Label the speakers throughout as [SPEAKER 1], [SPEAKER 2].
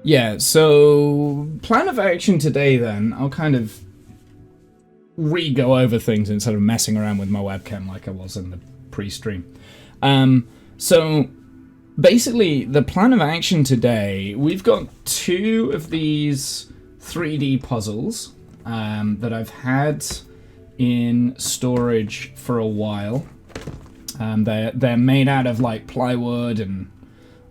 [SPEAKER 1] Yeah, so plan of action today then, I'll kind of re-go over things instead of messing around with my webcam like I was in the pre-stream. So basically the plan of action today, we've got two of these 3D puzzles that I've had in storage for a while. They're made out of like plywood and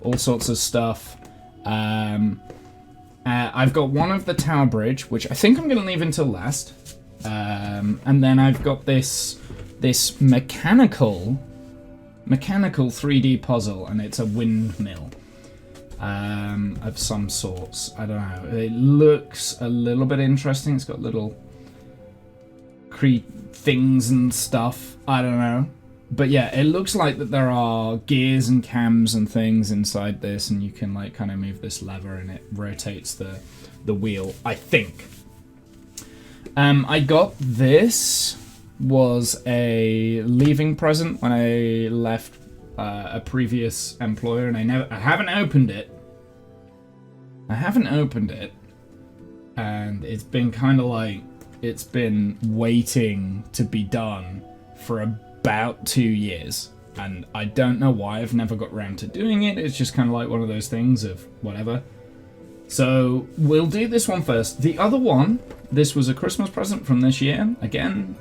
[SPEAKER 1] all sorts of stuff. I've got one of the tower bridge, which I think I'm going to leave until last. And then I've got this mechanical 3D puzzle, and it's a windmill of some sorts. I don't know. It looks a little bit interesting. It's got little things and stuff. I don't know. But yeah, it looks like that there are gears and cams and things inside this, and you can like kind of move this lever and it rotates the wheel, I think. I got this was a leaving present when I left a previous employer, and I haven't opened it. And it's been kind of like it's been waiting to be done for about 2 years, and I don't know why I've never got around to doing it. It's just kind of like one of those things of whatever. So we'll do this one first. The other one, this was a Christmas present from this year. Again,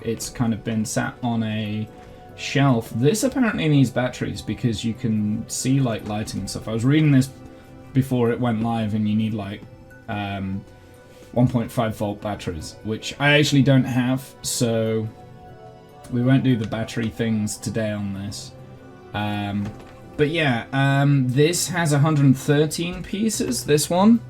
[SPEAKER 1] it's kind of been sat on a shelf. This apparently needs batteries because you can see like lighting and stuff. I was reading this before it went live, and you need like 1.5 volt batteries, which I actually don't have, so we won't do the battery things today on this. But yeah, this has 113 pieces, this one.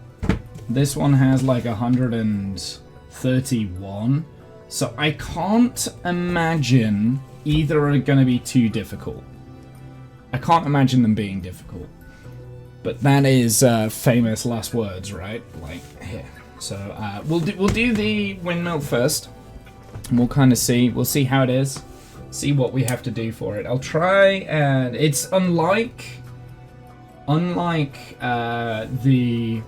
[SPEAKER 1] This one has like 131. So I can't imagine either are going to be too difficult. I can't imagine them being difficult. But that is famous last words, right? Like, here. So we'll do the windmill first. And we'll kind of see. We'll see how it is. See what we have to do for it. I'll try, and it's unlike the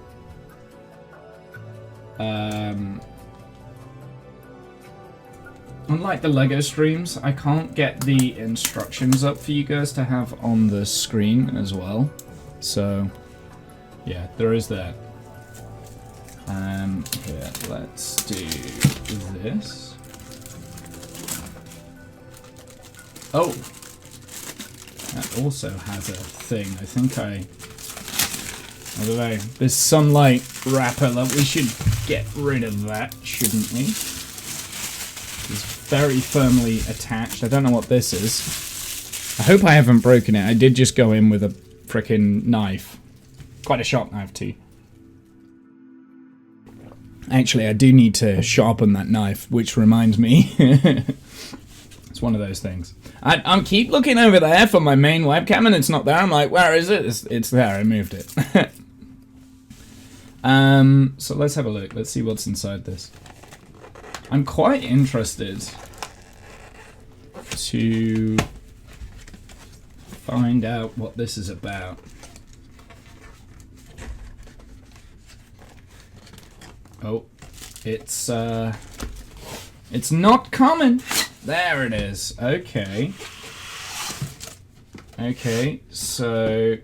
[SPEAKER 1] Lego streams. I can't get the instructions up for you guys to have on the screen as well. So yeah, there is that. Here, let's do this. Oh, that also has a thing. I think I don't know. There's some like wrapper that we should get rid of. That shouldn't we? It's very firmly attached. I don't know what this is. I hope I haven't broken it. I did just go in with a frickin' knife. Quite a sharp knife too. Actually, I do need to sharpen that knife, which reminds me. It's one of those things. I keep looking over there for my main webcam and it's not there. I'm like, where is it? It's there. I moved it. So let's have a look. Let's see what's inside this. I'm quite interested to find out what this is about. Oh, it's not common. There it is. Okay. Okay, so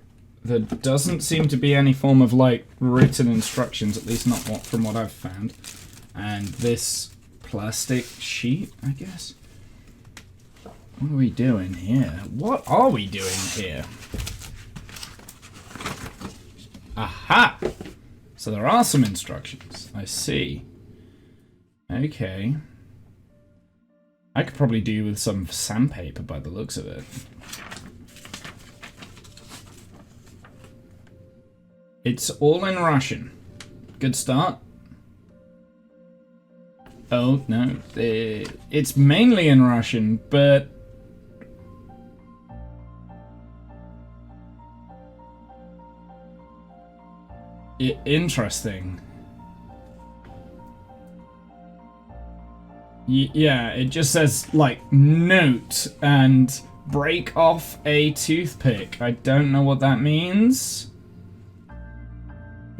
[SPEAKER 1] there doesn't seem to be any form of like written instructions, at least not from what I've found. And this plastic sheet, I guess. What are we doing here? What are we doing here? Aha! So there are some instructions. I see. Okay. I could probably do with some sandpaper by the looks of it. It's all in Russian. Good start. Oh, no. It's mainly in Russian, but... interesting. Yeah, it just says, like, note and break off a toothpick. I don't know what that means.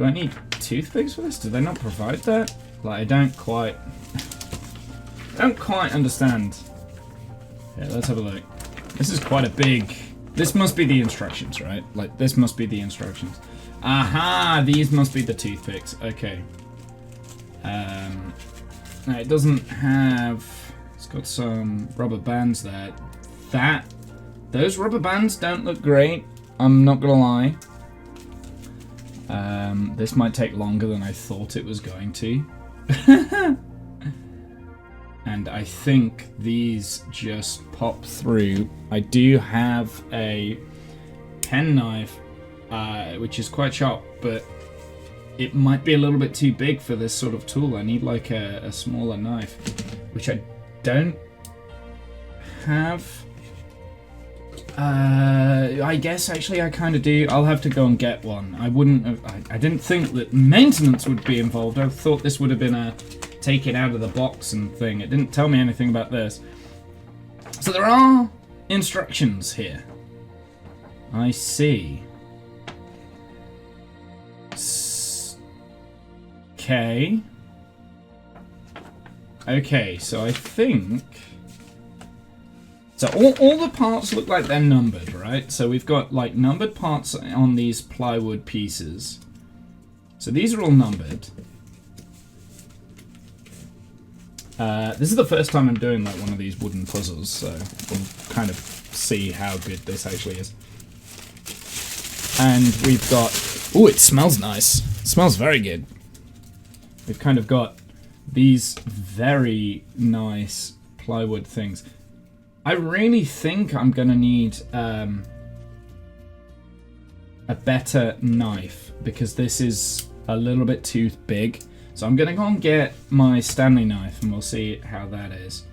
[SPEAKER 1] Do I need toothpicks for this? Do they not provide that? Like, I don't quite understand. Yeah, let's have a look. This is quite a big... This must be the instructions, right? Like, this must be the instructions. Aha! These must be the toothpicks. Okay. Now, it doesn't have... It's got some rubber bands there. Those rubber bands don't look great. I'm not gonna lie. This might take longer than I thought it was going to. And I think these just pop through. I do have a pen knife, which is quite sharp, but it might be a little bit too big for this sort of tool. I need like a smaller knife, which I don't have. I guess actually I kind of do. I'll have to go and get one. I wouldn't have, I didn't think that maintenance would be involved. I thought this would have been a take it out of the box and thing. It didn't tell me anything about this. So there are instructions here. I see. Okay. Okay, so I think... So all the parts look like they're numbered, right? So we've got like numbered parts on these plywood pieces. So these are all numbered. This is the first time I'm doing like one of these wooden puzzles, so we'll kind of see how good this actually is. And we've got... Ooh, it smells nice. It smells very good. We've kind of got these very nice plywood things. I really think I'm going to need a better knife, because this is a little bit too big. So I'm going to go and get my Stanley knife and we'll see how that is.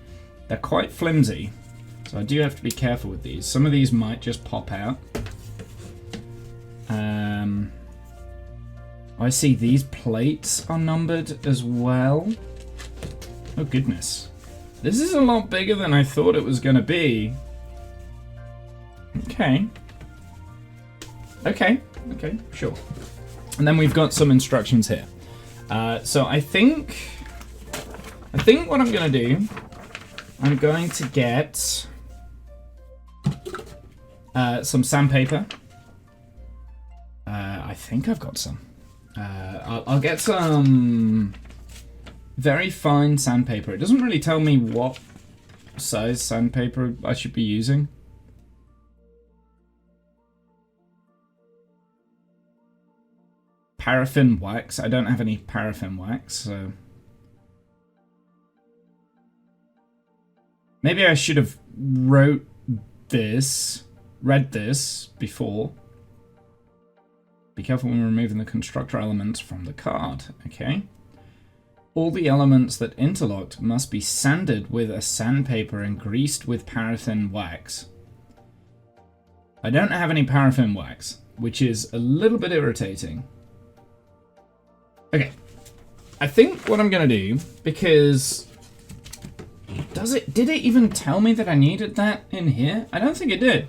[SPEAKER 1] They're quite flimsy, so I do have to be careful with these. Some of these might just pop out. I see these plates are numbered as well. Oh goodness. This is a lot bigger than I thought it was going to be. Okay. Okay, sure. And then we've got some instructions here. So I think what I'm going to do, I'm going to get some sandpaper. I think I've got some. I'll get some very fine sandpaper. It doesn't really tell me what size sandpaper I should be using. Paraffin wax. I don't have any paraffin wax, so... Maybe I should have read this before. Be careful when removing the constructor elements from the card. Okay. All the elements that interlocked must be sanded with a sandpaper and greased with paraffin wax. I don't have any paraffin wax, which is a little bit irritating. Okay. I think what I'm going to do, because... Did it even tell me that I needed that in here? I don't think it did.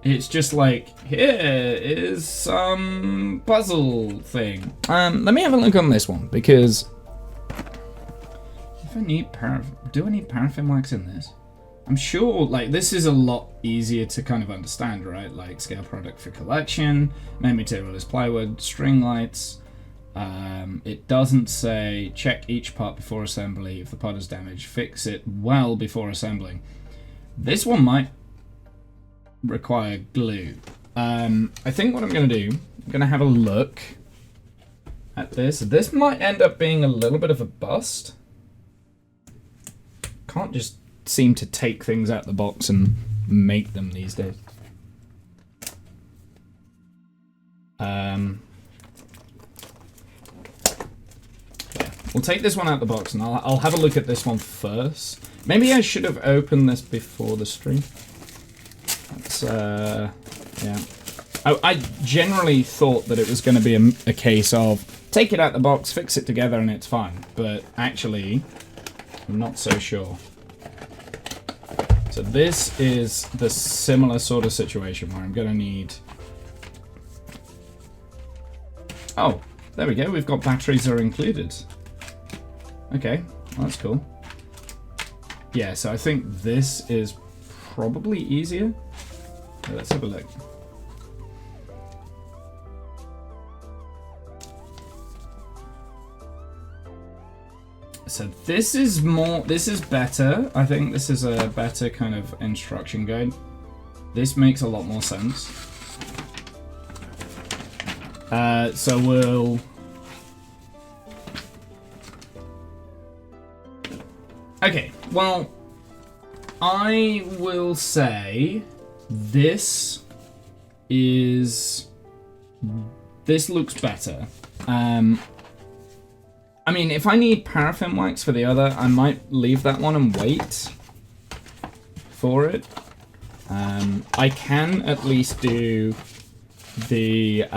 [SPEAKER 1] It's just like, here is some puzzle thing. Let me have a look on this one, because if I need do I need paraffin wax in this? I'm sure, like, this is a lot easier to kind of understand, right? Like, scale product for collection, main material is plywood, string lights. It doesn't say check each part before assembly. If the part is damaged, fix it well before assembling. This one might require glue. I think what I'm going to do, I'm going to have a look at this. This might end up being a little bit of a bust. Can't just seem to take things out of the box and make them these days. We'll take this one out of the box and I'll have a look at this one first. Maybe I should have opened this before the stream. That's, yeah. I generally thought that it was going to be a case of take it out the box, fix it together, and it's fine. But actually, I'm not so sure. So this is the similar sort of situation where I'm going to need Oh, there we go. We've got batteries are included. Okay, well, that's cool. Yeah, so I think this is probably easier. So let's have a look. So this is better. I think this is a better kind of instruction guide. This makes a lot more sense. So we'll... Okay, well, I will say this looks better. I mean, if I need paraffin wax for the other, I might leave that one and wait for it. I can at least do the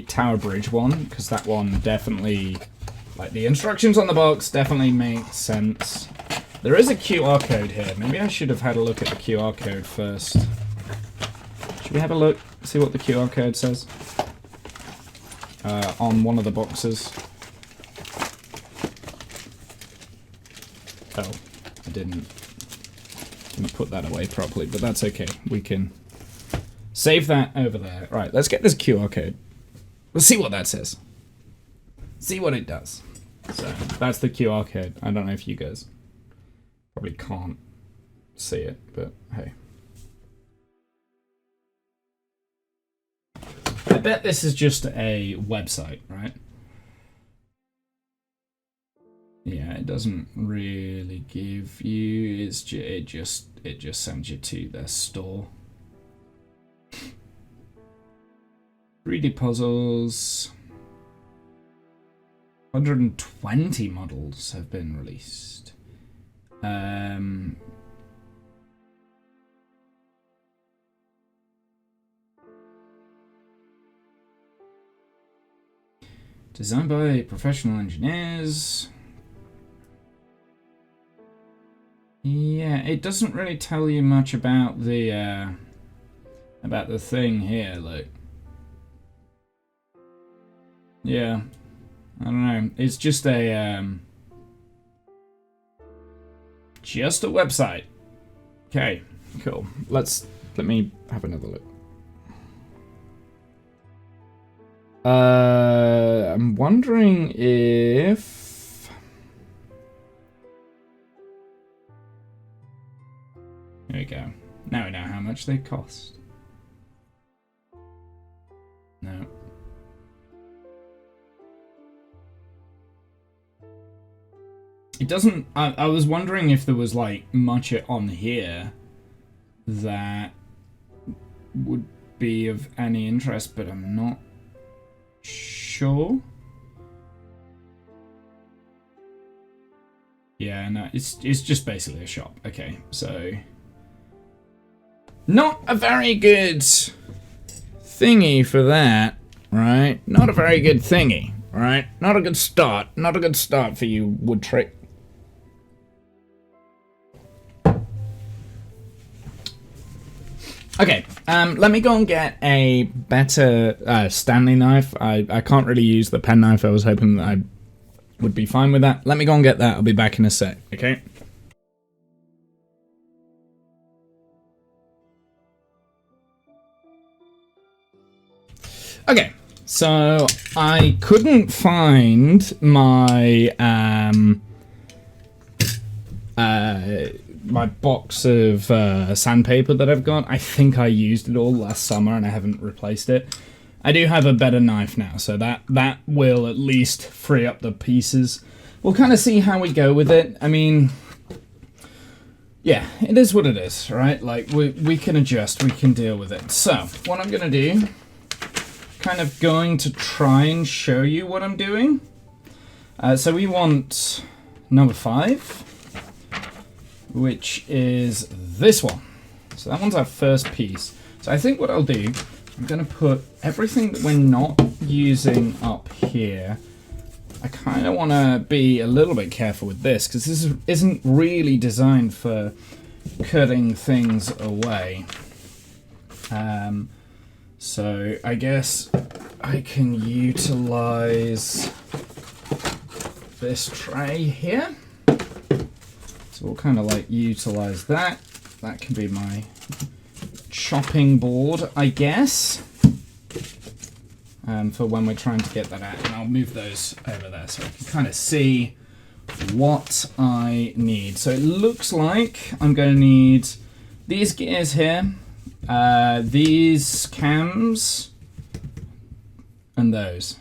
[SPEAKER 1] Tower Bridge one, because that one definitely, like, the instructions on the box definitely make sense. There is a QR code here. Maybe I should have had a look at the QR code first. Should we have a look, see what the QR code says? On one of the boxes. Oh, I didn't put that away properly, but that's okay. We can save that over there. Right, let's get this QR code. Let's see what that says. See what it does. So, that's the QR code. I don't know if you guys probably can't see it, but hey. I bet this is just a website, right? Yeah, it doesn't really give you. It just sends you to their store. 3D puzzles. 120 models have been released. Designed by professional engineers. Yeah, it doesn't really tell you much about the thing here, like. Yeah, I don't know. It's just a website. Okay, cool. Let me have another look. I'm wondering if... Here we go. Now we know how much they cost. No. It doesn't... I was wondering if there was, like, much on here that would be of any interest, but I'm not sure. Yeah, no, it's just basically a shop. Okay, so not a very good thingy for that, right? Not a very good thingy, right? Not a good start. Not a good start for you, Wood Trick. Okay, let me go and get a better Stanley knife. I can't really use the pen knife. I was hoping that I would be fine with that. Let me go and get that. I'll be back in a sec, okay? Okay, so I couldn't find my my box of sandpaper that I've got. I think I used it all last summer and I haven't replaced it. I do have a better knife now, so that will at least free up the pieces. We'll kind of see how we go with it. I mean, yeah, it is what it is, right? Like, we can adjust, we can deal with it. So, what I'm going to do, kind of going to try and show you what I'm doing. So we want number 5. Which is this one. So that one's our first piece. So I think what I'll do, I'm going to put everything that we're not using up here. I kind of want to be a little bit careful with this, because this isn't really designed for cutting things away. So I guess I can utilize this tray here. So we'll kind of like utilize that. That can be my chopping board, I guess. For when we're trying to get that out. And I'll move those over there so I can kind of see what I need. So it looks like I'm going to need these gears here, these cams, and those.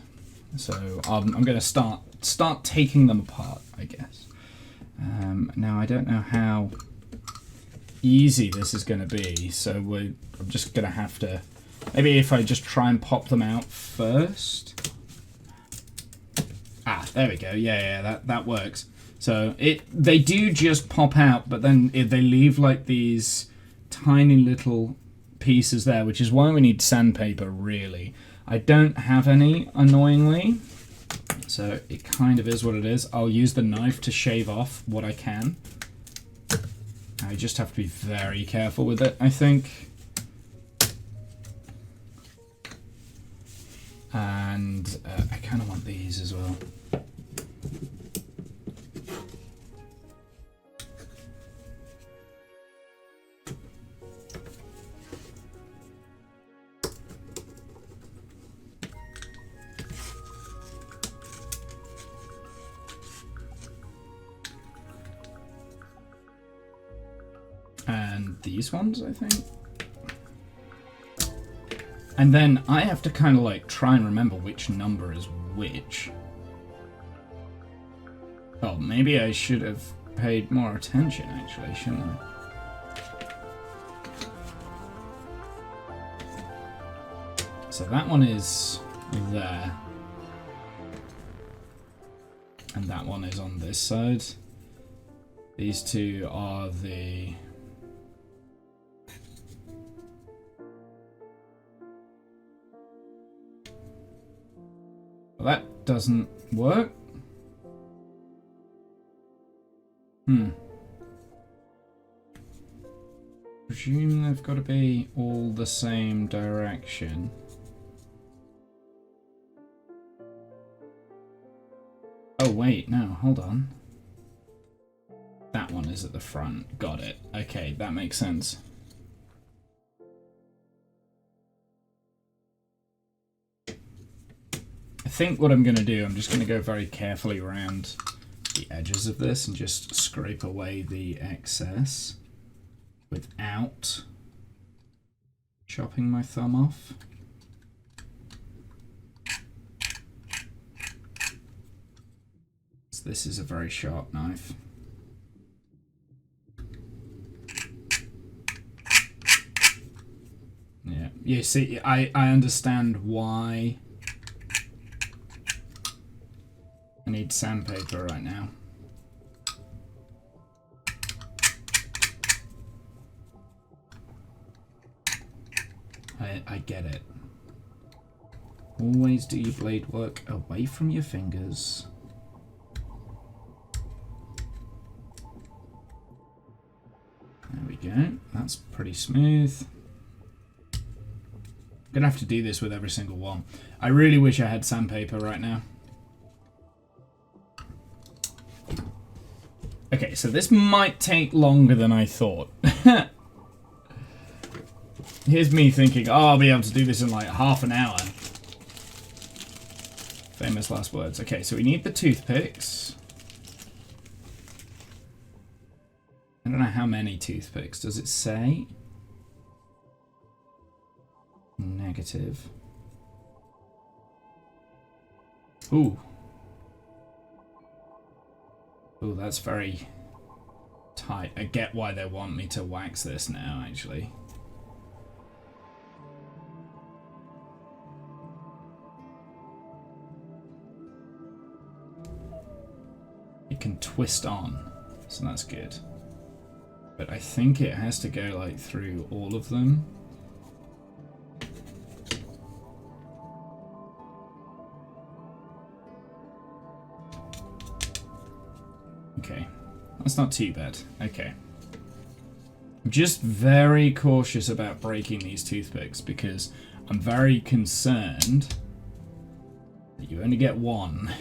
[SPEAKER 1] So I'm going to start taking them apart, I guess. Now I don't know how easy this is going to be, so I'm just going to have to, maybe if I just try and pop them out first. Ah, there we go. Yeah, that works. So they do just pop out, but then they leave like these tiny little pieces there, which is why we need sandpaper, really. I don't have any, annoyingly, so it kind of is what it is. I'll use the knife to shave off what I can. I just have to be very careful with it, I think. And I kind of want these as well. And these ones, I think. And then I have to kind of like try and remember which number is which. Oh, maybe I should have paid more attention, actually, shouldn't I? So that one is there. And that one is on this side. These two are the... Well, that doesn't work. Presume they've got to be all the same direction. Oh wait, no, hold on. That one is at the front. Got it. Okay, that makes sense. I think what I'm going to do, I'm just going to go very carefully around the edges of this and just scrape away the excess without chopping my thumb off. So this is a very sharp knife. Yeah, you see, I understand why I need sandpaper right now. I get it. Always do your blade work away from your fingers. There we go. That's pretty smooth. I'm gonna have to do this with every single one. I really wish I had sandpaper right now. Okay, so this might take longer than I thought. Here's me thinking, oh, I'll be able to do this in like half an hour. Famous last words. Okay, so we need the toothpicks. I don't know how many toothpicks. Does it say? Negative. Ooh. Ooh, that's very tight. I get why they want me to wax this now, actually. It can twist on, so that's good. But I think it has to go like through all of them. Okay, that's not too bad. Okay. I'm just very cautious about breaking these toothpicks because I'm very concerned that you only get one.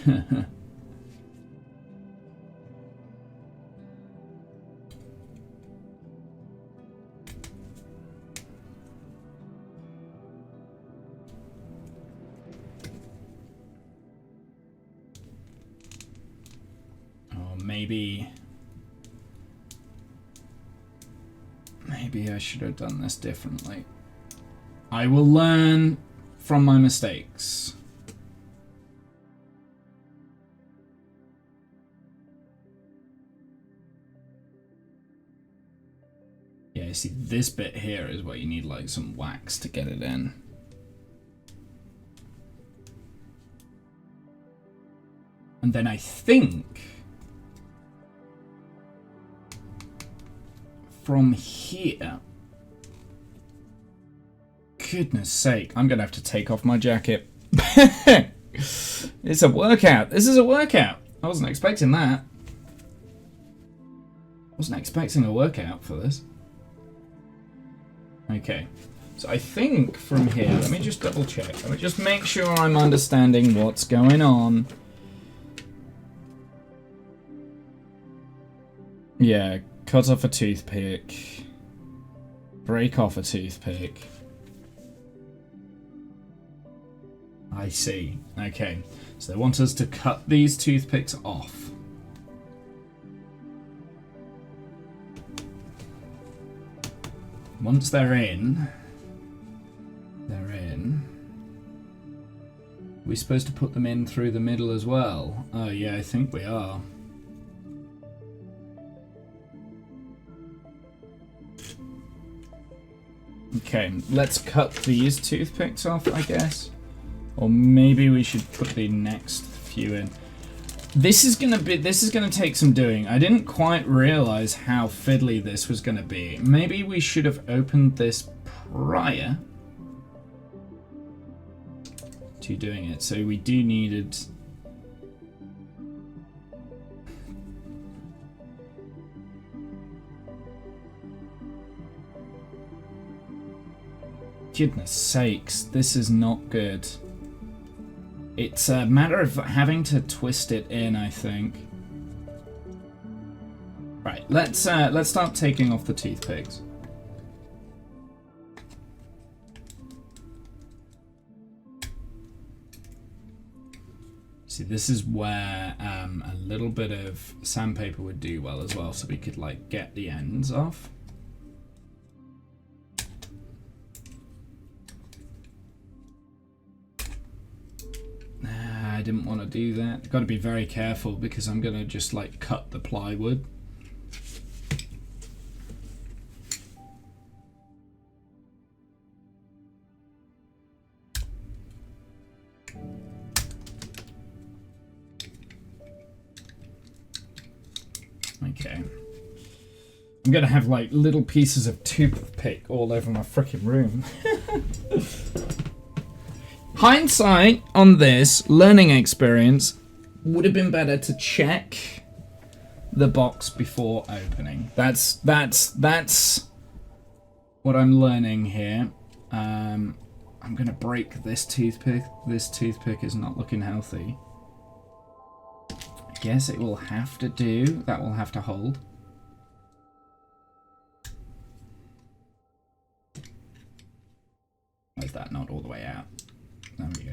[SPEAKER 1] Or maybe I should have done this differently. I will learn from my mistakes. Yeah, you see, this bit here is where you need like some wax to get it in. And then I think from here, goodness sake, I'm gonna have to take off my jacket. It's a workout. This is a workout. I wasn't expecting that. Wasn't expecting a workout for this. Okay, so I think from here, let me just double check. Let me just make sure I'm understanding what's going on. Yeah, cut off a toothpick. Break off a toothpick. I see. Okay, so they want us to cut these toothpicks off. Once they're in, we're supposed to put them in through the middle as well. Oh yeah, I think we are. Okay, let's cut these toothpicks off, I guess. Or maybe we should put the next few in. This is gonna take some doing. I didn't quite realize how fiddly this was gonna be. Maybe we should have opened this prior to doing it. So we do needed. Goodness sakes, this is not good. It's a matter of having to twist it in, I think. Right, let's start taking off the toothpicks. See, this is where a little bit of sandpaper would do well as well, so we could like get the ends off. I didn't want to do that. Got to be very careful because I'm gonna just like cut the plywood. Okay. I'm gonna have like little pieces of toothpick all over my freaking room. Hindsight on this learning experience would have been better to check the box before opening. That's what I'm learning here. I'm gonna break this toothpick. This toothpick is not looking healthy. I guess it will have to do. That will have to hold. Why is that not all the way out? There we go.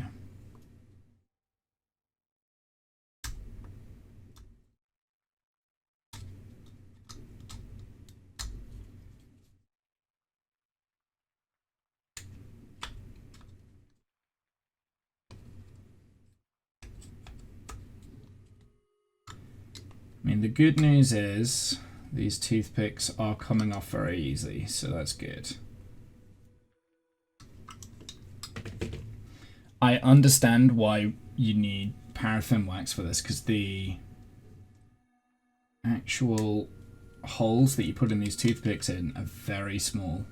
[SPEAKER 1] I mean, the good news is these toothpicks are coming off very easy, so that's good. I understand why you need paraffin wax for this, because the actual holes that you put in these toothpicks in are very small.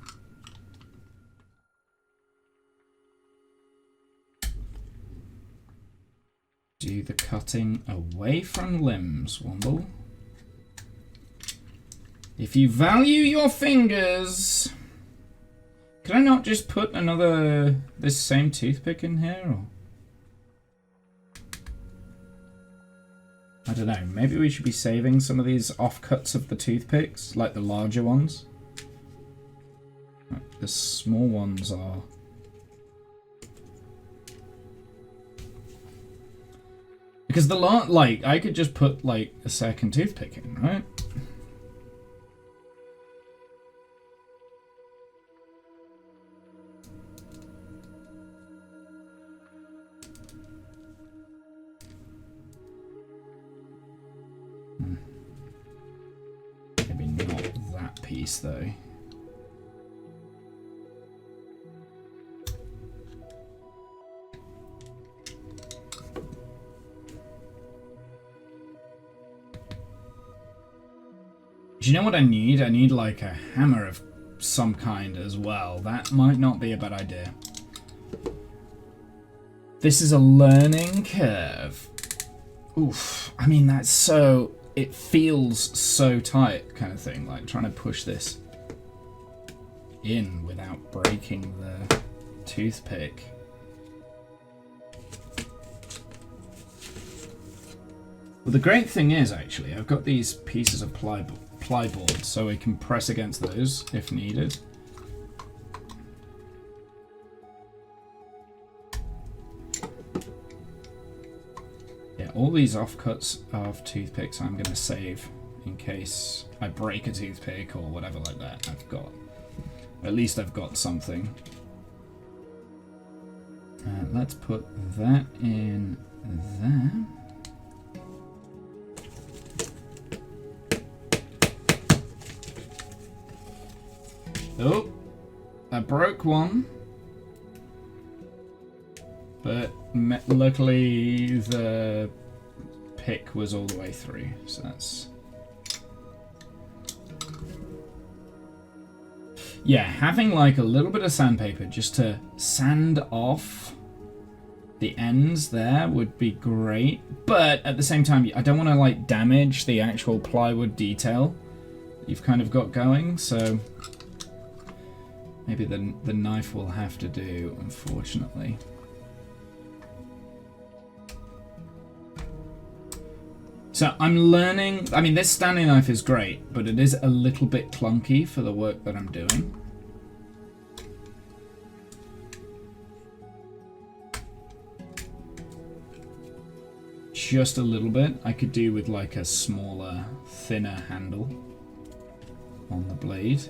[SPEAKER 1] Do the cutting away from limbs, Womble. If you value your fingers, Can I not just put this same toothpick in here? Or? I don't know, maybe we should be saving some of these offcuts of the toothpicks, like the larger ones. The small ones are... Because I could just put, like, a second toothpick in, right? Maybe not that piece, though. Do you know what I need? I need like a hammer of some kind as well. That might not be a bad idea. This is a learning curve. Oof. I mean, that's so... It feels so tight kind of thing. Like trying to push this in without breaking the toothpick. Well, the great thing is, actually, I've got these pieces of plyboard, so we can press against those if needed. Yeah, all these offcuts of toothpicks I'm going to save in case I break a toothpick or whatever like that. At least I've got something. Let's put that in there. Oh, I broke one, but luckily the pick was all the way through, so that's... Yeah, having like a little bit of sandpaper just to sand off the ends there would be great, but at the same time, I don't want to like damage the actual plywood detail you've kind of got going, so... Maybe the knife will have to do, unfortunately. So I'm learning... I mean, this Stanley knife is great, but it is a little bit clunky for the work that I'm doing. Just a little bit. I could do with like a smaller, thinner handle on the blade.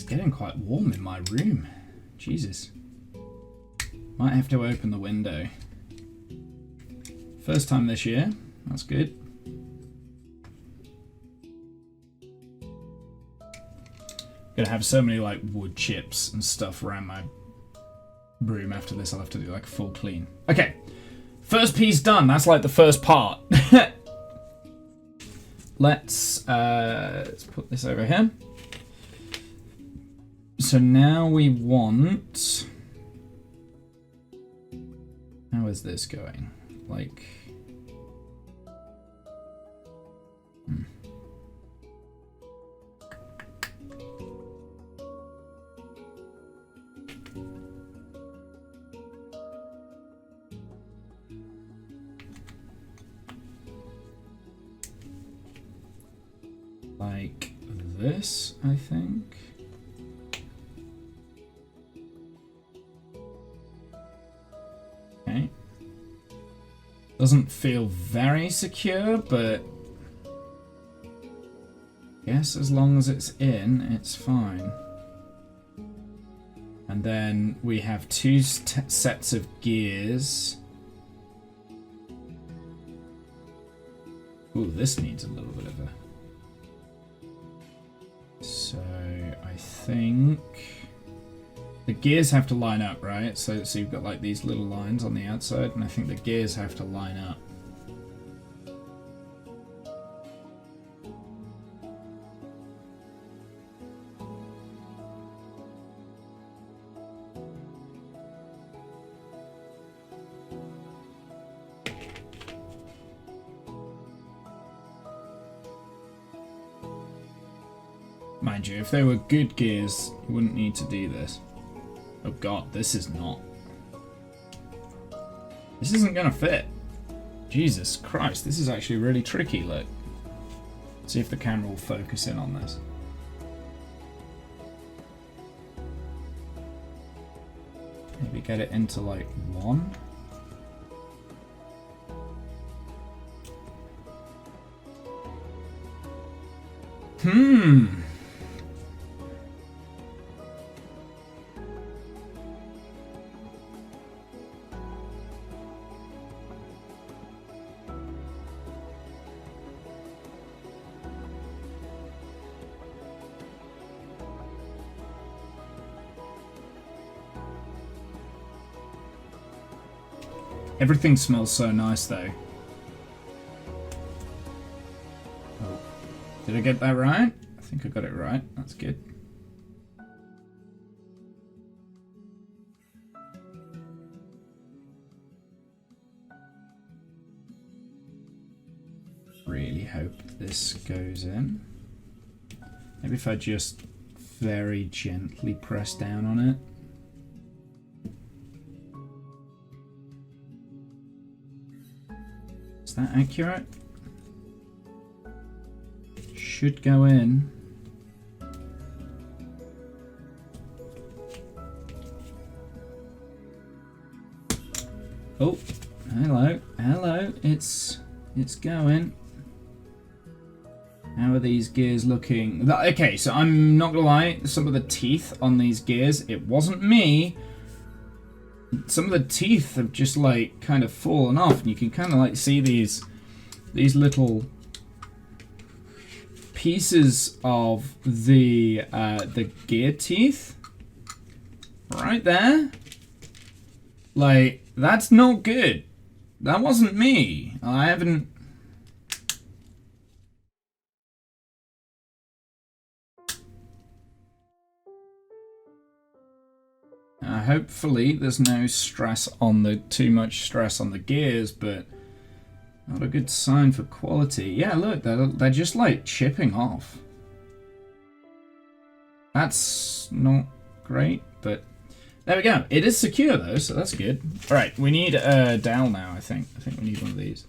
[SPEAKER 1] Getting quite warm in my room. Jesus. Might have to open the window. First time this year. That's good. Gonna have so many like wood chips and stuff around my room after this. I'll have to do like a full clean. Okay. First piece done. That's like the first part. Let's put this over here. So now we want... How is this going? Like... Like this, I think. Okay. Doesn't feel very secure, but I guess as long as it's in, it's fine. And then we have two sets of gears. Ooh, this needs a little bit of a... So, I think... The gears have to line up, right? So you've got like these little lines on the outside, and I think the gears have to line up. Mind you, if they were good gears, you wouldn't need to do this. Oh god, this is not. This isn't gonna fit. Jesus Christ, this is actually really tricky, look. See if the camera will focus in on this. Maybe get it into like 1. Everything smells so nice though. Oh. Did I get that right? I think I got it right. That's good. Really hope this goes in. Maybe if I just very gently press down on it. Is that accurate? Should go in. Oh, hello, hello. It's going. How are these gears looking? Okay, so I'm not gonna lie. Some of the teeth on these gears, it wasn't me. Some of the teeth have just like kind of fallen off, and you can kind of like see these little pieces of the gear teeth right there. Like, that's not good. That wasn't me. I haven't. Hopefully there's no stress on too much stress on the gears, but not a good sign for quality. Yeah, look, they're just like chipping off. That's not great, but there we go. It is secure though, so that's good. All right, we need a dowel now. I think we need one of these.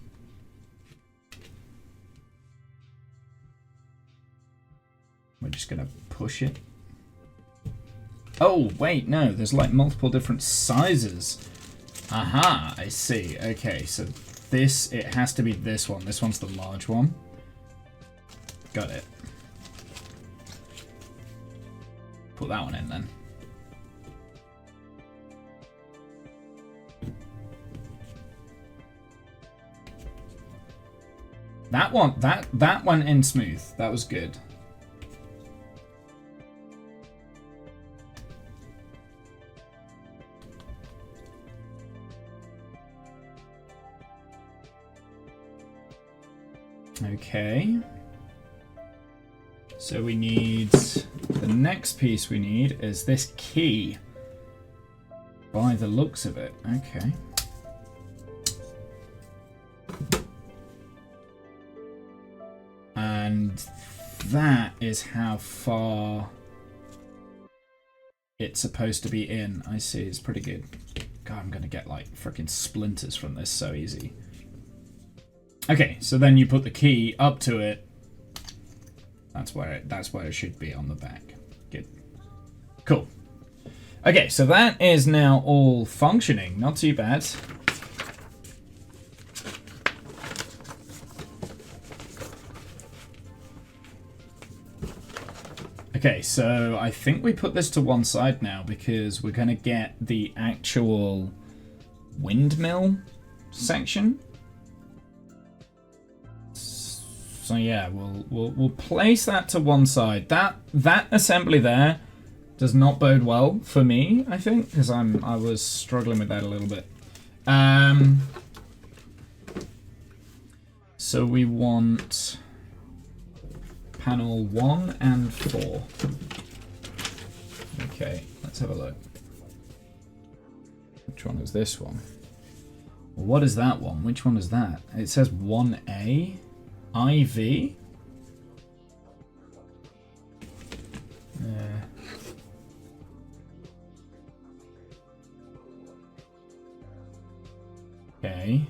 [SPEAKER 1] We're just gonna push it. Oh, wait, no, there's like multiple different sizes. Aha, I see. Okay, so this, it has to be this one. This one's the large one. Got it. Put that one in then. That one, that went in smooth. That was good. Okay, so we need, the next piece we need is this key, by the looks of it. Okay. And that is how far it's supposed to be in. I see, it's pretty good. God, I'm gonna get like freaking splinters from this so easy. Okay, so then you put the key up to it. That's where it should be on the back. Good. Cool. Okay, so that is now all functioning. Not too bad. Okay, so I think we put this to one side now because we're going to get the actual windmill section. So yeah, we'll place that to one side. That assembly there does not bode well for me, I think, because I was struggling with that a little bit. So we want panel 1 and 4. Okay, let's have a look. Which one is this one? Well, what is that one? Which one is that? It says 1A. IV? Okay.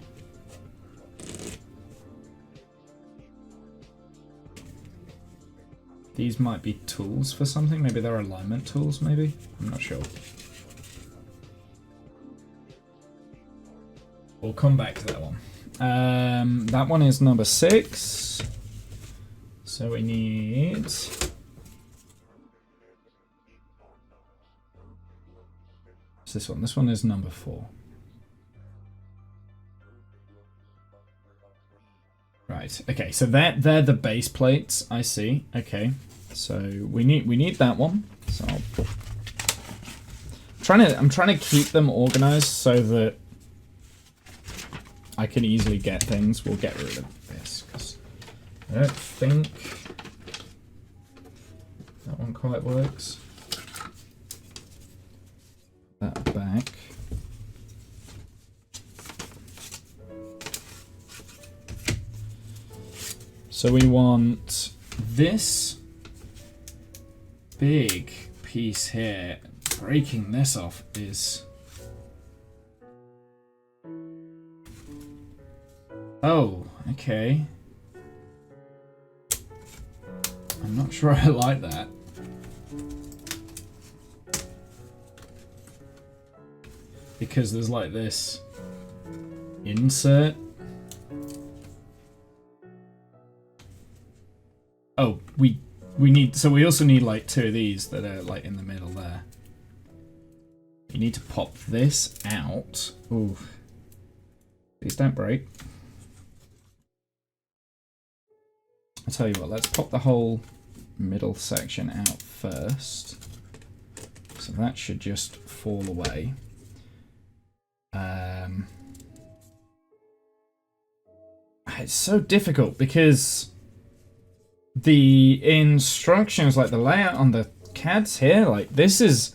[SPEAKER 1] These might be tools for something. Maybe they're alignment tools, maybe? I'm not sure. We'll come back to that one. That one is number 6. So we need... What's this one? This one is number 4. Right. Okay. So they're the base plates. I see. Okay. So we need that one. So I'm trying to keep them organized so that I can easily get things. We'll get rid of this because I don't think that one quite works. That back. So we want this big piece here. Breaking this off is... Oh, okay. I'm not sure I like that. Because there's like this insert. Oh, we need, so we also need like 2 of these that are like in the middle there. You need to pop this out. Ooh. Please don't break. I'll tell you what, let's pop the whole middle section out first. So that should just fall away. It's so difficult because the instructions, like the layout on the CADs here, like this is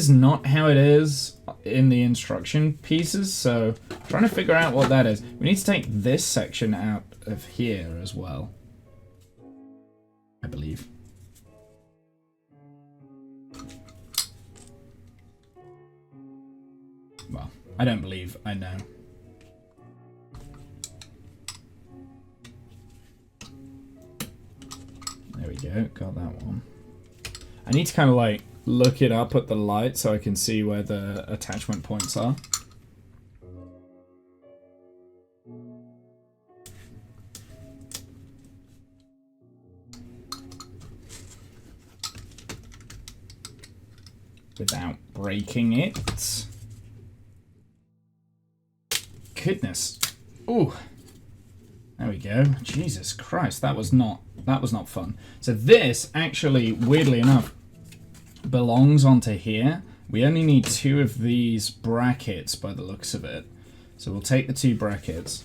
[SPEAKER 1] not how it is in the instruction pieces. So I'm trying to figure out what that is. We need to take this section out of here as well, I believe. Well, I don't believe, I know. There we go, got that one. I need to kind of like look it up at the light so I can see where the attachment points are. Without breaking it. Goodness. Ooh. There we go. Jesus Christ, that was not fun. So this actually, weirdly enough, belongs onto here. We only need 2 of these brackets by the looks of it. So we'll take the 2 brackets.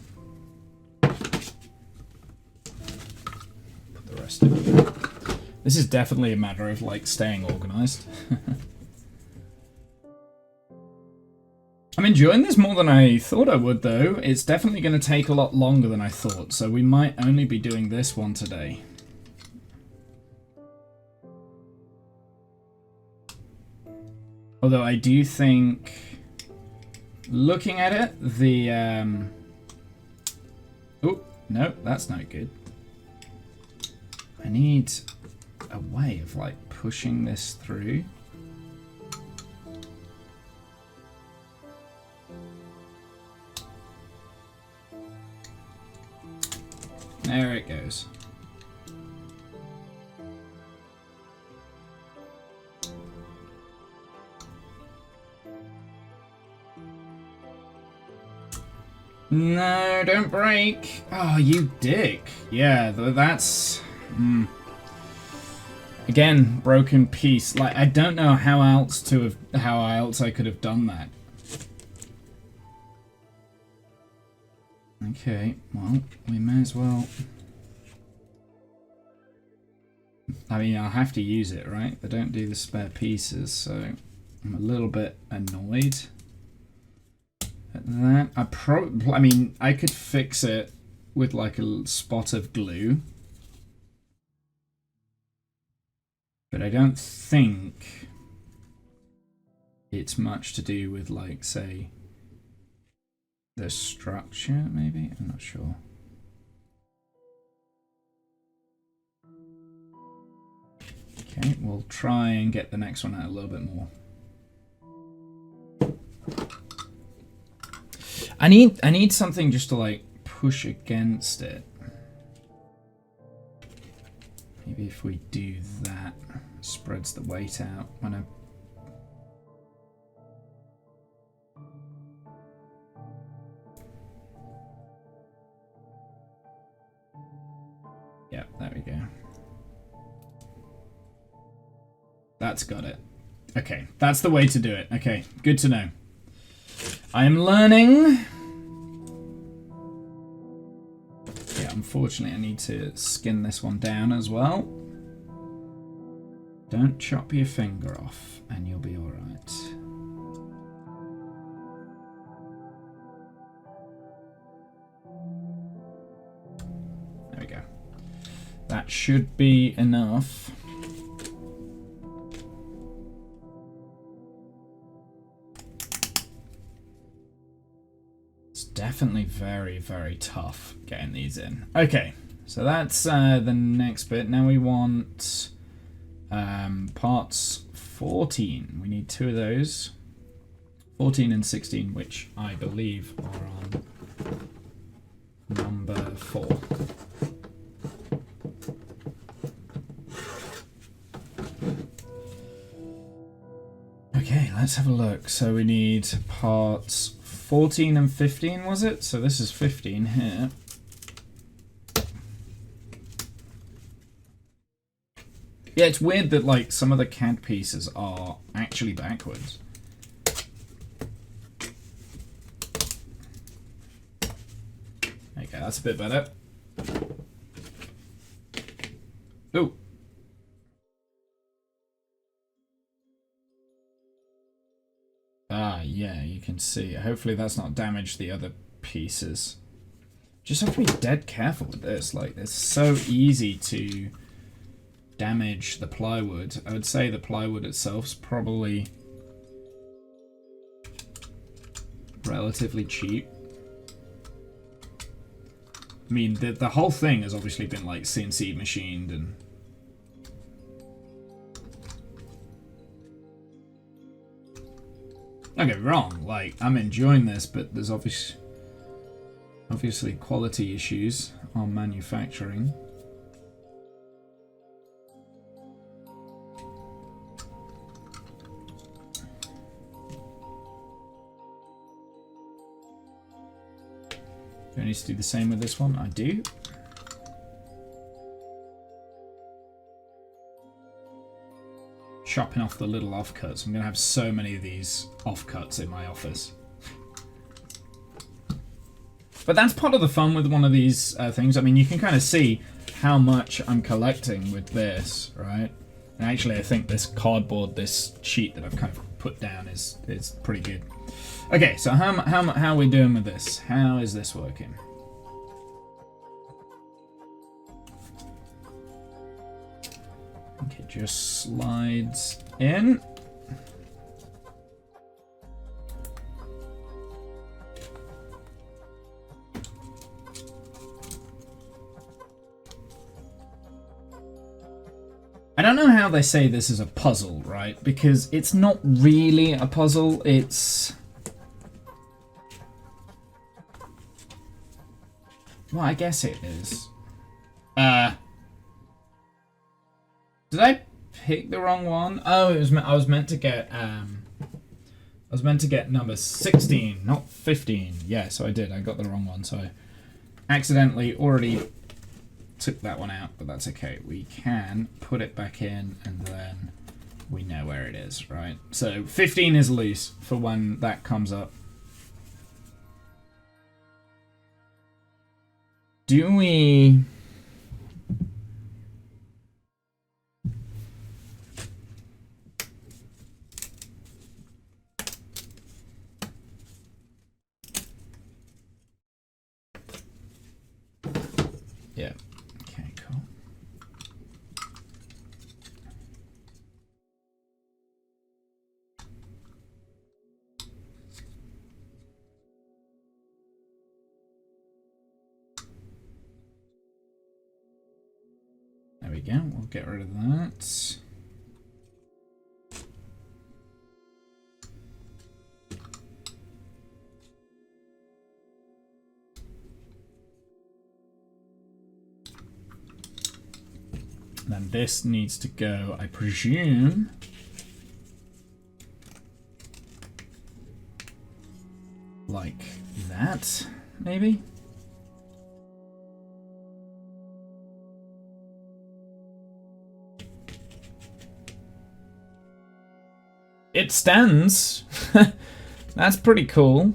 [SPEAKER 1] Put the rest in here. This is definitely a matter of like staying organized. I'm enjoying this more than I thought I would, though. It's definitely going to take a lot longer than I thought, so we might only be doing this one today. Although I do think, looking at it, the... Oh, no, that's not good. I need a way of, like, pushing this through. There it goes. No, don't break. Oh, you dick. Yeah, that's... Again, broken piece. Like, I don't know how else I could have done that. Okay, well, we may as well... I mean, I'll have to use it, right? They don't do the spare pieces, so I'm a little bit annoyed at that. I mean, I could fix it with like a spot of glue. But I don't think it's much to do with, like, say... the structure, maybe? I'm not sure. Okay, we'll try and get the next one out a little bit more. I need something just to like push against it. Maybe if we do that, spreads the weight out when I... Yeah, there we go. That's got it. Okay, that's the way to do it. Okay, good to know. I am learning. Yeah, unfortunately I need to skin this one down as well. Don't chop your finger off and you'll be alright. There we go. That should be enough. Definitely very, very tough getting these in. Okay, so that's the next bit. Now we want parts 14. We need 2 of those. 14 and 16, which I believe are on number 4. Okay, let's have a look. So we need parts 14 and 15, was it? So this is 15 here. Yeah, it's weird that like some of the CAD pieces are actually backwards. Okay, that's a bit better. Ooh. Ah, yeah, you can see. Hopefully that's not damaged the other pieces. Just have to be dead careful with this. Like, it's so easy to damage the plywood. I would say the plywood itself's probably relatively cheap. I mean, the whole thing has obviously been, like, CNC machined and... Don't get me wrong, like, I'm enjoying this, but there's obviously quality issues on manufacturing. Do I need to do the same with this one? I do. Chopping off the little offcuts. I'm going to have so many of these offcuts in my office. But that's part of the fun with one of these things. I mean, you can kind of see how much I'm collecting with this, right? And actually, I think this cardboard, this sheet that I've kind of put down is pretty good. Okay, so how are we doing with this? How is this working? Okay, just slides in. I don't know how they say this is a puzzle, right? Because it's not really a puzzle, it's... Well, I guess it is. Did I pick the wrong one? Oh, it was. I was meant to get. I was meant to get number 16, not 15. Yeah, so I did. I got the wrong one. So I accidentally already took that one out, but that's okay. We can put it back in, and then we know where it is, right? So 15 is loose for when that comes up. Do we... Yeah. Okay, cool. go. We'll get rid of that. Then this needs to go, I presume, like that, maybe? It stands. That's pretty cool.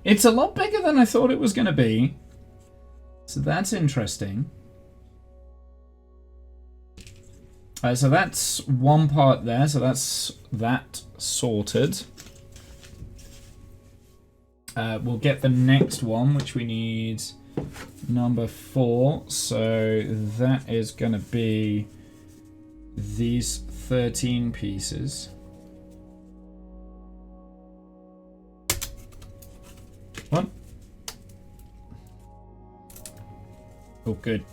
[SPEAKER 1] It's a lot bigger than I thought it was going to be. So that's interesting. So that's one part there. So that's that sorted. We'll get the next one, which we need number 4. So that is going to be these 13 pieces. What? Oh, good.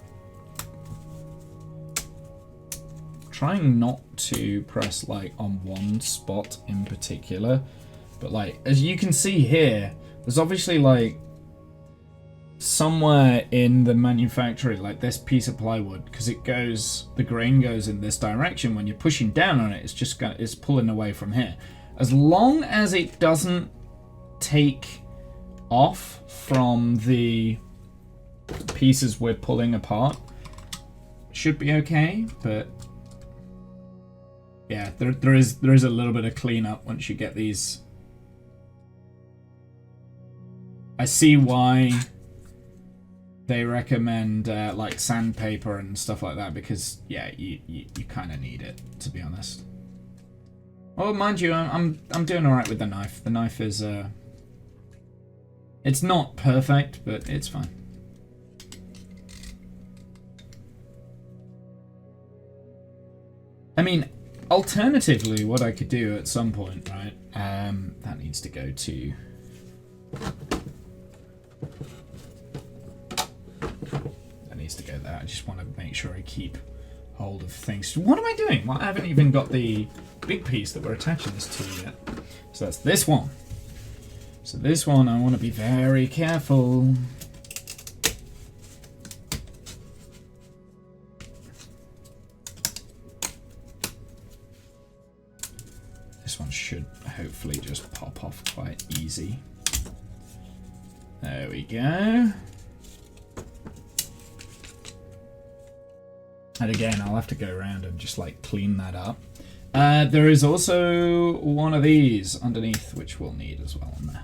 [SPEAKER 1] Trying not to press like on one spot in particular, but like as you can see here, there's obviously like somewhere in the manufactory, like this piece of plywood, because it goes, the grain goes in this direction. When you're pushing down on it, it's just gonna, it's pulling away from here. As long as it doesn't take off from the pieces we're pulling apart, should be okay. But yeah, there is a little bit of cleanup once you get these. I see why they recommend like sandpaper and stuff like that, because yeah, you kind of need it, to be honest. Well, mind you, I'm doing all right with the knife. The knife is it's not perfect, but it's fine. I mean, alternatively, what I could do at some point, right? That needs to go to. That needs to go there. I just want to make sure I keep hold of things. What am I doing? Well, I haven't even got the big piece that we're attaching this to yet. So that's this one. So this one, I want to be very careful. This one should hopefully just pop off quite easy. There we go. And again, I'll have to go around and just like clean that up. There is also one of these underneath, which we'll need as well on there.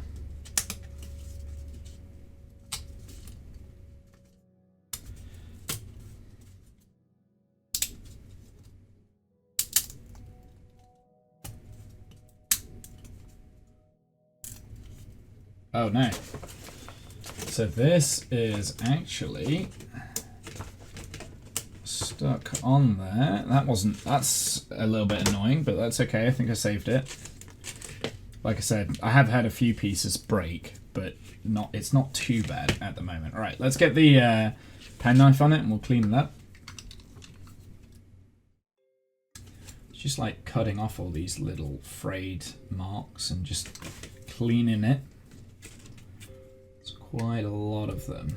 [SPEAKER 1] Oh no. So this is actually stuck on there. That's a little bit annoying, but that's okay. I think I saved it. Like I said, I have had a few pieces break, but it's not too bad at the moment. All right, let's get the penknife on it and we'll clean it up. It's just like cutting off all these little frayed marks and just cleaning it. Quite a lot of them.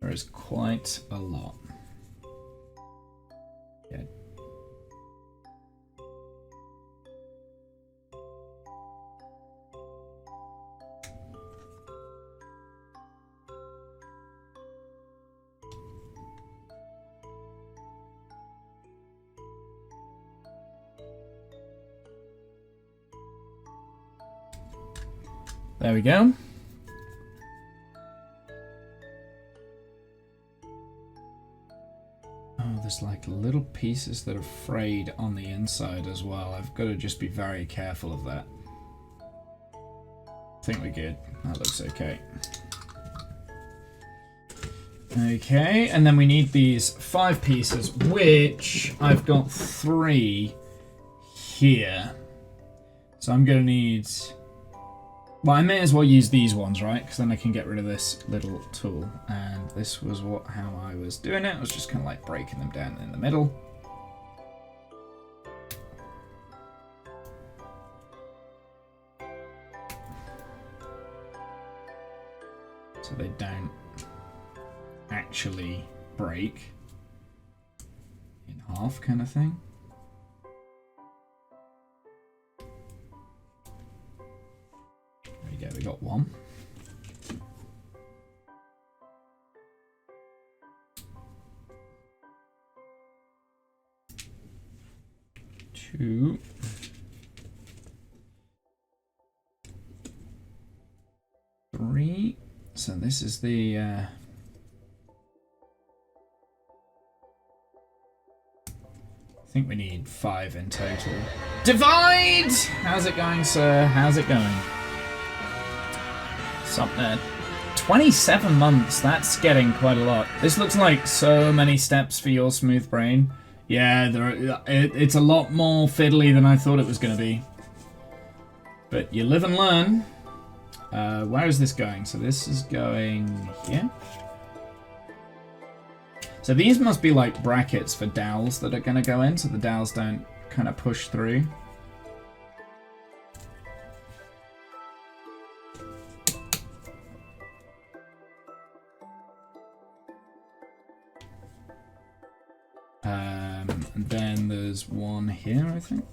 [SPEAKER 1] There is quite a lot. Yeah. There we go. Oh, there's like little pieces that are frayed on the inside as well. I've got to just be very careful of that. I think we're good. That looks okay. Okay, and then we need these 5 pieces, which I've got 3 here. So I'm going to need Well, I may as well use these ones, right? Because then I can get rid of this little tool. And this was how I was doing it. I was just kind of like breaking them down in the middle. So they don't actually break in half, kind of thing. There we go, we got one. Two. Three. So this is the I think we need 5 in total. Divide! How's it going, sir? How's it going? Something. 27 months. That's getting quite a lot. This looks like so many steps for your smooth brain. Yeah, it's a lot more fiddly than I thought it was going to be. But you live and learn. Where is this going? So this is going here. So these must be like brackets for dowels that are going to go in, so the dowels don't kind of push through. And then there's one here, I think.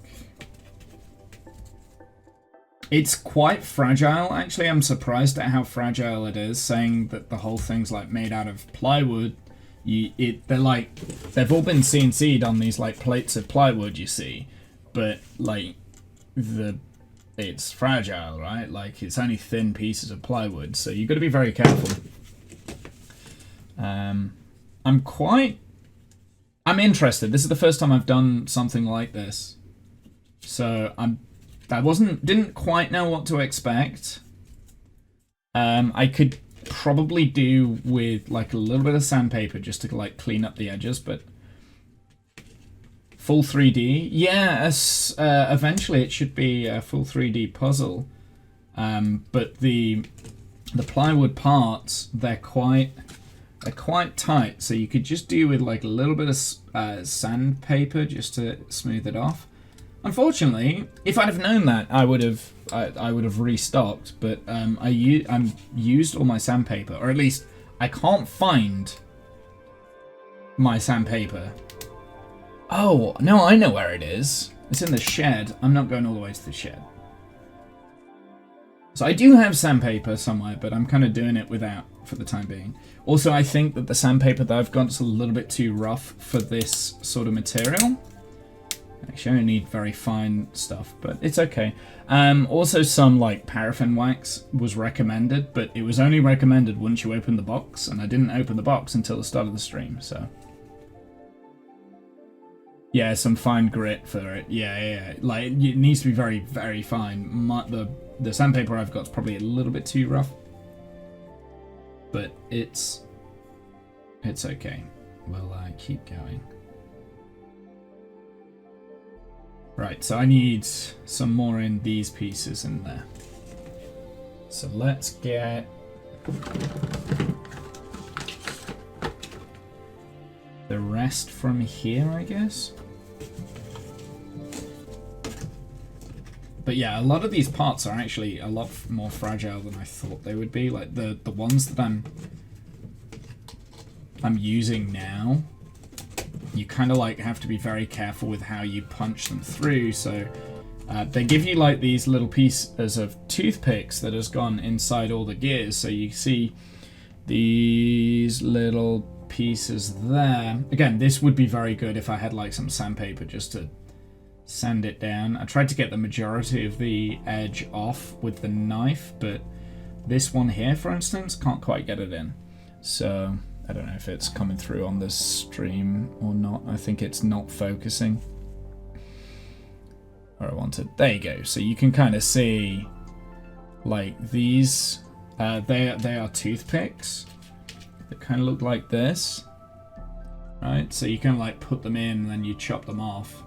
[SPEAKER 1] It's quite fragile, actually. I'm surprised at how fragile it is, saying that the whole thing's like made out of plywood. They're like, they've all been CNC'd on these like plates of plywood, you see, but like it's fragile, right? Like it's only thin pieces of plywood, so you've got to be very careful. I'm interested. This is the first time I've done something like this, so didn't quite know what to expect. I could probably do with like a little bit of sandpaper just to like clean up the edges, but full 3D, yeah. Eventually it should be a full 3D puzzle, but the plywood parts, they're quite tight, so you could just do with like a little bit of sandpaper just to smooth it off. Unfortunately, if I'd have known that, I would have restocked. But I used all my sandpaper, or at least I can't find my sandpaper. Oh no, I know where it is. It's in the shed. I'm not going all the way to the shed. So I do have sandpaper somewhere, but I'm kind of doing it without for the time being. Also, I think that the sandpaper that I've got is a little bit too rough for this sort of material. Actually, I only need very fine stuff, but it's okay. Also, some like paraffin wax was recommended, but it was only recommended once you open the box, and I didn't open the box until the start of the stream, so. Yeah, some fine grit for it. Yeah. Like, it needs to be very, very fine. The sandpaper I've got is probably a little bit too rough, but it's okay. We'll keep going. Right, so I need some more in these pieces in there. So let's get the rest from here, I guess. But yeah, a lot of these parts are actually a lot more fragile than I thought they would be. Like the ones that I'm using now, you kind of like have to be very careful with how you punch them through. So they give you like these little pieces of toothpicks that has gone inside all the gears. So you see these little pieces there. Again, this would be very good if I had like some sandpaper just to sand it down. I tried to get the majority of the edge off with the knife, but this one here, for instance, can't quite get it in. So I don't know if it's coming through on this stream or not. I think it's not focusing. Where I wanted. There you go. So you can kind of see like these. They are toothpicks. They kind of look like this, right? So you can like put them in and then you chop them off.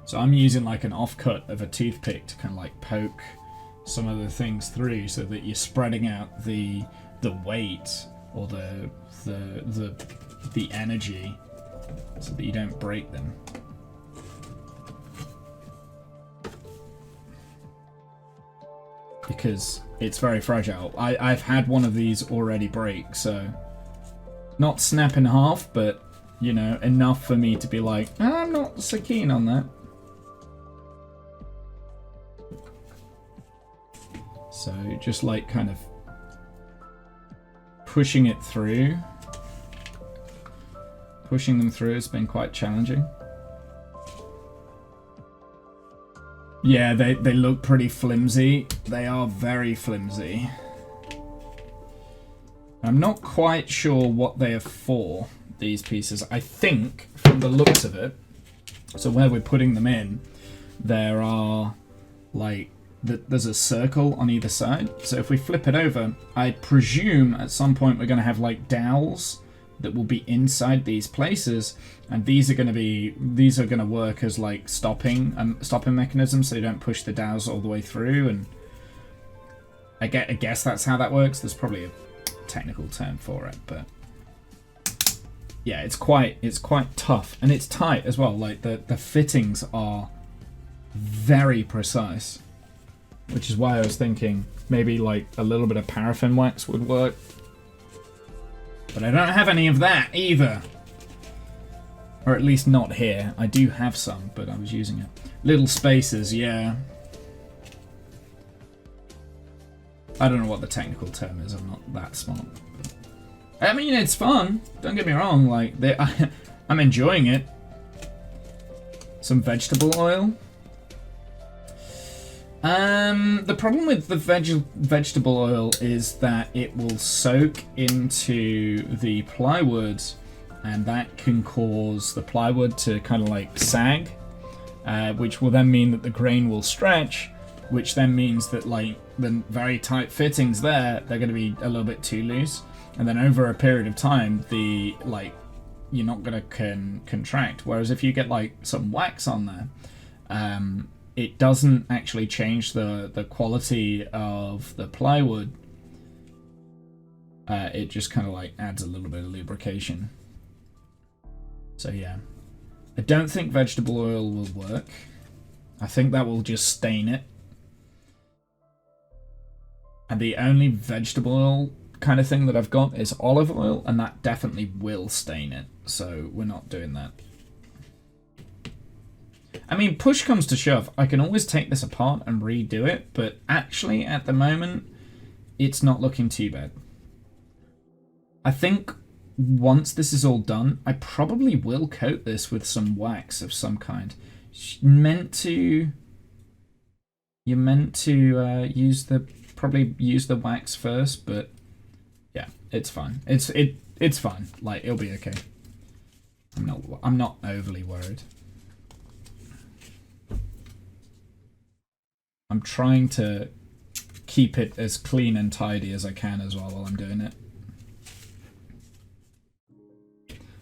[SPEAKER 1] So I'm using like an offcut of a toothpick to kind of like poke some of the things through so that you're spreading out the weight or the energy so that you don't break them. Because it's very fragile. I've had one of these already break, so not snap in half, but you know, enough for me to be like, I'm not so keen on that. So just like kind of pushing them through has been quite challenging. Yeah, they look pretty flimsy. They are very flimsy. I'm not quite sure what they are for, these pieces. I think, from the looks of it, so where we're putting them in, there are, like, there's a circle on either side. So if we flip it over, I presume at some point we're going to have, like, dowels that will be inside these places, and these are going to work as like stopping mechanisms, so you don't push the dowels all the way through. And I guess that's how that works. There's probably a technical term for it, but yeah, it's quite tough, and it's tight as well. Like the fittings are very precise, which is why I was thinking maybe like a little bit of paraffin wax would work. But I don't have any of that either. Or at least not here. I do have some, but I was using it. Little spacers, yeah. I don't know what the technical term is. I'm not that smart. But I mean, it's fun. Don't get me wrong. Like, I'm enjoying it. Some vegetable oil. The problem with the vegetable oil is that it will soak into the plywood, and that can cause the plywood to kind of like sag, which will then mean that the grain will stretch, which then means that like the very tight fittings they're going to be a little bit too loose, and then over a period of time you're not going to contract. Whereas if you get like some wax on there, it doesn't actually change the quality of the plywood. It just kind of like adds a little bit of lubrication. So yeah, I don't think vegetable oil will work. I think that will just stain it. And the only vegetable oil kind of thing that I've got is olive oil, and that definitely will stain it. So we're not doing that. I mean, push comes to shove, I can always take this apart and redo it, but actually, at the moment, it's not looking too bad. I think once this is all done, I probably will coat this with some wax of some kind. You're meant to probably use the wax first, but yeah, it's fine. It's fine. Like, it'll be okay. I'm not overly worried. I'm trying to keep it as clean and tidy as I can as well while I'm doing it.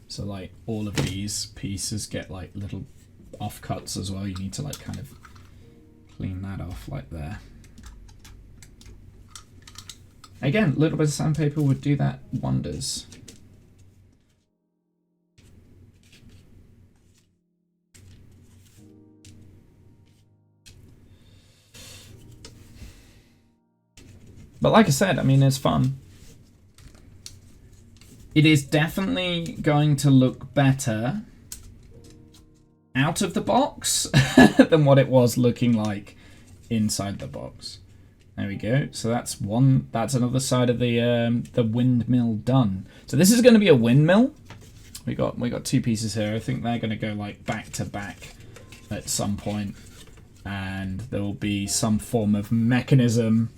[SPEAKER 1] So like all of these pieces get like little offcuts as well. You need to like kind of clean that off like there. Again, a little bit of sandpaper would do that wonders. But like I said, I mean, it's fun. It is definitely going to look better out of the box than what it was looking like inside the box. There we go. So that's another side of the windmill done. So this is going to be a windmill. We got two pieces here. I think they're going to go like back to back at some point, and there will be some form of mechanism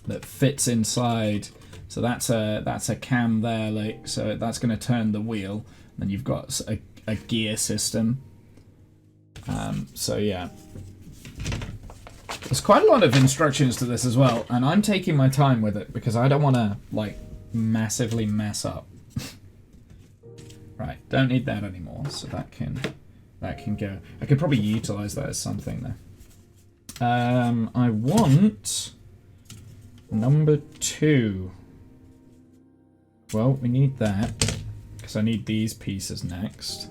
[SPEAKER 1] that fits inside. So that's a cam there, like, so that's going to turn the wheel. Then you've got a gear system. So yeah, there's quite a lot of instructions to this as well, and I'm taking my time with it because I don't want to like massively mess up. Right, don't need that anymore, so that can go. I could probably utilize that as something there. I want number 2. Well, we need that, because I need these pieces next.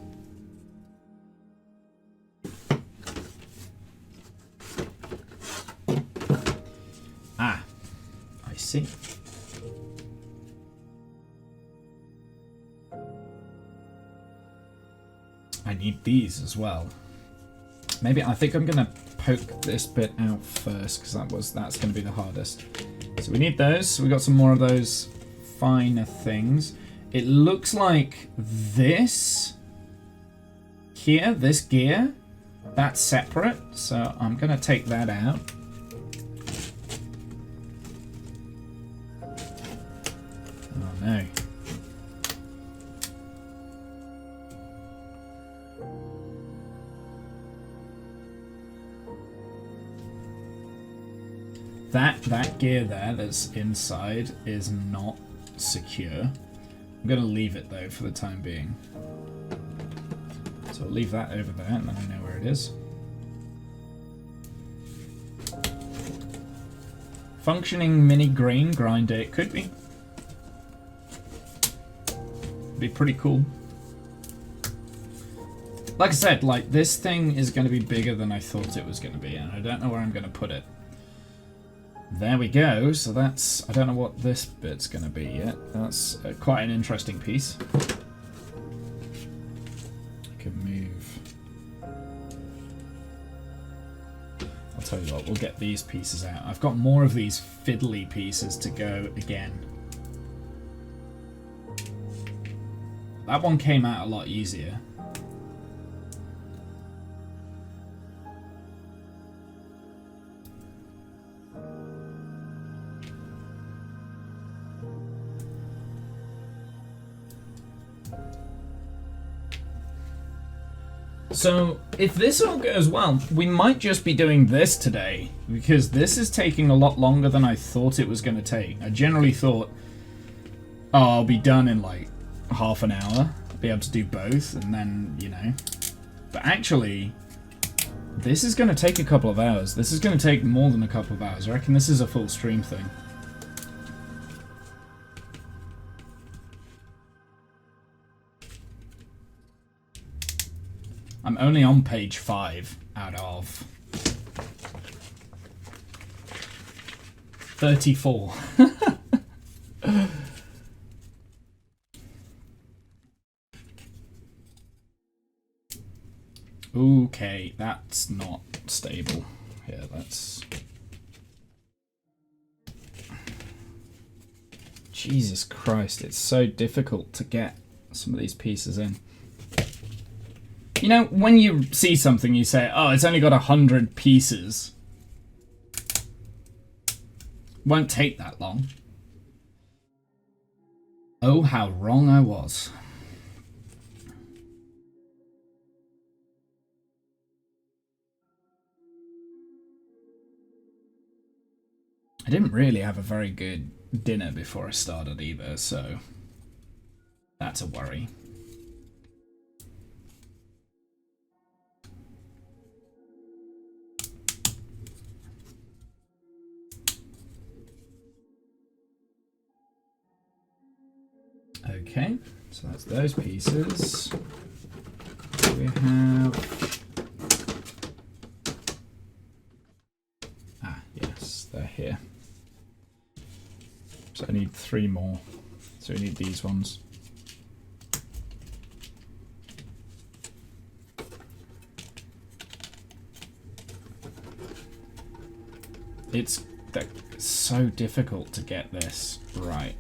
[SPEAKER 1] Ah, I see. I need these as well. Maybe I think I'm gonna poke this bit out first because that's gonna be the hardest. So we need those. So we got some more of those finer things. It looks like this here, this gear, that's separate. So I'm gonna take that out. Oh no. That gear there that's inside is not secure. I'm going to leave it though for the time being. So I'll leave that over there and then I know where it is. Functioning mini grain grinder, it could be. Be pretty cool. Like I said, like this thing is going to be bigger than I thought it was going to be, and I don't know where I'm going to put it. There we go. So that's, I don't know what this bit's going to be yet. That's quite an interesting piece. I can move. I'll tell you what, we'll get these pieces out. I've got more of these fiddly pieces to go again. That one came out a lot easier. So, if this all goes well, we might just be doing this today, because this is taking a lot longer than I thought it was going to take. I generally thought, oh, I'll be done in like half an hour, be able to do both, and then, you know. But actually, this is going to take a couple of hours. This is going to take more than a couple of hours. I reckon this is a full stream thing. I'm only on page 5 out of 34. Okay, that's not stable. Yeah, that's... Jesus Christ, it's so difficult to get some of these pieces in. You know, when you see something, you say, oh, it's only got 100 pieces. Won't take that long. Oh, how wrong I was. I didn't really have a very good dinner before I started either, so that's a worry. Okay, so that's those pieces. We have... Ah, yes, they're here. So I need 3 more. So we need these ones. It's so difficult to get this right.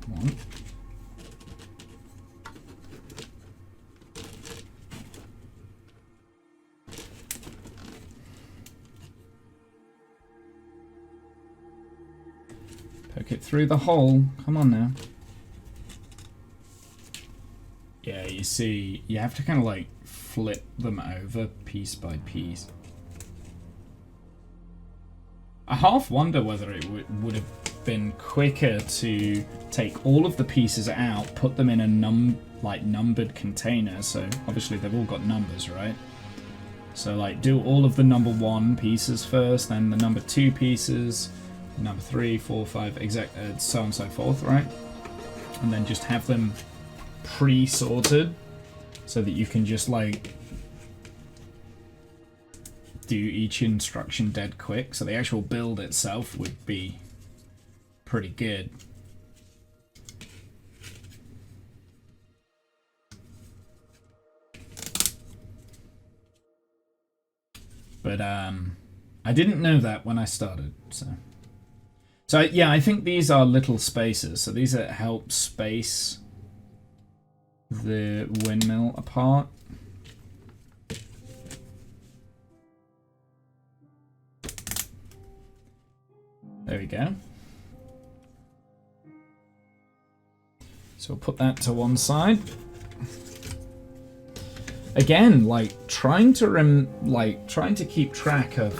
[SPEAKER 1] One. Poke it through the hole. Come on now. Yeah, you see, you have to kind of like flip them over piece by piece. I half wonder whether it would have been quicker to take all of the pieces out, put them in a numbered container. So obviously they've all got numbers, right? So like do all of the number 1 pieces first, then the number 2 pieces, number 3, 4, 5, so on and so forth, right? And then just have them pre-sorted so that you can just like do each instruction dead quick. So the actual build itself would be pretty good. But I didn't know that when I started, so yeah, I think these are little spaces. So these help space the windmill apart. There we go. So we'll put that to one side. Again, like trying to keep track of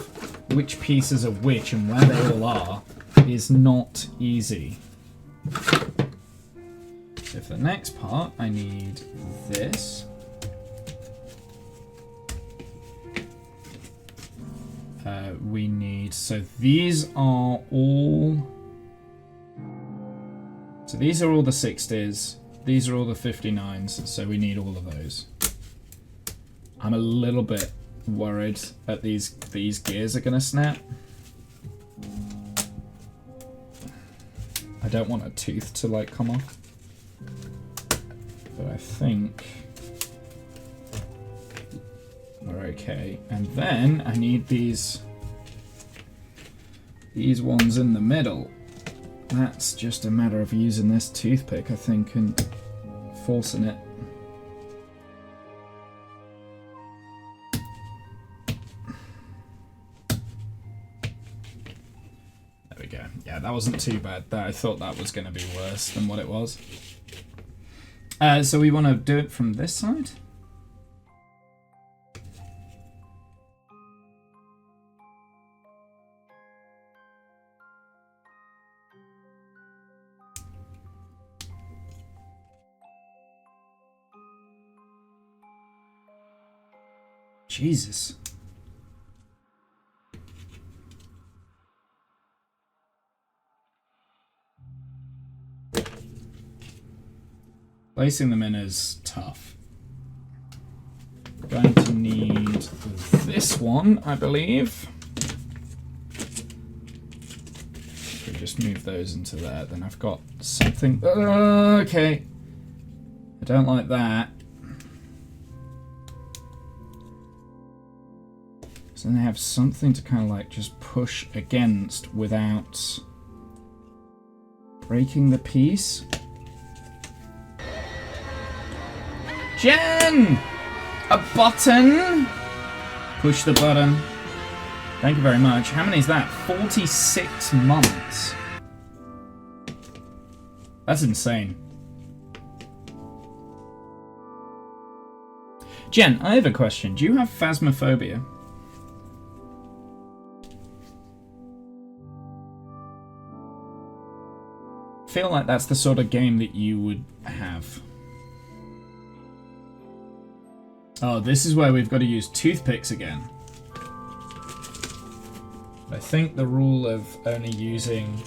[SPEAKER 1] which pieces are which and where they all are is not easy. So for the next part, I need this. We need, so these are all the 60s, these are all the 59s, so we need all of those. I'm a little bit worried that these gears are gonna snap. I don't want a tooth to like come off, but I think we're okay. And then I need these ones in the middle. That's just a matter of using this toothpick, I think, and forcing it. There we go. Yeah, that wasn't too bad. I thought that was going to be worse than what it was. So we want to do it from this side? Jesus. Placing them in is tough. We're going to need this one, I believe. If we just move those into there, then I've got something. Okay. I don't like that. So then I have something to kind of like just push against without breaking the piece. Jen! A button! Push the button. Thank you very much. How many is that? 46 months. That's insane. Jen, I have a question. Do you have phasmophobia? I feel like that's the sort of game that you would have. Oh, this is where we've got to use toothpicks again. I think the rule of only using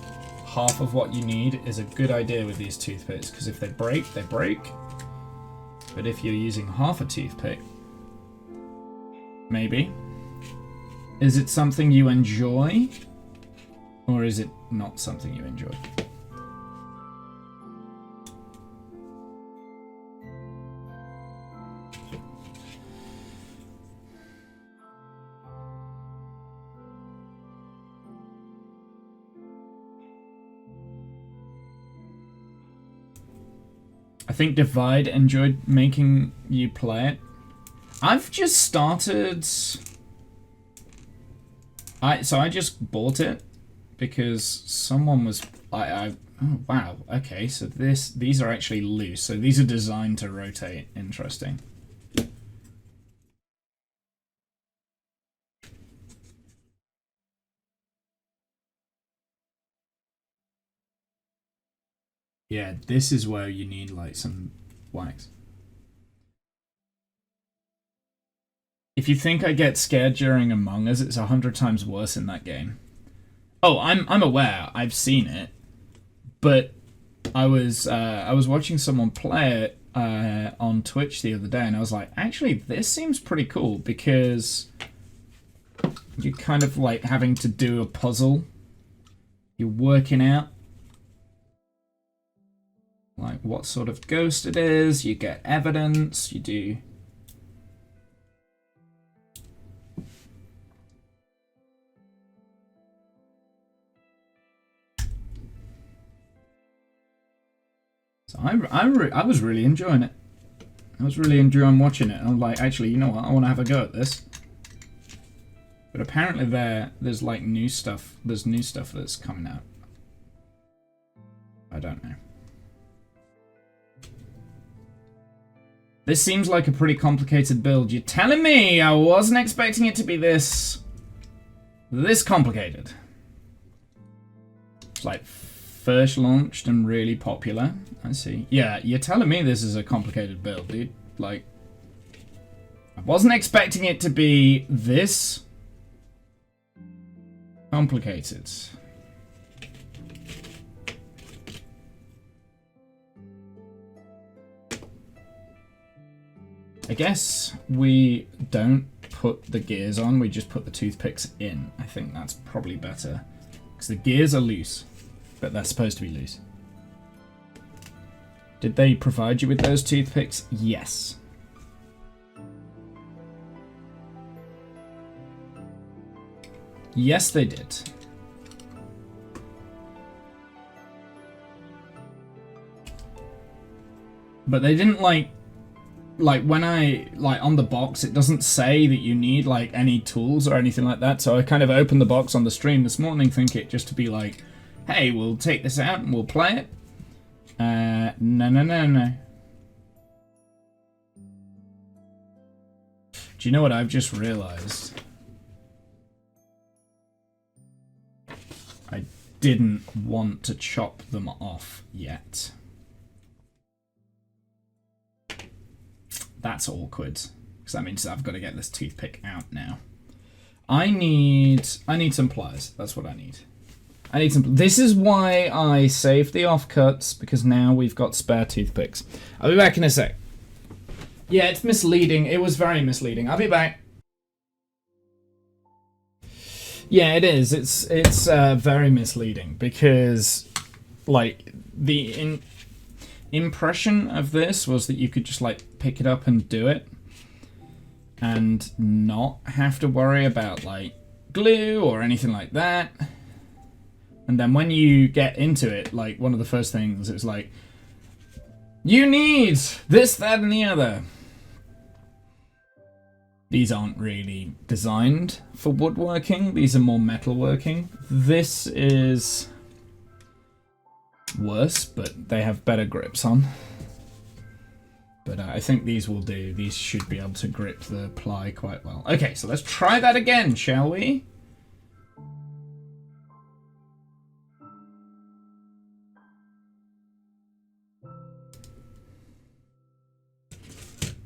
[SPEAKER 1] half of what you need is a good idea with these toothpicks, because if they break, they break. But if you're using half a toothpick, maybe. Is it something you enjoy? Or is it not something you enjoy? I think Divide enjoyed making you play it. I've just started. So I just bought it because someone was. Oh wow. Okay, so these are actually loose. So these are designed to rotate. Interesting. Yeah, this is where you need like some wax. If you think I get scared during Among Us, it's 100 times worse in that game. Oh, I'm aware. I've seen it, but I was watching someone play it on Twitch the other day, and I was like, actually, this seems pretty cool because you're kind of like having to do a puzzle. You're working out like what sort of ghost it is. You get evidence. You do. So I was really enjoying it. I was really enjoying watching it. I'm like, actually, you know what? I want to have a go at this. But apparently there's like new stuff. There's new stuff that's coming out. I don't know. This seems like a pretty complicated build. You're telling me I wasn't expecting it to be this complicated. It's like first launched and really popular. I see. Yeah, you're telling me this is a complicated build, dude. Like, I wasn't expecting it to be this complicated. I guess we don't put the gears on, we just put the toothpicks in. I think that's probably better. Because the gears are loose, but they're supposed to be loose. Did they provide you with those toothpicks? Yes. Yes, they did. But they didn't like when I on the box, it doesn't say that you need like any tools or anything like that. So I kind of opened the box on the stream this morning, thinking just to be like, hey, we'll take this out and we'll play it. No. Do you know what I've just realized? I didn't want to chop them off yet. That's awkward, because that means I've got to get this toothpick out now. I need some pliers. That's what I need. I need some. This is why I saved the offcuts, because now we've got spare toothpicks. I'll be back in a sec. Yeah, it's misleading. It was very misleading. I'll be back. Yeah, it is. It's very misleading because, like, the impression of this was that you could just like pick it up and do it, and not have to worry about like glue or anything like that. And then when you get into it, like one of the first things is like, you need this, that, and the other. These aren't really designed for woodworking. These are more metalworking. This is worse, but they have better grips on. But I think these will do. These should be able to grip the ply quite well. Okay, so let's try that again, shall we?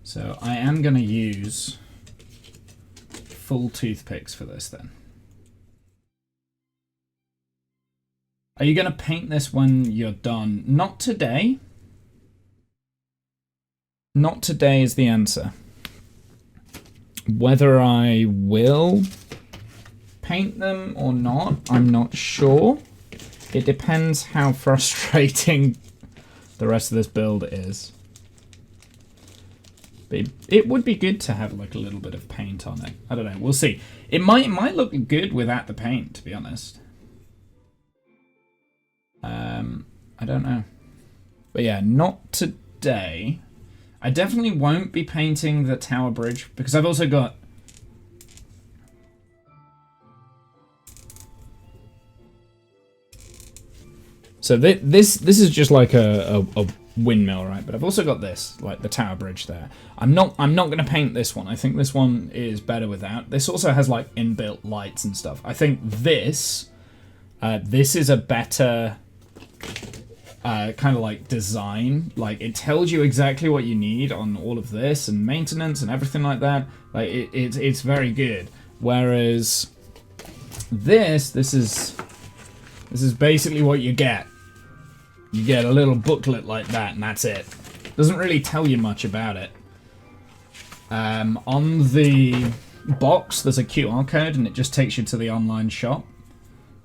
[SPEAKER 1] So I am going to use full toothpicks for this then. Are you going to paint this when you're done? Not today. Not today is the answer. Whether I will paint them or not, I'm not sure. It depends how frustrating the rest of this build is. But it would be good to have like a little bit of paint on it. I don't know. We'll see. It might look good without the paint, to be honest. I don't know. But yeah, not today. I definitely won't be painting the tower bridge because I've also got... So this is just like a windmill, right? But I've also got this, like the tower bridge there. I'm not going to paint this one. I think this one is better without. This also has like inbuilt lights and stuff. I think this is a better kind of like design. Like it tells you exactly what you need on all of this and maintenance and everything like that. Like it's very good. Whereas this is basically what you get. You get a little booklet like that, and that's it. Doesn't really tell you much about it. On the box, there's a QR code, and it just takes you to the online shop.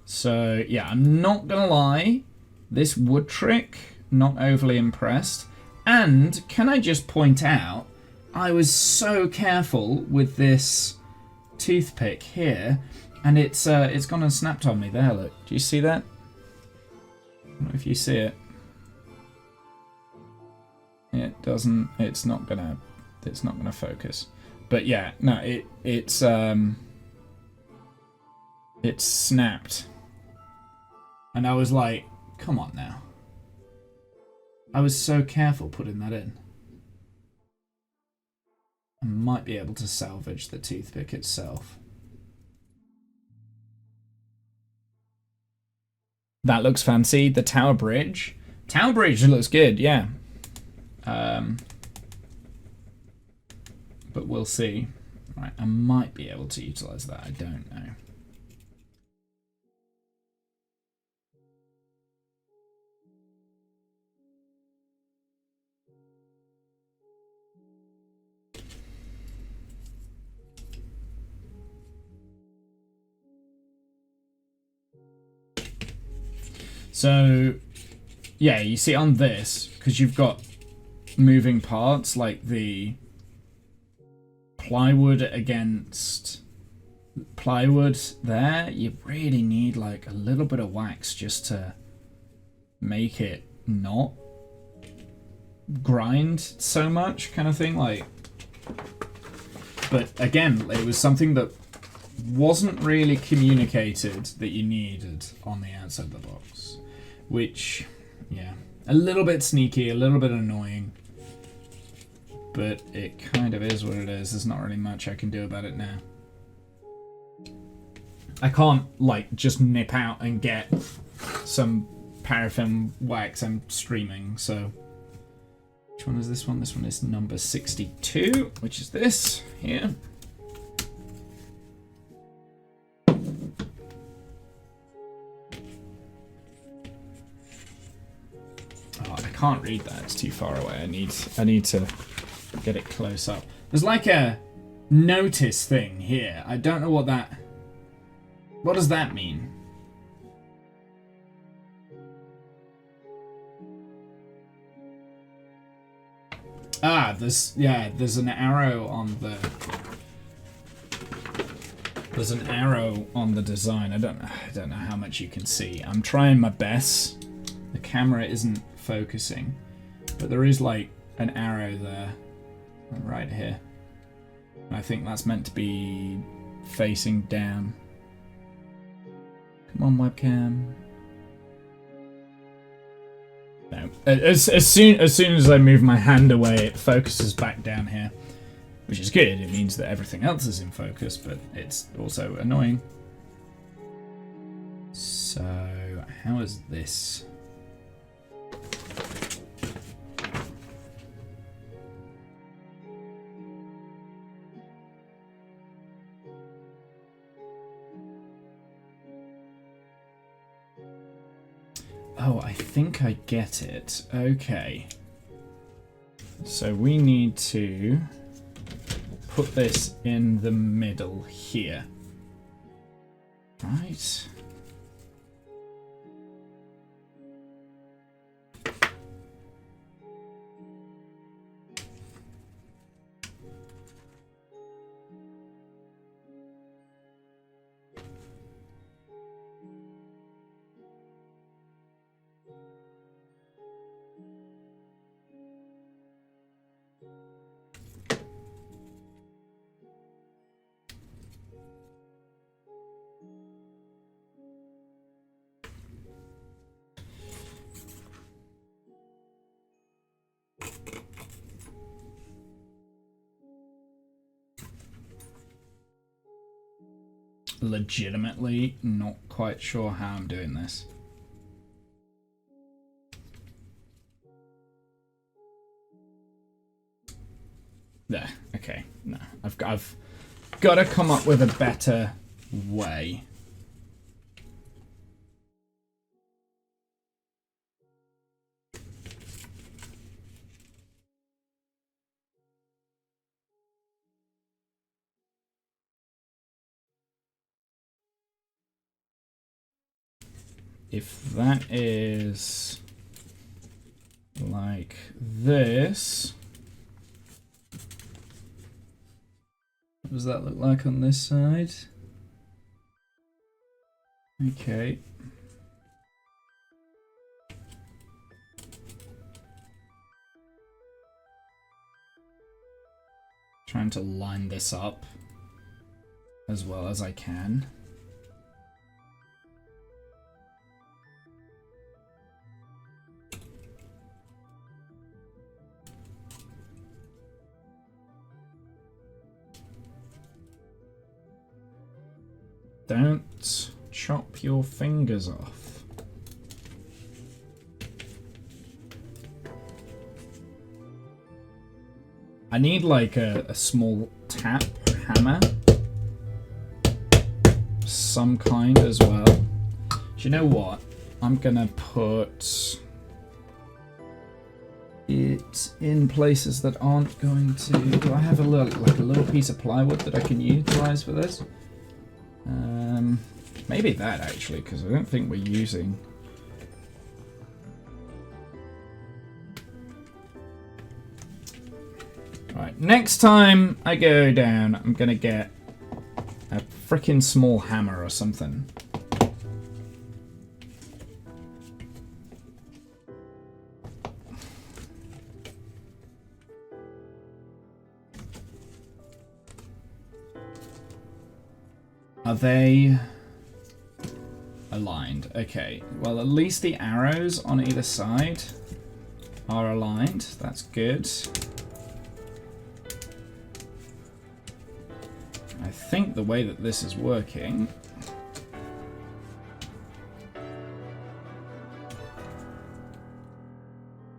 [SPEAKER 1] So, yeah, I'm not gonna lie. This wood trick, not overly impressed. And, can I just point out, I was so careful with this toothpick here, and it's gone and snapped on me. There, look. Do you see that? I don't know if you see it. It doesn't. It's not gonna focus. But yeah, no, it's snapped, and I was like, come on now. I was so careful putting that in. I might be able to salvage the toothpick itself. That looks fancy. The Tower Bridge. Tower Bridge looks good, yeah. But we'll see. Right, I might be able to utilize that. I don't know. So, yeah, you see on this, because you've got moving parts like the plywood against plywood there, you really need like a little bit of wax just to make it not grind so much, kind of thing. Like, but again, it was something that wasn't really communicated that you needed on the outside of the box, which, yeah, a little bit sneaky, a little bit annoying, but it kind of is what it is. There's not really much I can do about it now. I can't, like, just nip out and get some paraffin wax. I'm streaming, so... Which one is this one? This one is number 62, which is this here. Oh, I can't read that. It's too far away. I need to get it close up. There's like a notice thing here. I don't know what that... What does that mean? Ah, there's an arrow on the... There's an arrow on the design. I don't know how much you can see. I'm trying my best. The camera isn't focusing, but there is like an arrow there, right here. And I think that's meant to be facing down. Come on, webcam. No. As soon as I move my hand away, it focuses back down here, which is good. It means that everything else is in focus, but it's also annoying. So, how is this? Oh, I think I get it. Okay. So we need to put this in the middle here. Right. Legitimately not quite sure how I'm doing this. There. Okay. No. I've got to come up with a better way. If that is like this, what does that look like on this side? Okay. Trying to line this up as well as I can. Don't chop your fingers off. I need like a small tap hammer. Some kind as well. Do you know what? I'm gonna put it in places that aren't going to... Do I have a little piece of plywood that I can utilize for this? Maybe that actually, because I don't think we're using... Right, next time I go down, I'm gonna get a frickin' small hammer or something. Are they aligned? Okay, well at least the arrows on either side are aligned. That's good. I think the way that this is working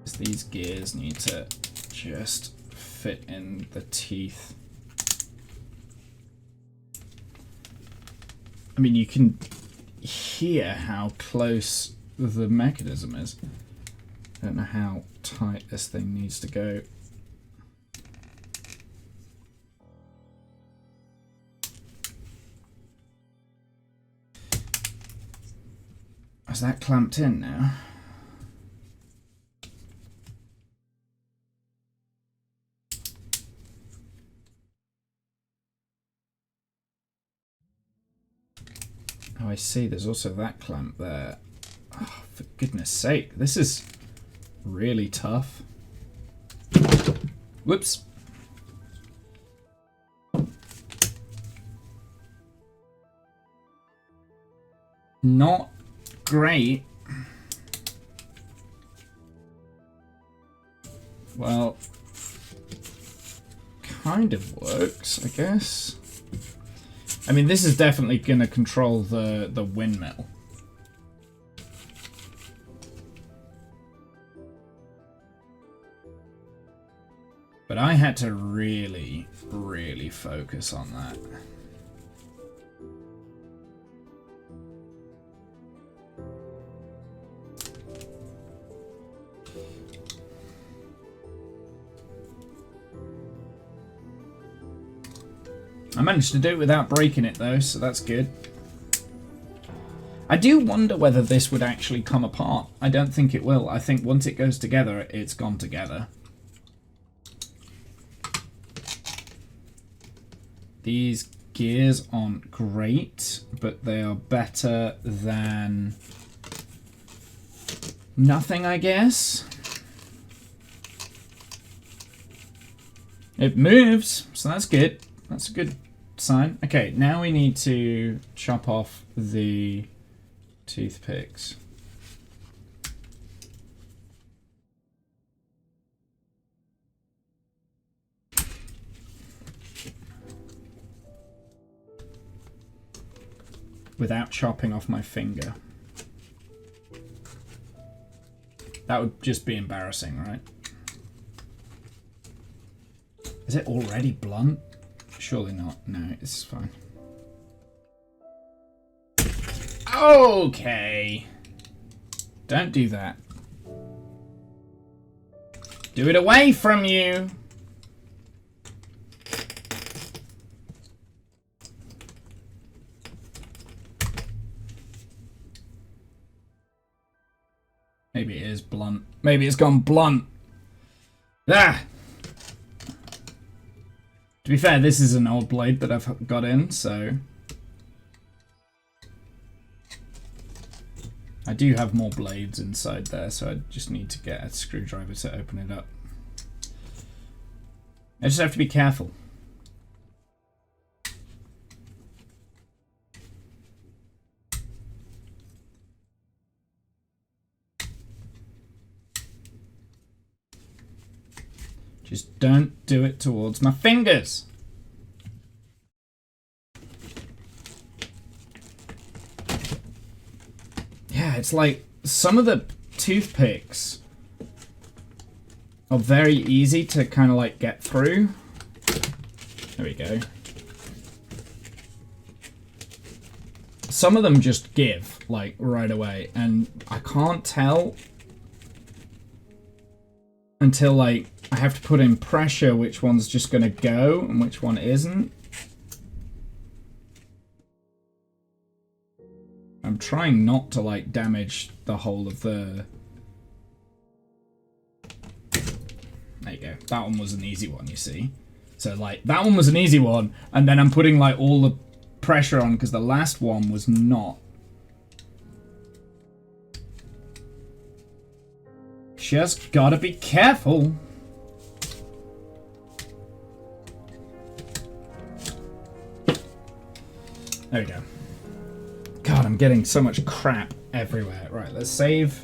[SPEAKER 1] is these gears need to just fit in the teeth. I mean, you can hear how close the mechanism is. I don't know how tight this thing needs to go. Is that clamped in now? Oh, I see. There's also that clamp there. Oh, for goodness sake. This is really tough. Whoops. Not great. Well, kind of works, I guess. I mean, this is definitely going to control the windmill. But I had to really, really focus on that. I managed to do it without breaking it though, so that's good. I do wonder whether this would actually come apart. I don't think it will. I think once it goes together, it's gone together. These gears aren't great, but they are better than nothing, I guess. It moves, so that's good. That's a good sign. Okay, now we need to chop off the toothpicks. Without chopping off my finger. That would just be embarrassing, right? Is it already blunt? Surely not. No, it's fine. Okay. Don't do that. Do it away from you. Maybe it is blunt. Maybe it's gone blunt. Ah! To be fair, this is an old blade that I've got in, so... I do have more blades inside there, so I just need to get a screwdriver to open it up. I just have to be careful. Just don't do it towards my fingers. Yeah, it's like some of the toothpicks are very easy to kind of like get through. There we go. Some of them just give like right away, and I can't tell until like I have to put in pressure which one's just gonna go and which one isn't. I'm trying not to like damage the whole of the... There you go. That one was an easy one, you see. So like that one was an easy one, and then I'm putting like all the pressure on because the last one was not. Just gotta be careful. There we go. God, I'm getting so much crap everywhere. Right, let's save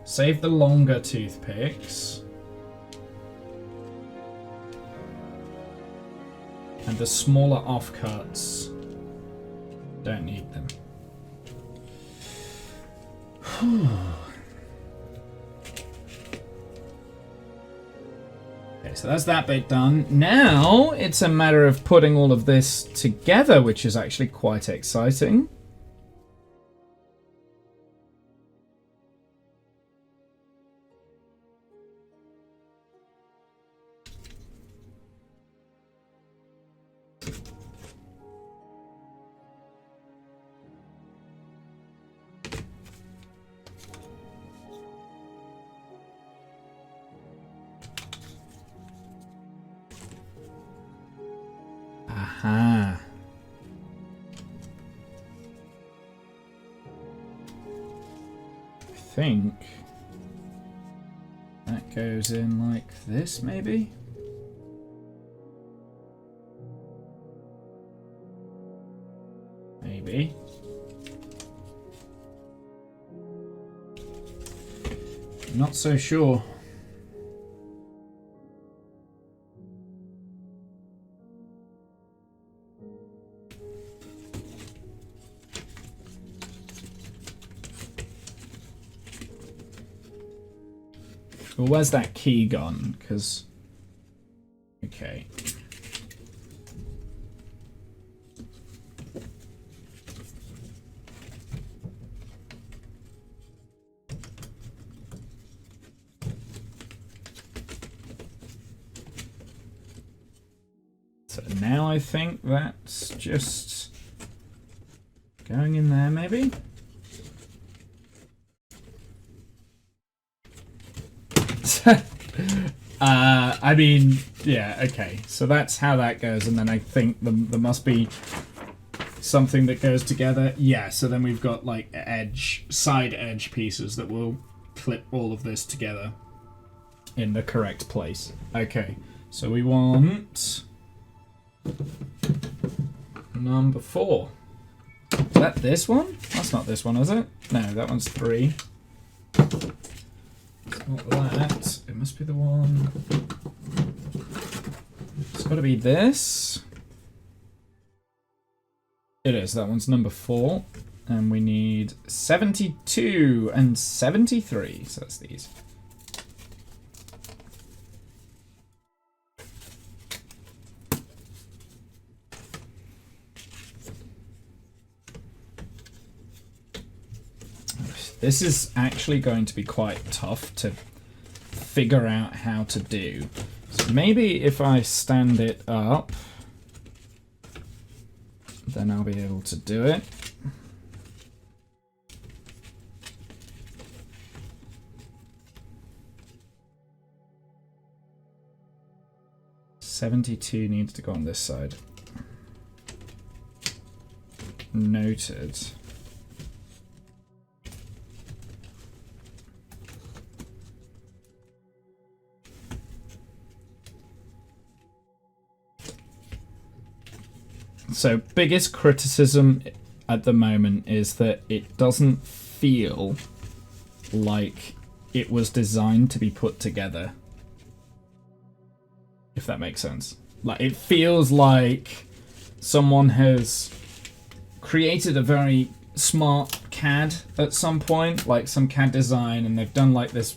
[SPEAKER 1] the longer toothpicks. And the smaller offcuts, don't need them. Okay, so that's that bit done. Now it's a matter of putting all of this together, which is actually quite exciting. Aha. I think that goes in like this, maybe? Maybe. Not so sure. Well, where's that key gone? Because... Okay. So now I think that's just going in there, maybe? I mean, yeah, okay. So that's how that goes, and then I think there must be something that goes together. Yeah, so then we've got like side edge pieces that will clip all of this together in the correct place. Okay, so we want number 4. Is that this one? That's not this one, is it? No, that one's 3. Not that. It must be the one. It's got to be this. It is. That one's number 4. And we need 72 and 73. So that's these. This is actually going to be quite tough to figure out how to do. So maybe if I stand it up, then I'll be able to do it. $72 needs to go on this side. Noted. So, biggest criticism at the moment is that it doesn't feel like it was designed to be put together. If that makes sense. Like, it feels like someone has created a very smart CAD at some point, like some CAD design, and they've done like this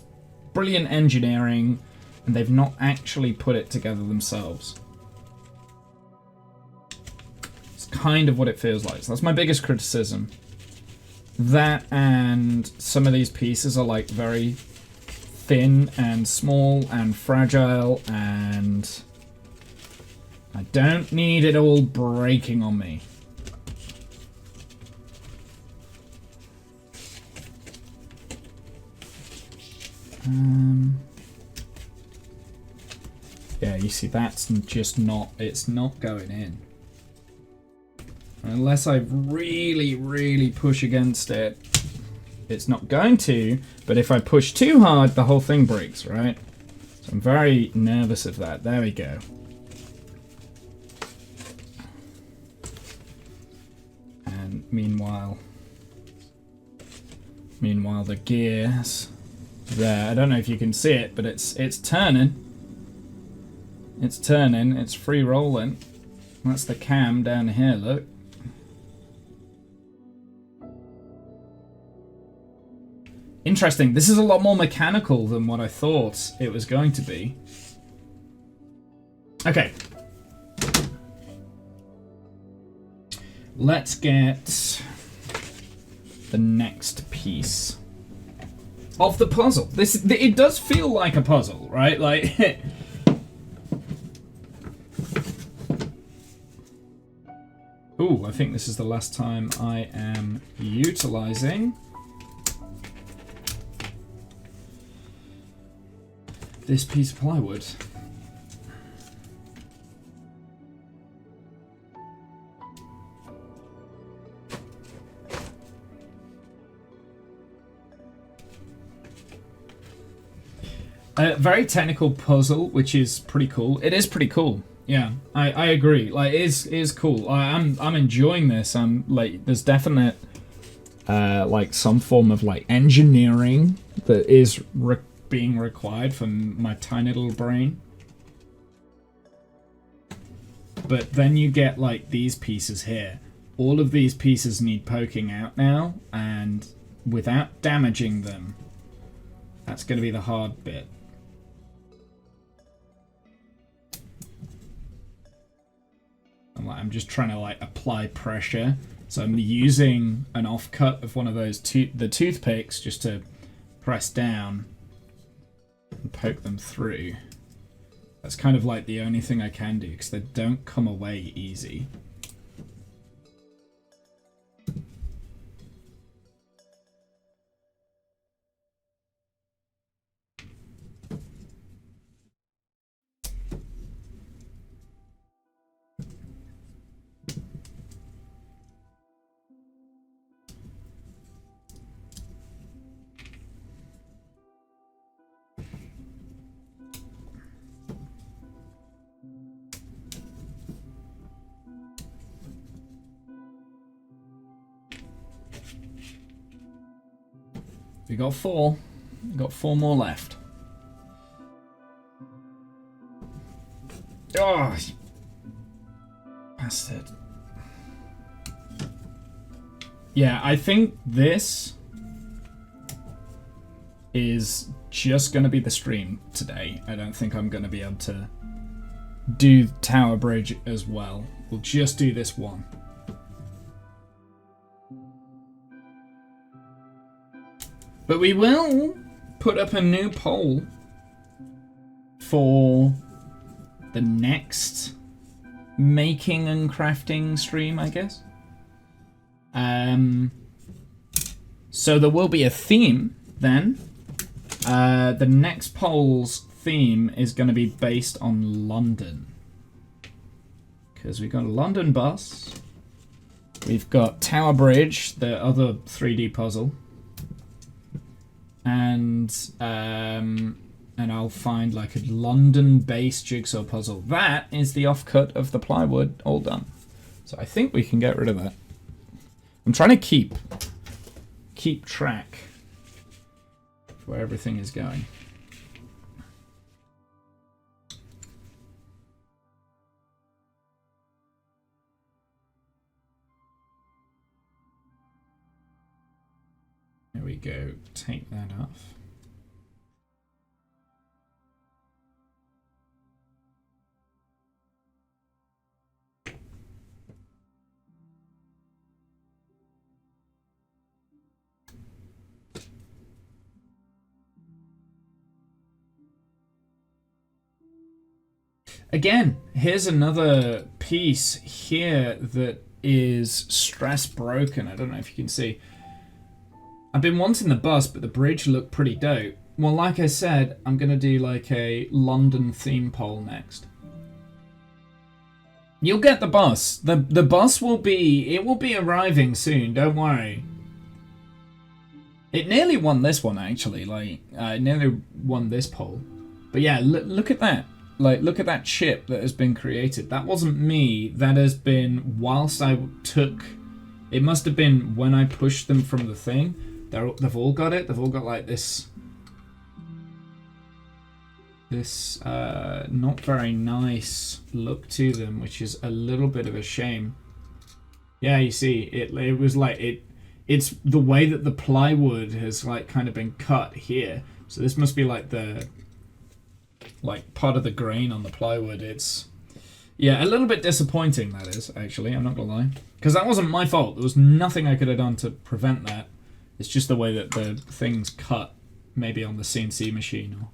[SPEAKER 1] brilliant engineering, and they've not actually put it together themselves. It's kind of what it feels like. So that's my biggest criticism. That, and some of these pieces are like very thin and small and fragile, and I don't need it all breaking on me. Yeah, you see, that's just not, it's not going in. Unless I really, really push against it, it's not going to, but if I push too hard, the whole thing breaks, right? So I'm very nervous of that. There we go. And meanwhile the gears there, I don't know if you can see it, but it's turning. It's turning, it's free rolling. That's the cam down here, look. Interesting, this is a lot more mechanical than what I thought it was going to be. Okay. Let's get the next piece of the puzzle. It does feel like a puzzle, right? Like, ooh, I think this is the last time I am utilizing this piece of plywood. A very technical puzzle, which is pretty cool. It is pretty cool. Yeah, I agree. Like, it is cool. I'm enjoying this. I'm like, there's definite like some form of like engineering that is being required from my tiny little brain. But then you get like these pieces here. All of these pieces need poking out now, and without damaging them, that's going to be the hard bit. I'm just trying to like apply pressure, so I'm using an offcut of one of those the toothpicks just to press down and poke them through. That's kind of like the only thing I can do, because they don't come away easy. We got four. We got four more left. Oh, bastard. Yeah, I think this is just going to be the stream today. I don't think I'm going to be able to do Tower Bridge as well. We'll just do this one. But we will put up a new poll for the next making and crafting stream, I guess. So there will be a theme then. The next poll's theme is going to be based on London. Because we've got a London bus. We've got Tower Bridge, the other 3D puzzle. And I'll find like a London-based jigsaw puzzle. That is the offcut of the plywood all done. So I think we can get rid of that. I'm trying to keep track of where everything is going. There we go. Take that off. Again, here's another piece here that is stress broken. I don't know if you can see. I've been wanting the bus, but the bridge looked pretty dope. Well, like I said, I'm going to do like a London theme poll next. You'll get the bus. The bus will be arriving soon, don't worry. It nearly won this one, actually. Like, it nearly won this poll. But yeah, look at that. Like, look at that chip that has been created. That wasn't me. That has been whilst I took... It must have been when I pushed them from the thing. They've all got it. They've all got, like, this not very nice look to them, which is a little bit of a shame. Yeah, you see, it was like... It's the way that the plywood has, like, kind of been cut here. So this must be, like, the... like part of the grain on the plywood. It's a little bit disappointing, that is, actually. I'm not gonna lie, because that wasn't my fault. There was nothing I could have done to prevent that. It's just the way that the thing's cut, maybe on the CNC machine or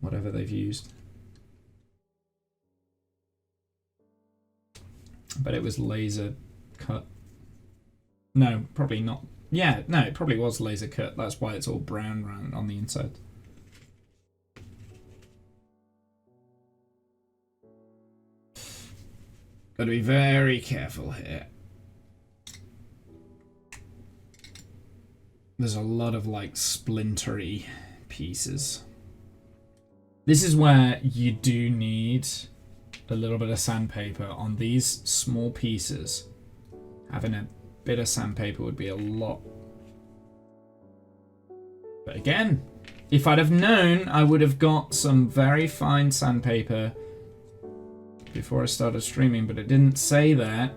[SPEAKER 1] whatever they've used. But it was laser cut. No, probably not. Yeah, no, it probably was laser cut. That's why it's all brown around on the inside. Gotta be very careful here. There's a lot of like splintery pieces. This is where you do need a little bit of sandpaper on these small pieces. Having a bit of sandpaper would be a lot. But again, if I'd have known, I would have got some very fine sandpaper before I started streaming, but it didn't say that.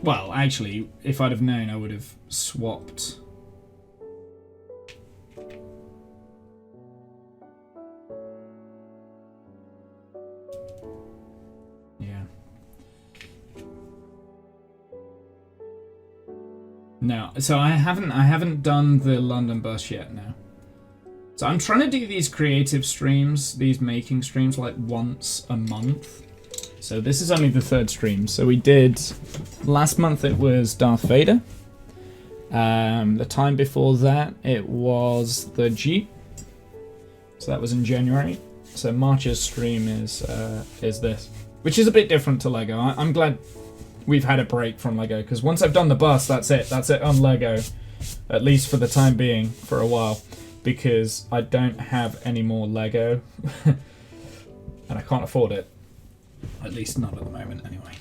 [SPEAKER 1] Well, actually, if I'd have known, I would have swapped. Yeah. No, so I haven't done the London bus yet now. So I'm trying to do these creative streams, these making streams, like once a month. So this is only the third stream. So we did, last month it was Darth Vader. The time before that it was the Jeep. So that was in January. So March's stream is this, which is a bit different to Lego. I'm glad we've had a break from Lego, because once I've done the bus, that's it on Lego, at least for the time being, for a while. Because I don't have any more Lego and I can't afford it, at least not at the moment anyway.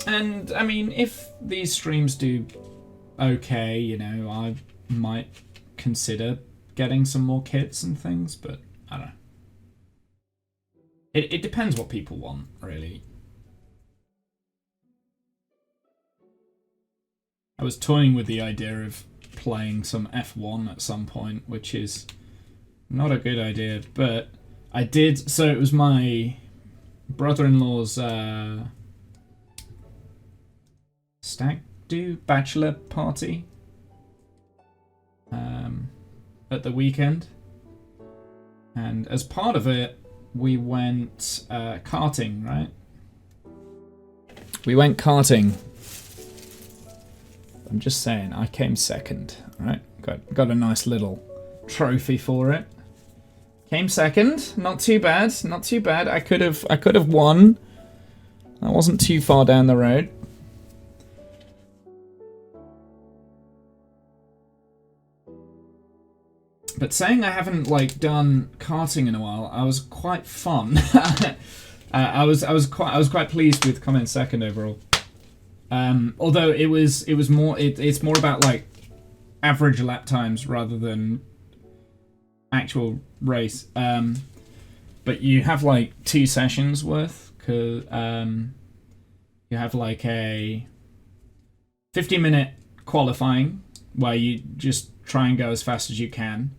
[SPEAKER 1] And I mean, if these streams do okay, you know, I might consider getting some more kits and things, but I don't know. It depends what people want, really. I was toying with the idea of playing some F1 at some point, which is not a good idea, but I did. So it was my brother-in-law's stag do bachelor party at the weekend, and as part of it we went karting, right? We went karting. I'm just saying, I came second, right? Got a nice little trophy for it. Came second, not too bad, not too bad. I could have won. I wasn't too far down the road. But saying I haven't like done karting in a while, I was quite fun. I was quite pleased with coming second overall. Although it's more about like average lap times rather than actual race. But you have like 2 sessions worth, cause you have like a 50-minute qualifying where you just try and go as fast as you can.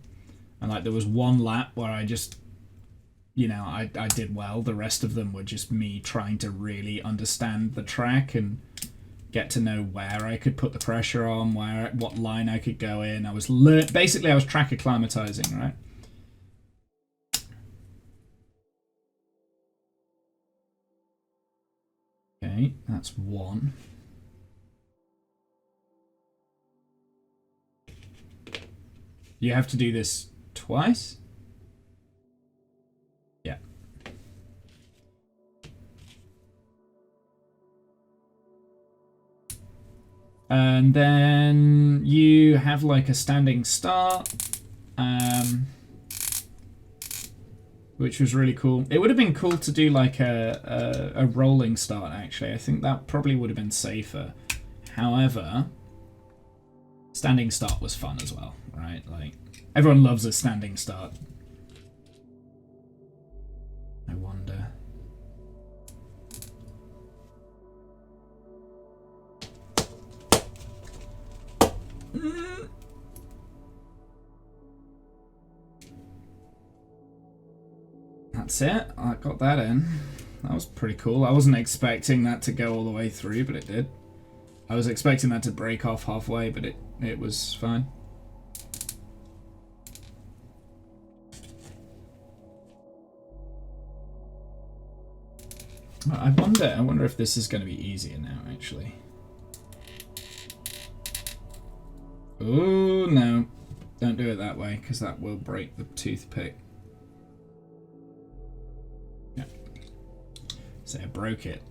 [SPEAKER 1] And like there was 1 lap where I just, I did well. The rest of them were just me trying to really understand the track and get to know where I could put the pressure on, what line I could go in. I was track acclimatizing, right? Okay, that's 1. You have to do this twice? Yeah. And then you have like a standing start, which was really cool. It would have been cool to do like a rolling start, actually. I think that probably would have been safer. However, standing start was fun as well, right? Like, everyone loves a standing start. I wonder. That's it. I got that in. That was pretty cool. I wasn't expecting that to go all the way through, but it did. I was expecting that to break off halfway, but it was fine. I wonder if this is going to be easier now, actually. Oh, no. Don't do it that way, because that will break the toothpick. Yeah. So I broke it.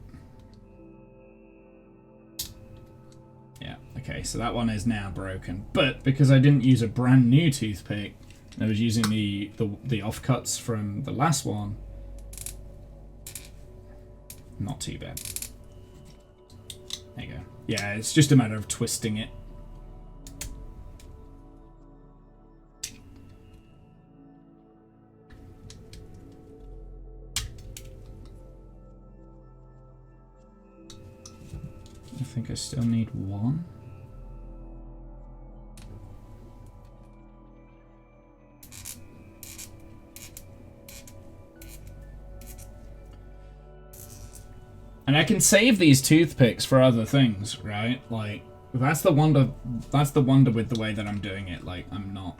[SPEAKER 1] Yeah, okay, so that one is now broken. But because I didn't use a brand new toothpick, I was using the offcuts from the last one. Not too bad. There you go. Yeah, it's just a matter of twisting it. I think I still need 1. And I can save these toothpicks for other things, right? Like, that's the wonder with the way that I'm doing it. Like, I'm not...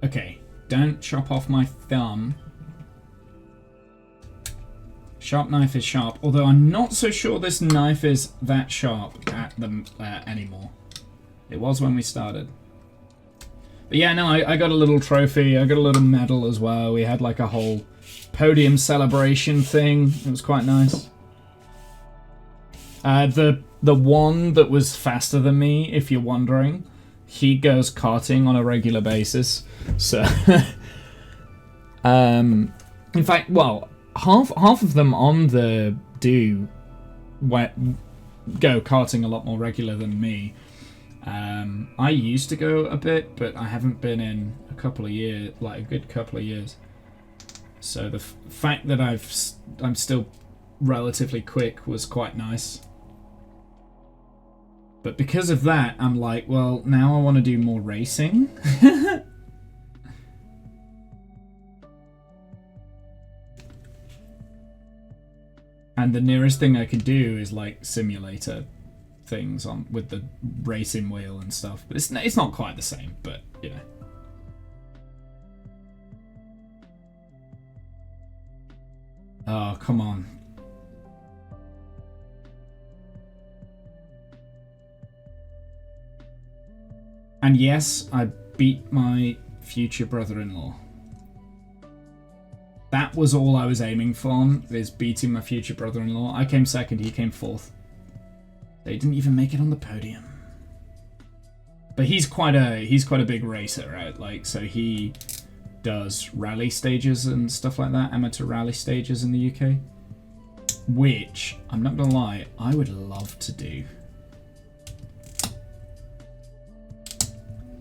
[SPEAKER 1] Okay, don't chop off my thumb. Sharp knife is sharp, although I'm not so sure this knife is that sharp at the anymore. It was when we started. But yeah, no, I got a little trophy. I got a little medal as well. We had like a whole podium celebration thing. It was quite nice. The one that was faster than me, if you're wondering, he goes karting on a regular basis. So, in fact, well, half of them on the do go karting a lot more regular than me. I used to go a bit, but I haven't been in a couple of years, like a good couple of years. So the fact that I'm still relatively quick was quite nice. But because of that, I'm like, well, now I want to do more racing. And the nearest thing I could do is like simulator things on with the racing wheel and stuff. But it's not quite the same, but you know. Oh, come on. And yes, I beat my future brother-in-law. That was all I was aiming for, is beating my future brother-in-law. I came second, he came fourth. They didn't even make it on the podium. But he's quite a big racer, right? Like, so he does rally stages and stuff like that, amateur rally stages in the UK. Which, I'm not gonna lie, I would love to do.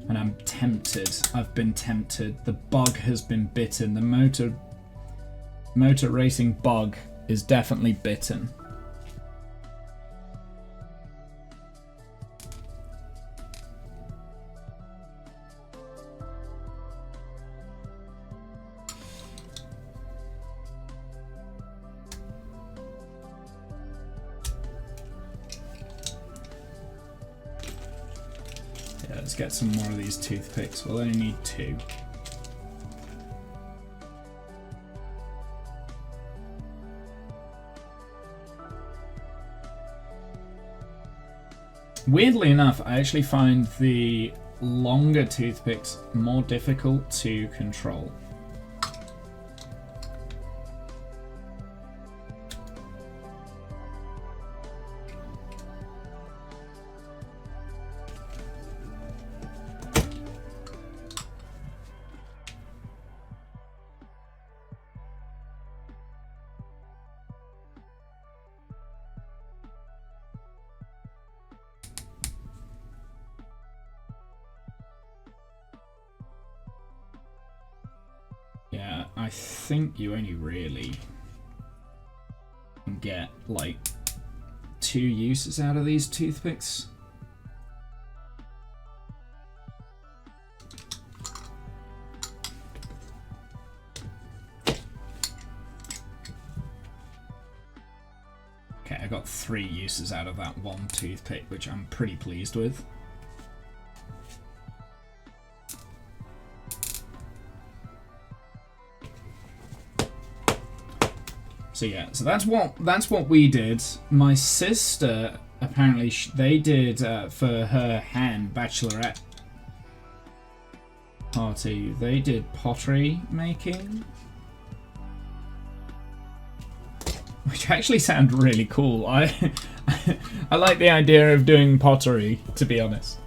[SPEAKER 1] And I'm tempted. I've been tempted. The bug has been bitten. The motor racing bug is definitely bitten. Let's get some more of these toothpicks. We'll only need 2. Weirdly enough, I actually find the longer toothpicks more difficult to control. Yeah, I think you only really get like 2 uses out of these toothpicks. Okay, I got 3 uses out of that 1 toothpick, which I'm pretty pleased with. So yeah, so that's what we did. My sister apparently they did for her hen bachelorette party. They did pottery making, which actually sounded really cool. I like the idea of doing pottery, to be honest.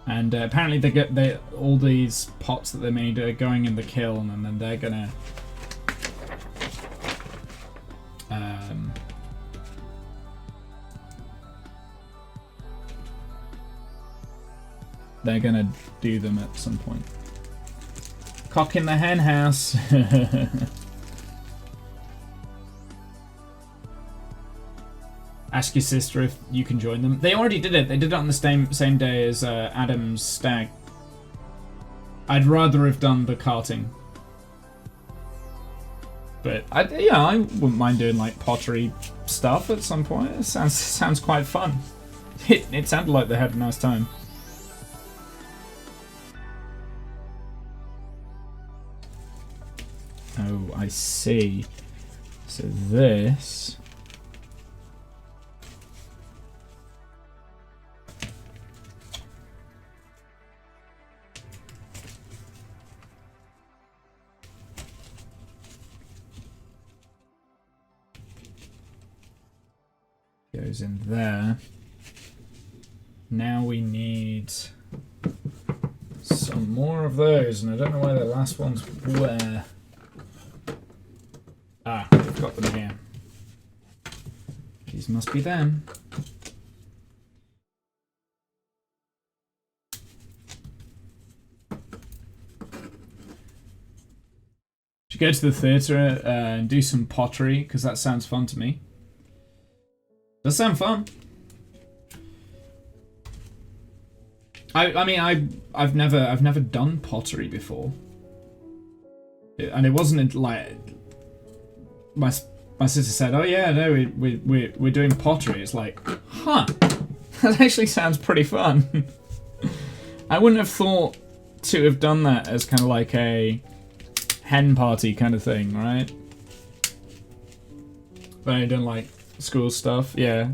[SPEAKER 1] And apparently they all these pots that they made are going in the kiln, and then they're gonna. They're gonna do them at some point. Cock in the hen house. Ask your sister if you can join them. They already did it. They did it on the same day as Adam's stag. I'd rather have done the karting. But I wouldn't mind doing like pottery stuff at some point. It sounds quite fun. It sounded like they had a nice time. Oh, I see. So this goes in there. Now we need some more of those, and I don't know where the last ones were. Ah, we've got them here. These must be them. Should go to the theatre and do some pottery, because that sounds fun to me. Does sound fun. I mean I've never done pottery before, and it wasn't like my my sister said, "Oh yeah, no, we're doing pottery." It's like, huh, that actually sounds pretty fun. I wouldn't have thought to have done that as kind of like a hen party kind of thing, right? But I done like school stuff, yeah.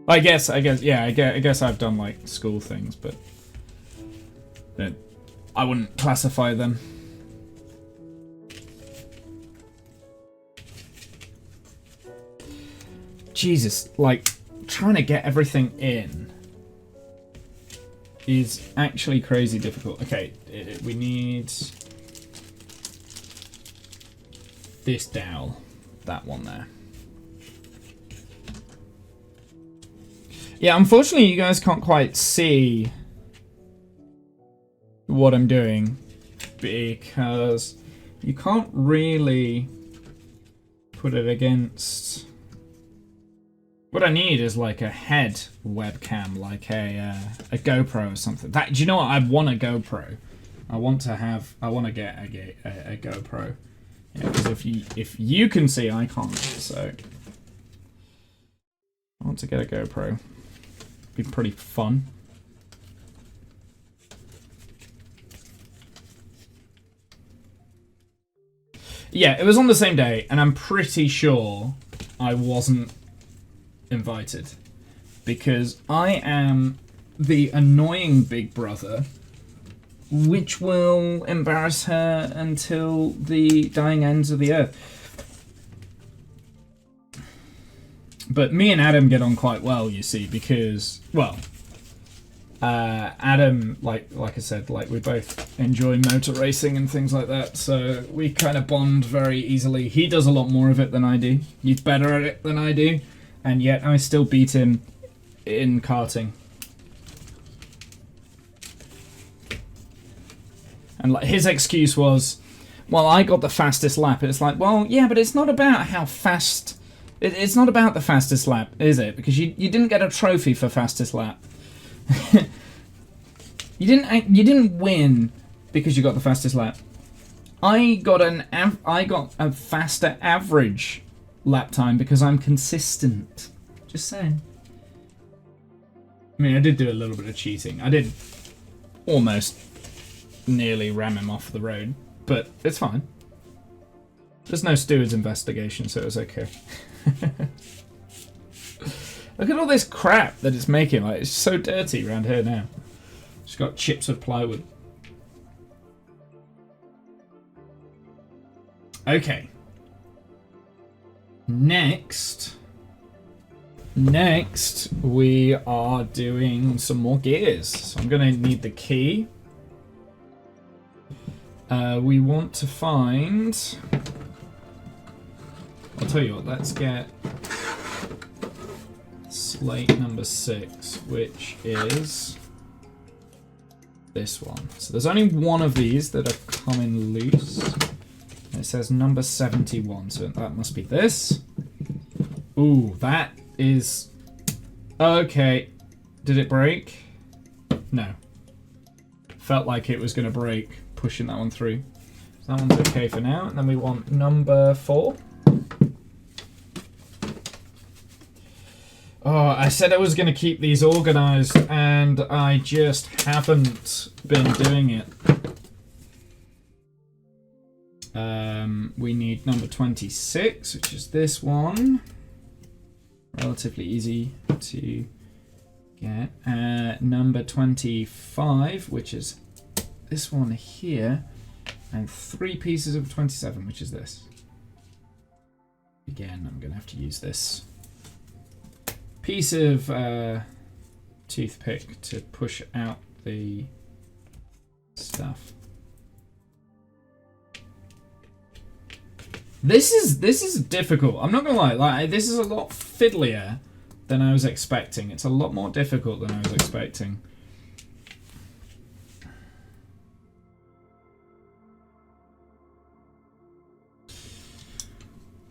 [SPEAKER 1] I guess, yeah, I guess I've done like school things, but I wouldn't classify them. Jesus, like, trying to get everything in is actually crazy difficult. Okay, we need this dowel, that one there. Yeah, unfortunately you guys can't quite see what I'm doing because you can't really put it against. What I need is like a head webcam, like a GoPro or something. That, do you know what? I want a GoPro. I want to get a GoPro. Yeah, because if you can see, I can't. So I want to get a GoPro. Be pretty fun. Yeah, it was on the same day, and I'm pretty sure I wasn't invited because I am the annoying big brother, which will embarrass her until the dying ends of the earth. But me and Adam get on quite well, you see, because, well, Adam, like I said, like we both enjoy motor racing and things like that, so we kind of bond very easily. He does a lot more of it than I do. He's better at it than I do, and yet I still beat him in karting. And like his excuse was, well, I got the fastest lap. It's like, well, yeah, but it's not about how fast. It's not about the fastest lap, is it? Because you didn't get a trophy for fastest lap. You didn't win because you got the fastest lap. I got a faster average lap time because I'm consistent. Just saying. I mean, I did do a little bit of cheating. I did almost nearly ram him off the road, but it's fine. There's no steward's investigation, so it was okay. Look at all this crap that it's making. Like, it's so dirty around here now. It's got chips of plywood. Okay. Next, we are doing some more gears. So I'm going to need the key. We want to find... I'll tell you what, let's get slate number 6, which is this one. So there's only one of these that are coming loose. It says number 71, so that must be this. Ooh, that is... Okay. Did it break? No. Felt like it was going to break pushing that one through. So that one's okay for now. And then we want number 4. Oh, I said I was going to keep these organised, and I just haven't been doing it. We need number 26, which is this one. Relatively easy to get. Number 25, which is this one here. And 3 pieces of 27, which is this. Again, I'm going to have to use this piece of toothpick to push out the stuff. This is difficult. I'm not gonna lie. Like, this is a lot fiddlier than I was expecting. It's a lot more difficult than I was expecting.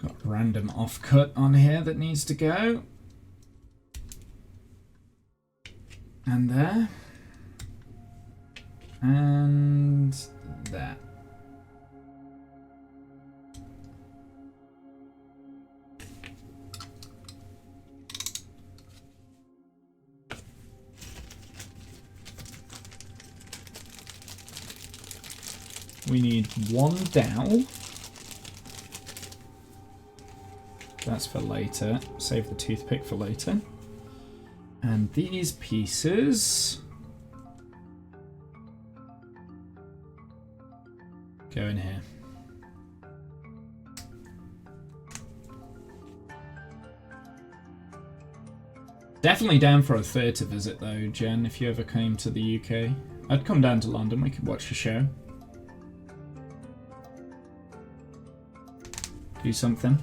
[SPEAKER 1] Got random offcut on here that needs to go. And there. And there. We need one dowel. That's for later. Save the toothpick for later. And these pieces go in here. Definitely down for a theatre visit though, Jen, if you ever came to the UK. I'd come down to London, we could watch a show. Do something.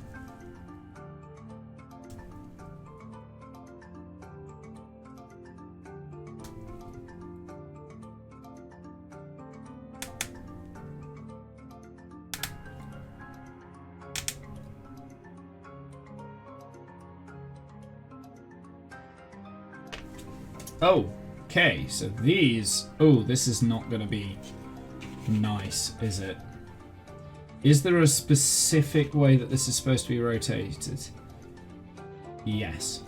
[SPEAKER 1] Oh, okay, so these... Oh, this is not going to be nice, is it? Is there a specific way that this is supposed to be rotated? Yes.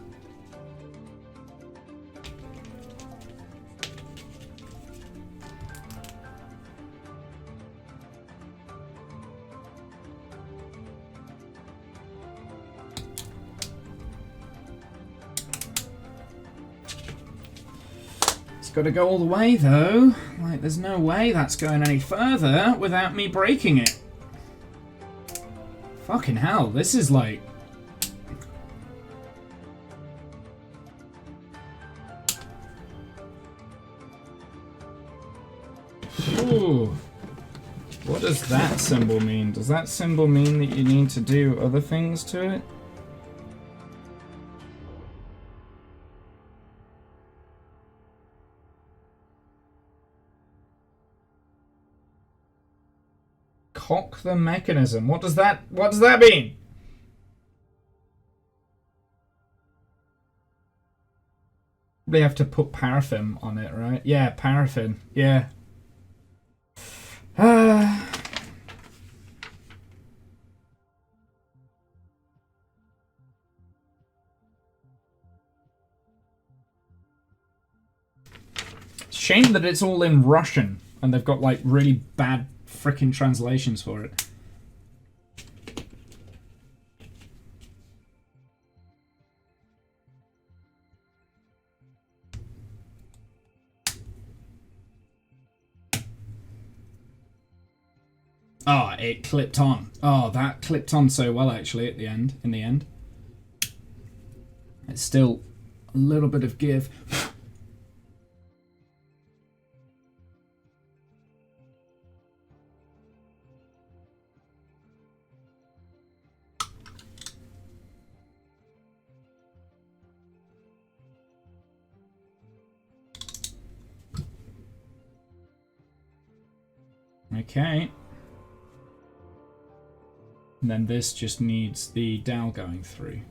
[SPEAKER 1] Got to go all the way though. Like, there's no way that's going any further without me breaking it. Fucking hell, this is like... Ooh. What does that symbol mean? Does that symbol mean that you need to do other things to it? Cock the mechanism. What does that mean? They have to put paraffin on it, right? Yeah, paraffin. Yeah. Shame that it's all in Russian and they've got like really bad frickin' translations for it. Oh, it clipped on. Oh, that clipped on so well actually at the end. In the end, it's still a little bit of give. Okay. And then this just needs the dowel going through.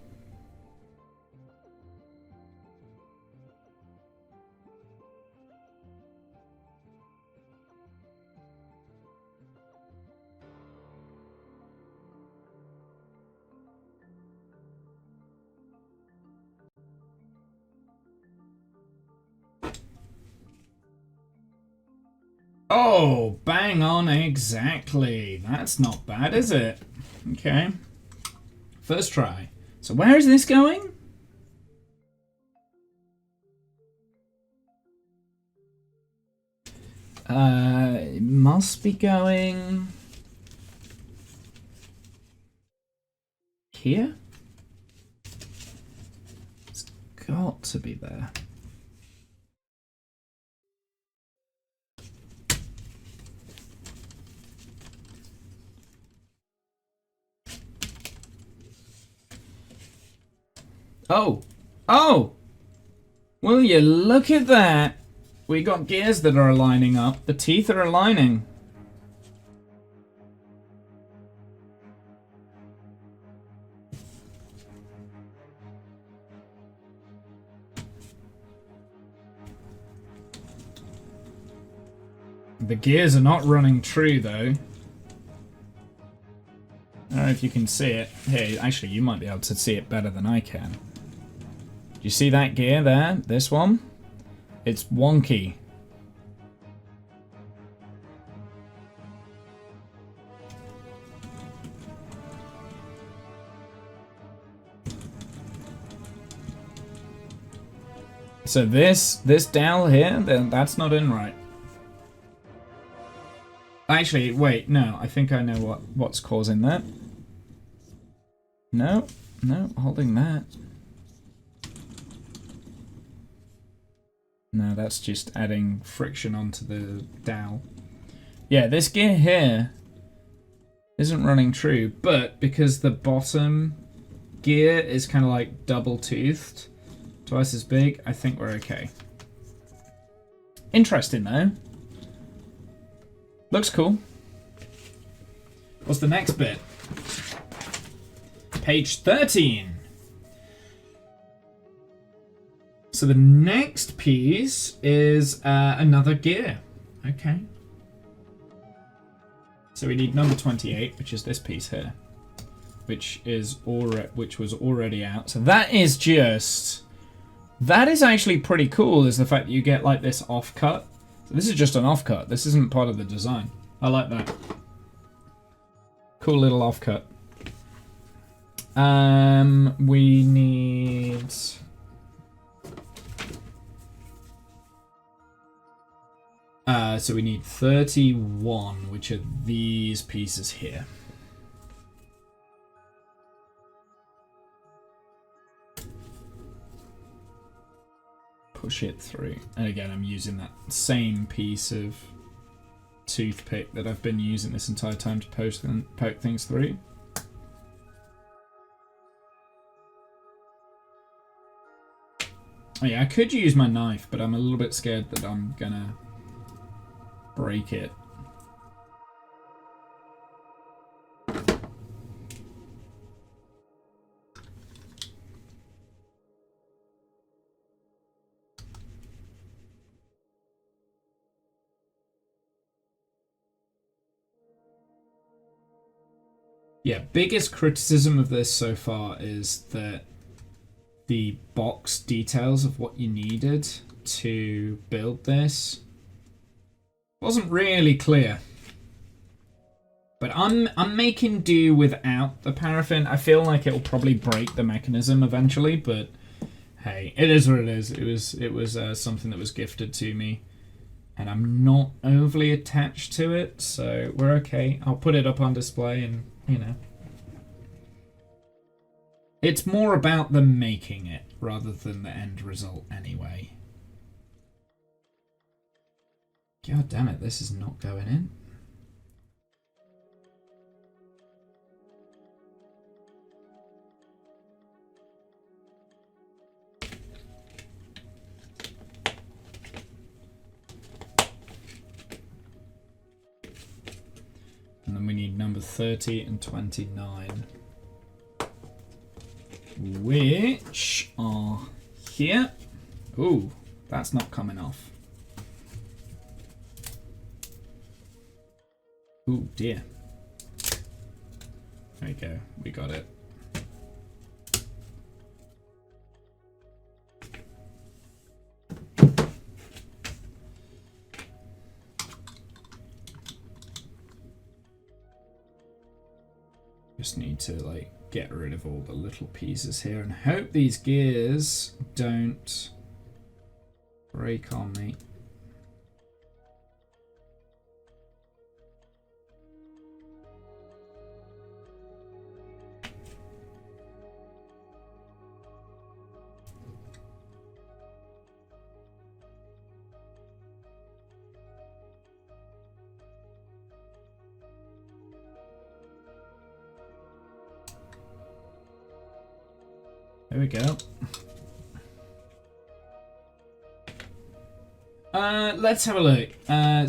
[SPEAKER 1] Oh, bang on exactly. That's not bad, is it? Okay. First try. So where is this going? It must be going... here? It's got to be there. Oh! Oh! Will you look at that? We got gears that are aligning up. The teeth are aligning. The gears are not running true though. I don't know if you can see it. Hey, actually you might be able to see it better than I can. Do you see that gear there? This one? It's wonky. So this dowel here, then that's not in right. Actually, wait, no, I think I know what's causing that. No, holding that. No, that's just adding friction onto the dowel. Yeah, this gear here isn't running true, but because the bottom gear is kind of like double-toothed, twice as big, I think we're okay. Interesting, though. Looks cool. What's the next bit? Page 13. So the next piece is another gear. Okay. So we need number 28, which is this piece here, which was already out. So that is actually pretty cool. Is the fact that you get like this offcut. So this is just an offcut. This isn't part of the design. I like that. Cool little offcut. We need. So we need 31, which are these pieces here. Push it through. And again, I'm using that same piece of toothpick that I've been using this entire time to poke things through. Oh yeah, I could use my knife, but I'm a little bit scared that I'm gonna break it. Yeah, biggest criticism of this so far is that the box details of what you needed to build this wasn't really clear. But I'm making do without the paraffin. I feel like it'll probably break the mechanism eventually, but hey, it is what it is. It was something that was gifted to me, and I'm not overly attached to it, so we're okay. I'll put it up on display, and you know, it's more about them making it rather than the end result anyway. God damn it, this is not going in. And then we need number 30 and 29. Which are here. Ooh, that's not coming off. Ooh, dear. There we go. We got it. Just need to like get rid of all the little pieces here and hope these gears don't break on me. There we go. Let's have a look.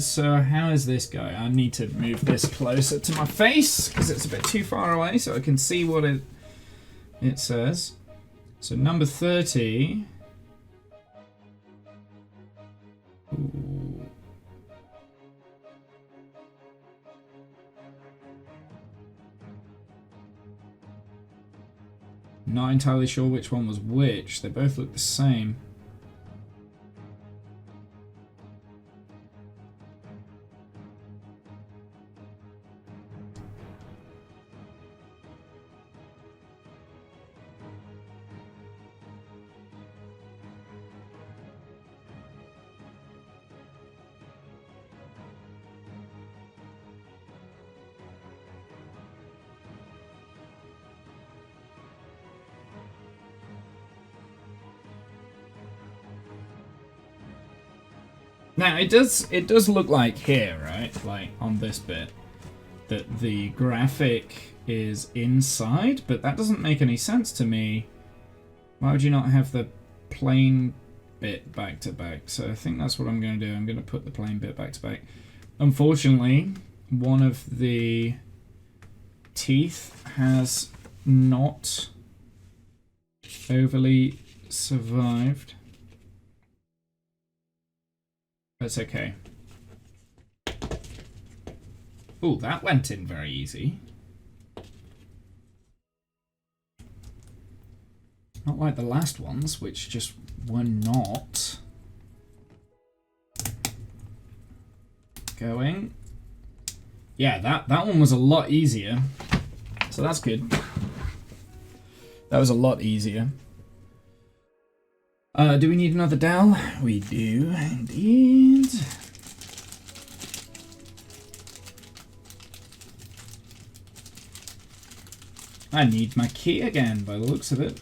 [SPEAKER 1] So how is this going? I need to move this closer to my face because it's a bit too far away so I can see what it says. So number 30. Ooh. Not entirely sure which one was which. They both look the same. Now it does look like here, right? Like on this bit, that the graphic is inside, but that doesn't make any sense to me. Why would you not have the plain bit back to back? So I think that's what I'm going to do. I'm going to put the plain bit back to back. Unfortunately, one of the teeth has not overly survived. That's okay. Oh, that went in very easy. Not like the last ones, which just were not going. Yeah, that one was a lot easier. So that's good. That was a lot easier. Do we need another dowel? We do, indeed. I need my key again, by the looks of it.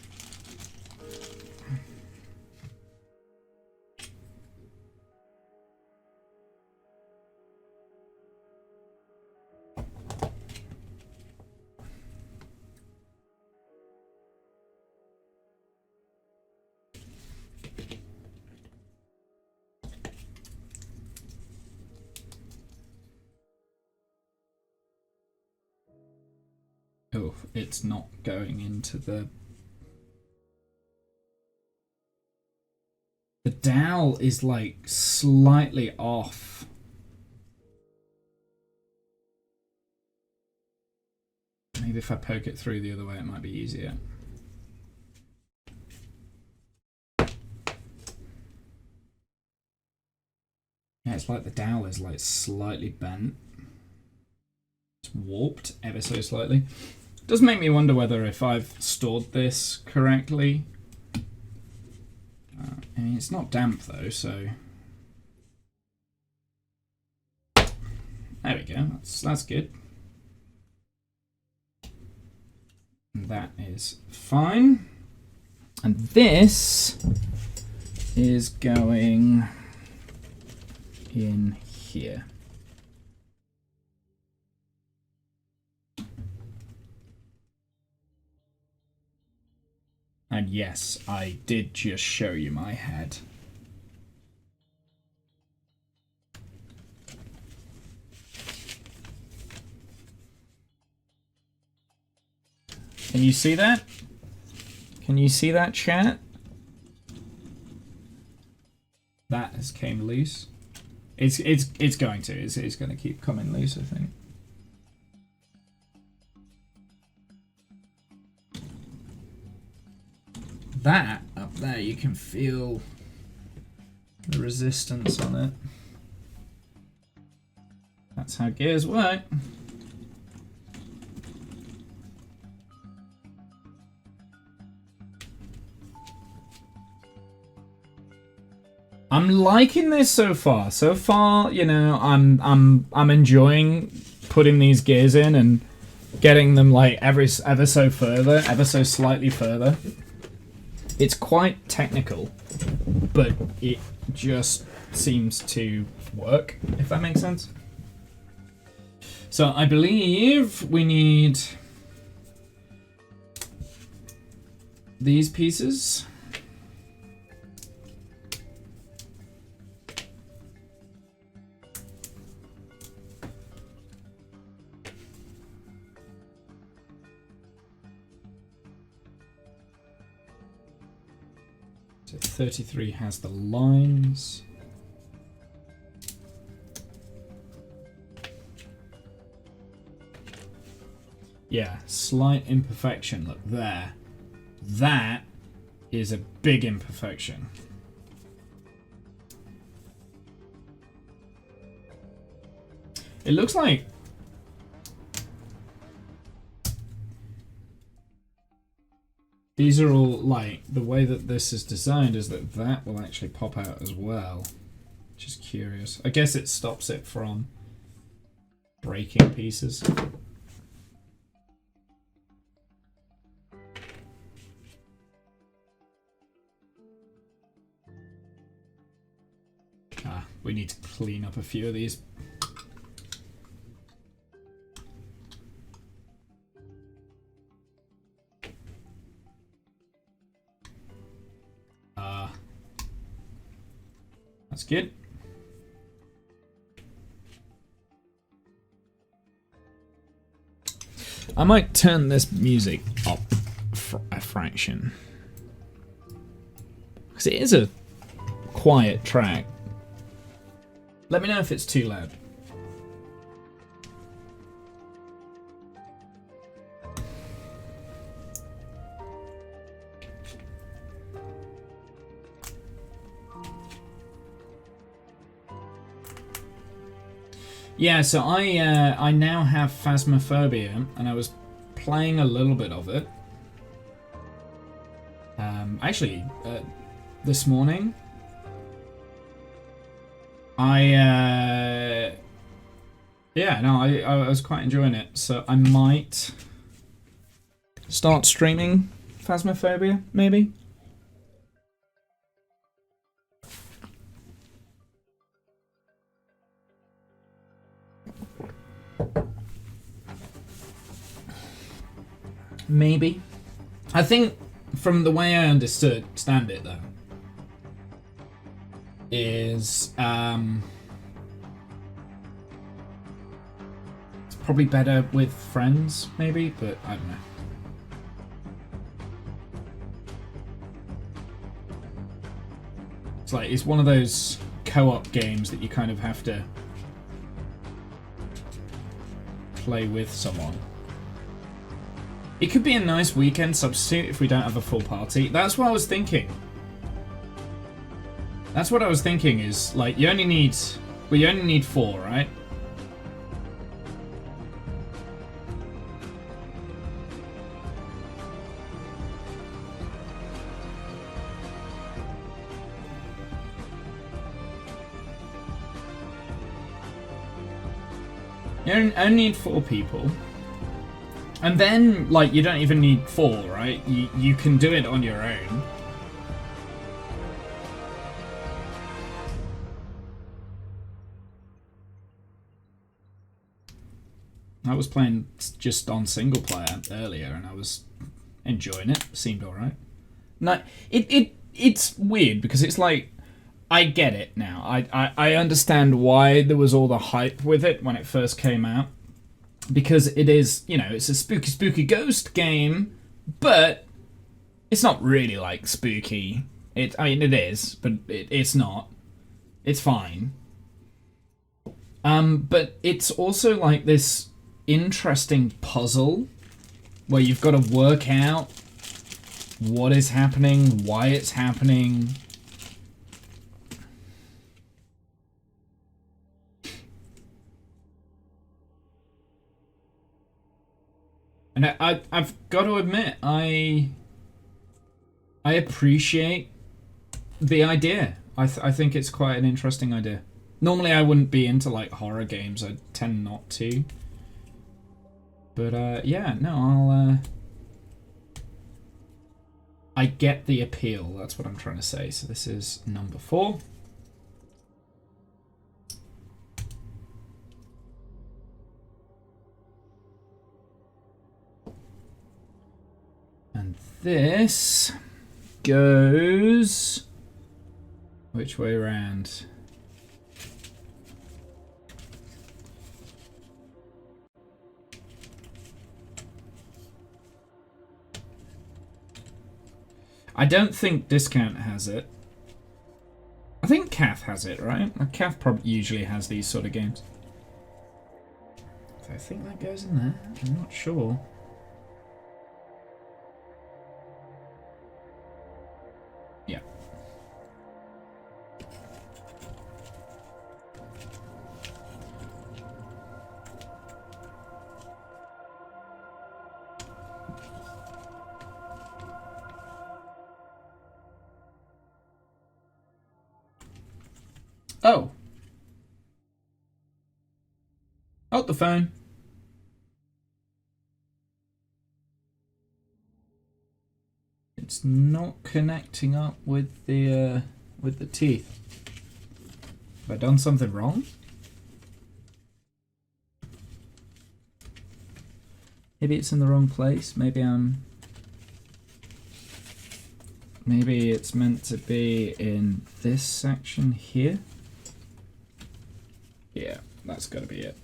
[SPEAKER 1] Oh, it's not going into the... The dowel is like slightly off. Maybe if I poke it through the other way, it might be easier. Yeah, it's like the dowel is like slightly bent. It's warped ever so slightly. It does make me wonder whether if I've stored this correctly. I mean, it's not damp though, so... There we go, that's good. And that is fine. And this is going in here. And yes, I did just show you my head. Can you see that? Can you see that, chat? That has came loose. It's going to. It's going to keep coming loose, I think. That up there, you can feel the resistance on it. That's how gears work. I'm liking this so far. So far, you know, I'm enjoying putting these gears in and getting them like ever so slightly further. It's quite technical, but it just seems to work, if that makes sense. So I believe we need these pieces. So 33 has the lines. Yeah, slight imperfection, look there. That is a big imperfection. It looks like these are all like, the way that this is designed is that that will actually pop out as well, which is curious. I guess it stops it from breaking pieces. Ah, We need to clean up a few of these. That's good. I might turn this music up for a fraction. Because it is a quiet track. Let me know if it's too loud. Yeah, so I now have Phasmophobia, and I was playing a little bit of it. Actually, this morning, I was quite enjoying it. So I might start streaming Phasmophobia, maybe. Maybe. I think from the way I understand it though, is it's probably better with friends, maybe, but I don't know. It's like it's one of those co-op games that you kind of have to play with someone. It could be a nice weekend substitute if we don't have a full party. That's what I was thinking. That's what I was thinking is, like, you only need 4, right? You only need 4 people. And then, like, you don't even need 4, right? You can do it on your own. I was playing just on single player earlier, and I was enjoying it. Seemed alright. No, it's weird because it's like, I get it now. I understand why there was all the hype with it when it first came out. Because it is, you know, it's a spooky ghost game, but it's not really like spooky. I mean, it is, but it's not. It's fine. But it's also like this interesting puzzle where you've got to work out what is happening, why it's happening. And I've got to admit, I appreciate the idea. I think it's quite an interesting idea. Normally I wouldn't be into like horror games. I tend not to. But yeah, no, I get the appeal. That's what I'm trying to say. So this is number 4. And this goes which way around? I don't think Discount has it. I think Cath has it, right? Cath probably usually has these sort of games. So I think that goes in there. I'm not sure. Yeah. Oh. Oh, the phone. It's not connecting up with the teeth. Have I done something wrong? Maybe it's in the wrong place. Maybe it's meant to be in this section here. Yeah, that's gotta be it.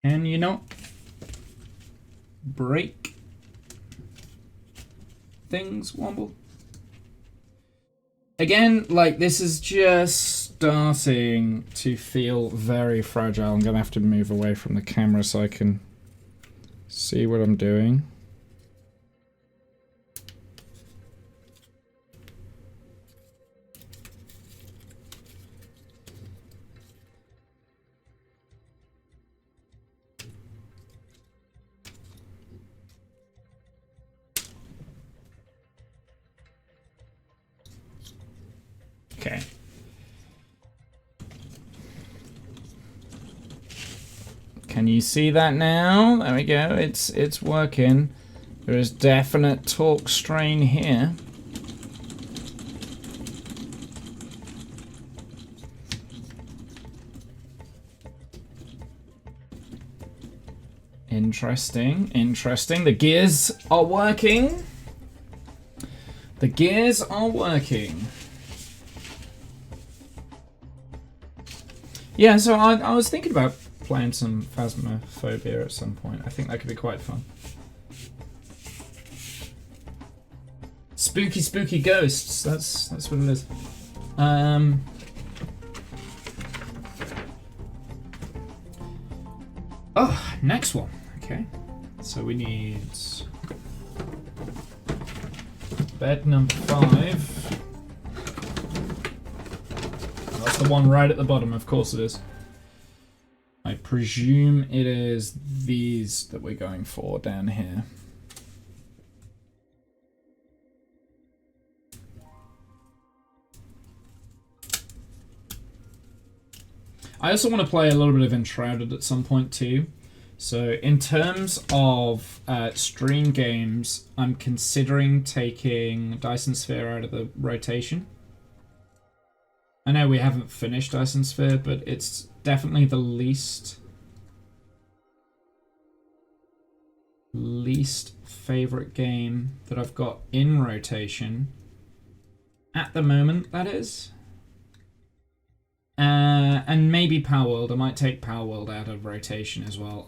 [SPEAKER 1] Can you not break things, Womble? Again, like, this is just starting to feel very fragile. I'm gonna have to move away from the camera so I can see what I'm doing. Okay. Can you see that now? There we go. It's working. There is definite torque strain here. Interesting, interesting. The gears are working. The gears are working. Yeah, so I was thinking about playing some Phasmophobia at some point. I think that could be quite fun. Spooky, spooky ghosts. That's what it is. Oh, next one. Okay. So we need bed number 5. That's the one right at the bottom, of course it is. I presume it is these that we're going for down here. I also want to play a little bit of Enshrouded at some point too. So in terms of stream games, I'm considering taking Dyson Sphere out of the rotation. I know we haven't finished Dyson Sphere, but it's definitely the least favorite game that I've got in rotation at the moment, that is. And maybe Power World. I might take Power World out of rotation as well.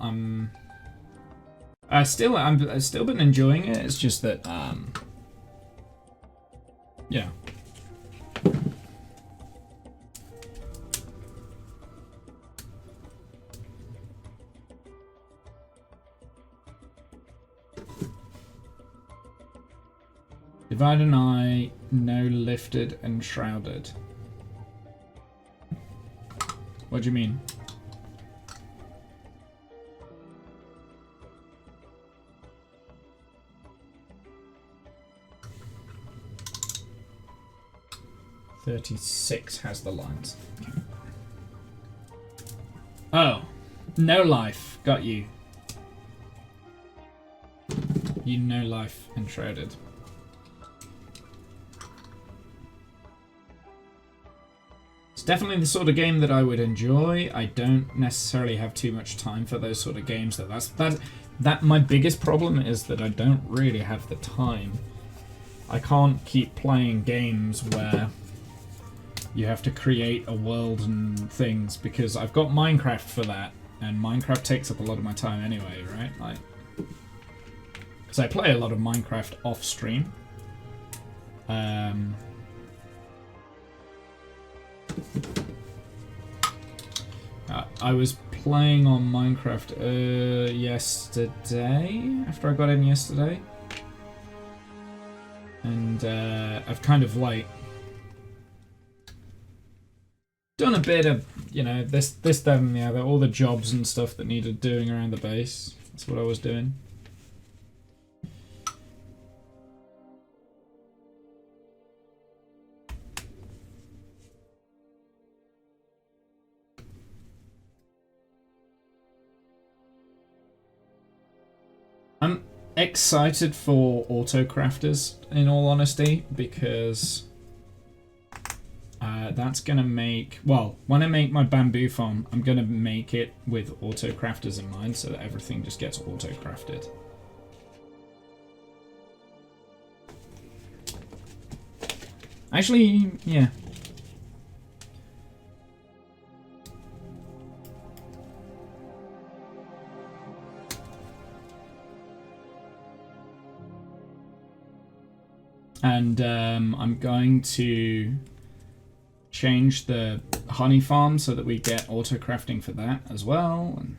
[SPEAKER 1] I've still been enjoying it. It's just that yeah. Divide and I, no lifted and shrouded. What do you mean? "36" has the lines. Okay. Oh, no life. Got you. You no life enshrouded. It's definitely the sort of game that I would enjoy. I don't necessarily have too much time for those sort of games. That my biggest problem is that I don't really have the time. I can't keep playing games where you have to create a world and things, because I've got Minecraft for that, and Minecraft takes up a lot of my time anyway, right? Like, because I play a lot of Minecraft off stream. I was playing on Minecraft yesterday, after I got in yesterday. And I've kind of like done a bit of, you know, this, that and the other, all the jobs and stuff that needed doing around the base. That's what I was doing. excited for auto crafters, in all honesty, because that's gonna make, well, when I make my bamboo farm, I'm gonna make it with auto crafters in mind, so that everything just gets auto crafted. Actually, yeah. And I'm going to change the honey farm so that we get auto crafting for that as well. And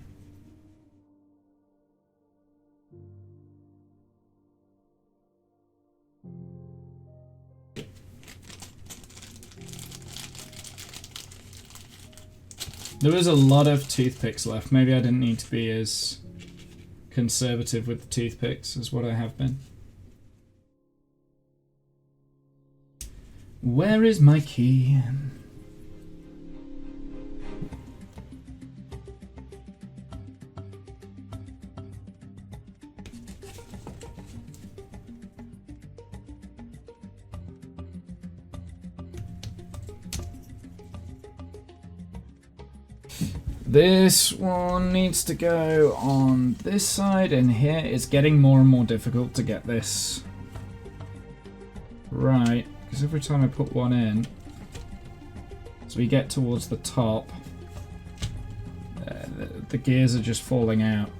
[SPEAKER 1] there was a lot of toothpicks left. Maybe I didn't need to be as conservative with the toothpicks as what I have been. Where is my key? This one needs to go on this side, and here it's getting more and more difficult to get this right. Because every time I put one in, as we get towards the top, the gears are just falling out.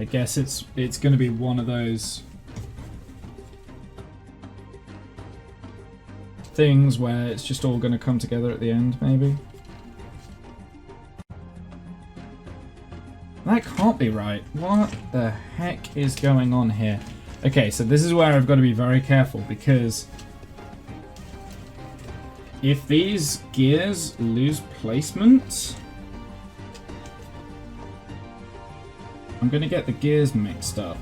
[SPEAKER 1] I guess it's going to be one of those things where it's just all going to come together at the end, maybe. That can't be right. What the heck is going on here? Okay, so this is where I've got to be very careful, because if these gears lose placement, I'm going to get the gears mixed up.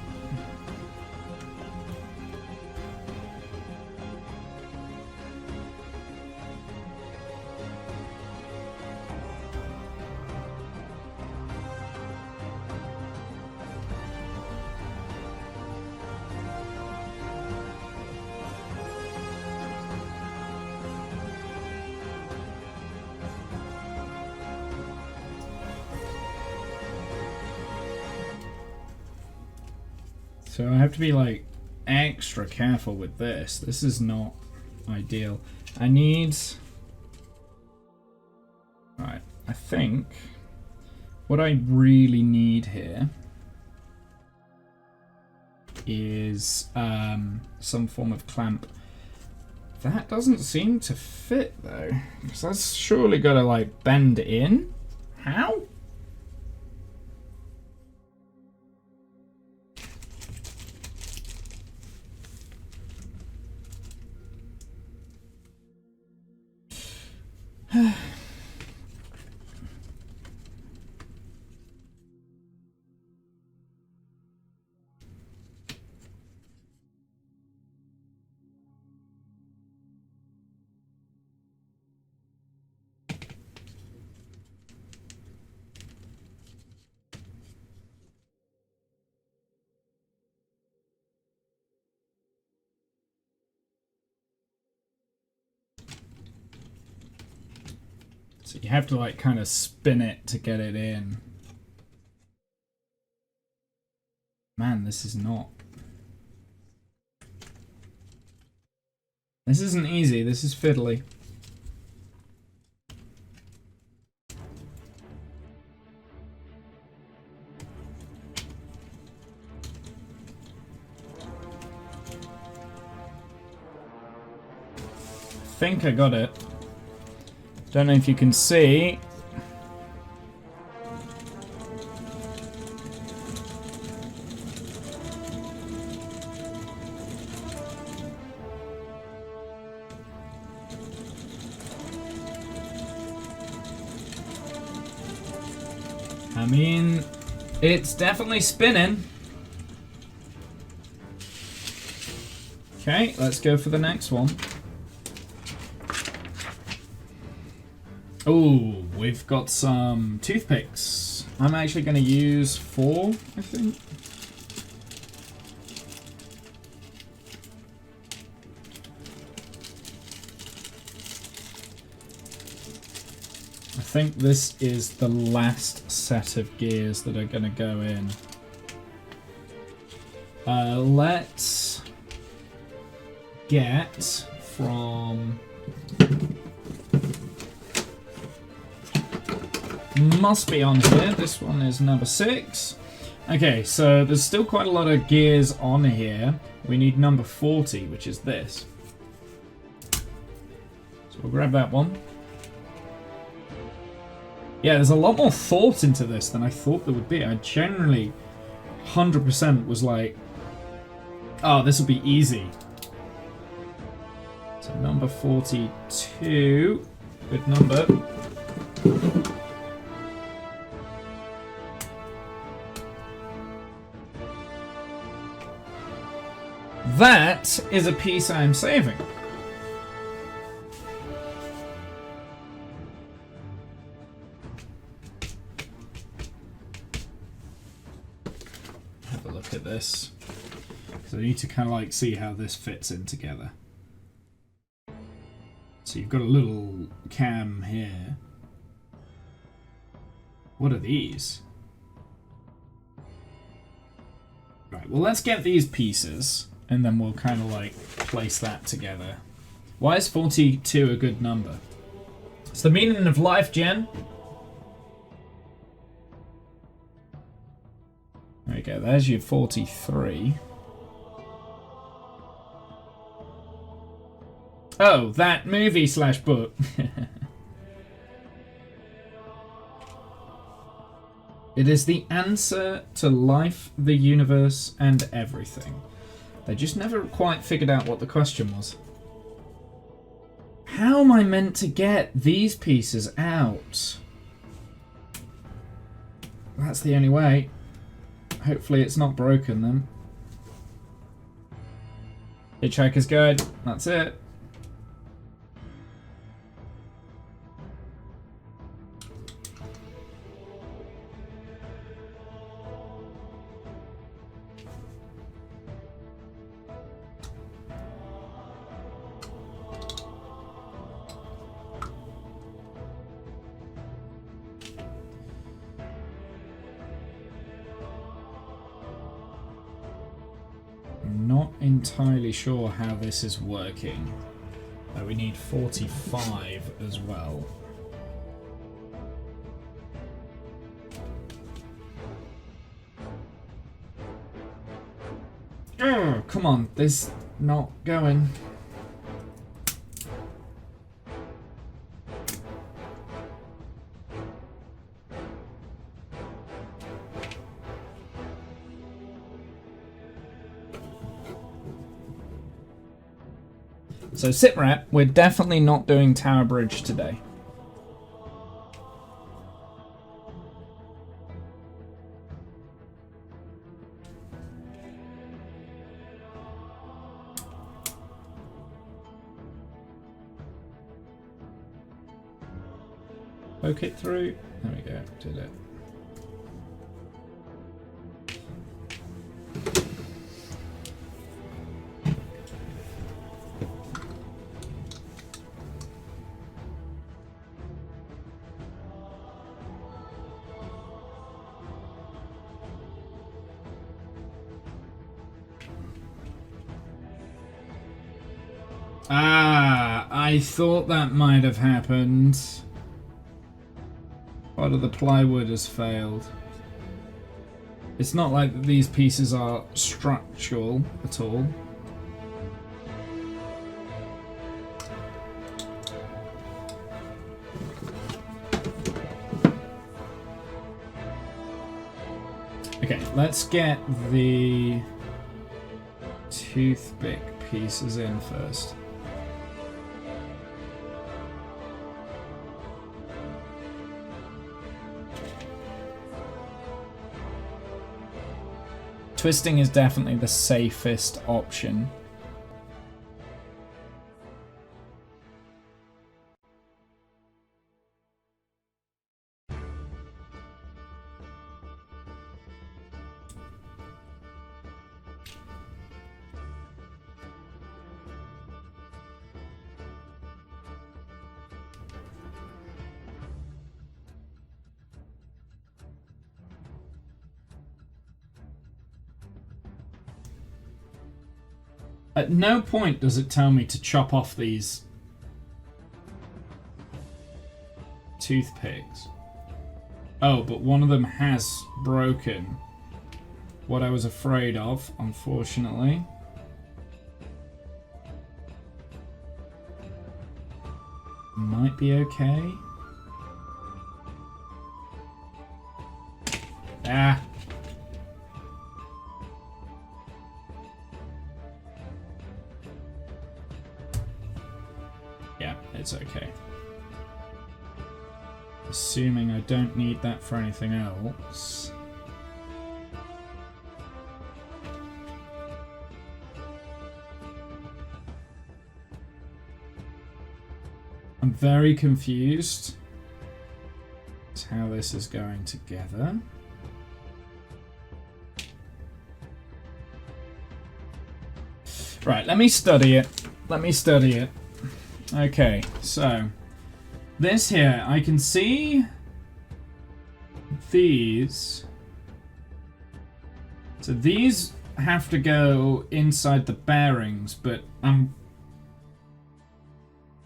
[SPEAKER 1] So I have to be like extra careful with this. This is not ideal. I need... Right, I think what I really need here is some form of clamp. That doesn't seem to fit though, because that's surely got to like bend in. How? So you have to like kind of spin it to get it in. Man, this is not... This isn't easy, this is fiddly. I think I got it. Don't know if you can see. I mean, it's definitely spinning. Okay, let's go for the next one. Oh, we've got some toothpicks. I'm actually going to use 4, I think. I think this is the last set of gears that are going to go in. Let's get from... Must be on here. This one is number 6. Okay, so there's still quite a lot of gears on here. We need number 40, which is this. So we'll grab that one. Yeah, there's a lot more thought into this than I thought there would be. I generally 100% was like, oh, this will be easy. So number 42, good number. That is a piece I'm saving. Have a look at this. So I need to kind of like see how this fits in together. So you've got a little cam here. What are these? Right, well let's get these pieces and then we'll kind of like place that together. Why is 42 a good number? It's the meaning of life, Jen. There you go, there's your 43. Oh, that movie slash book. It is the answer to life, the universe, and everything. They just never quite figured out what the question was. How am I meant to get these pieces out? That's the only way. Hopefully it's not broken then. Hitchhiker's Guide, that's it. Not entirely sure how this is working. We need 45 as well. Oh, come on, this not going. So SitRep, we're definitely not doing Tower Bridge today. Poke it through. There we go, did it. Ah, I thought that might have happened. Part of the plywood has failed. It's not like these pieces are structural at all. Okay, let's get the toothpick pieces in first. Twisting is definitely the safest option. At no point does it tell me to chop off these toothpicks. Oh, but one of them has broken. What I was afraid of, unfortunately. Might be okay. Ah. Yeah, it's okay. Assuming I don't need that for anything else. I'm very confused as how this is going together. Right, let me study it. Okay, so this here, I can see these. So these have to go inside the bearings, but I'm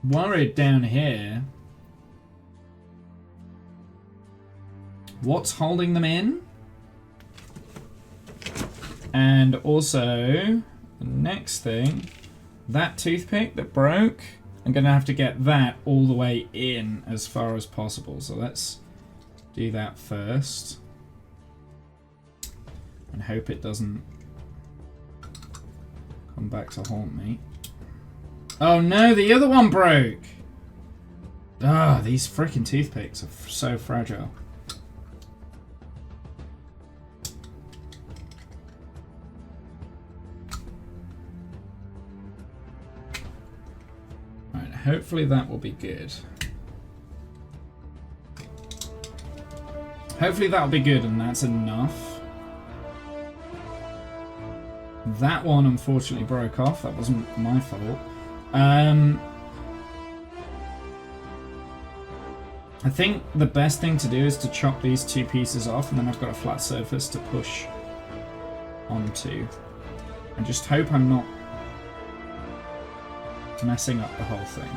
[SPEAKER 1] worried down here. What's holding them in? And also, the next thing, that toothpick that broke, I'm going to have to get that all the way in as far as possible. So let's do that first. And hope it doesn't come back to haunt me. Oh no, the other one broke! Ah, these freaking toothpicks are so fragile. Right, hopefully that will be good. Hopefully that'll be good and that's enough. That one unfortunately broke off. That wasn't my fault. I think the best thing to do is to chop these two pieces off and then I've got a flat surface to push onto. And just hope I'm not messing up the whole thing.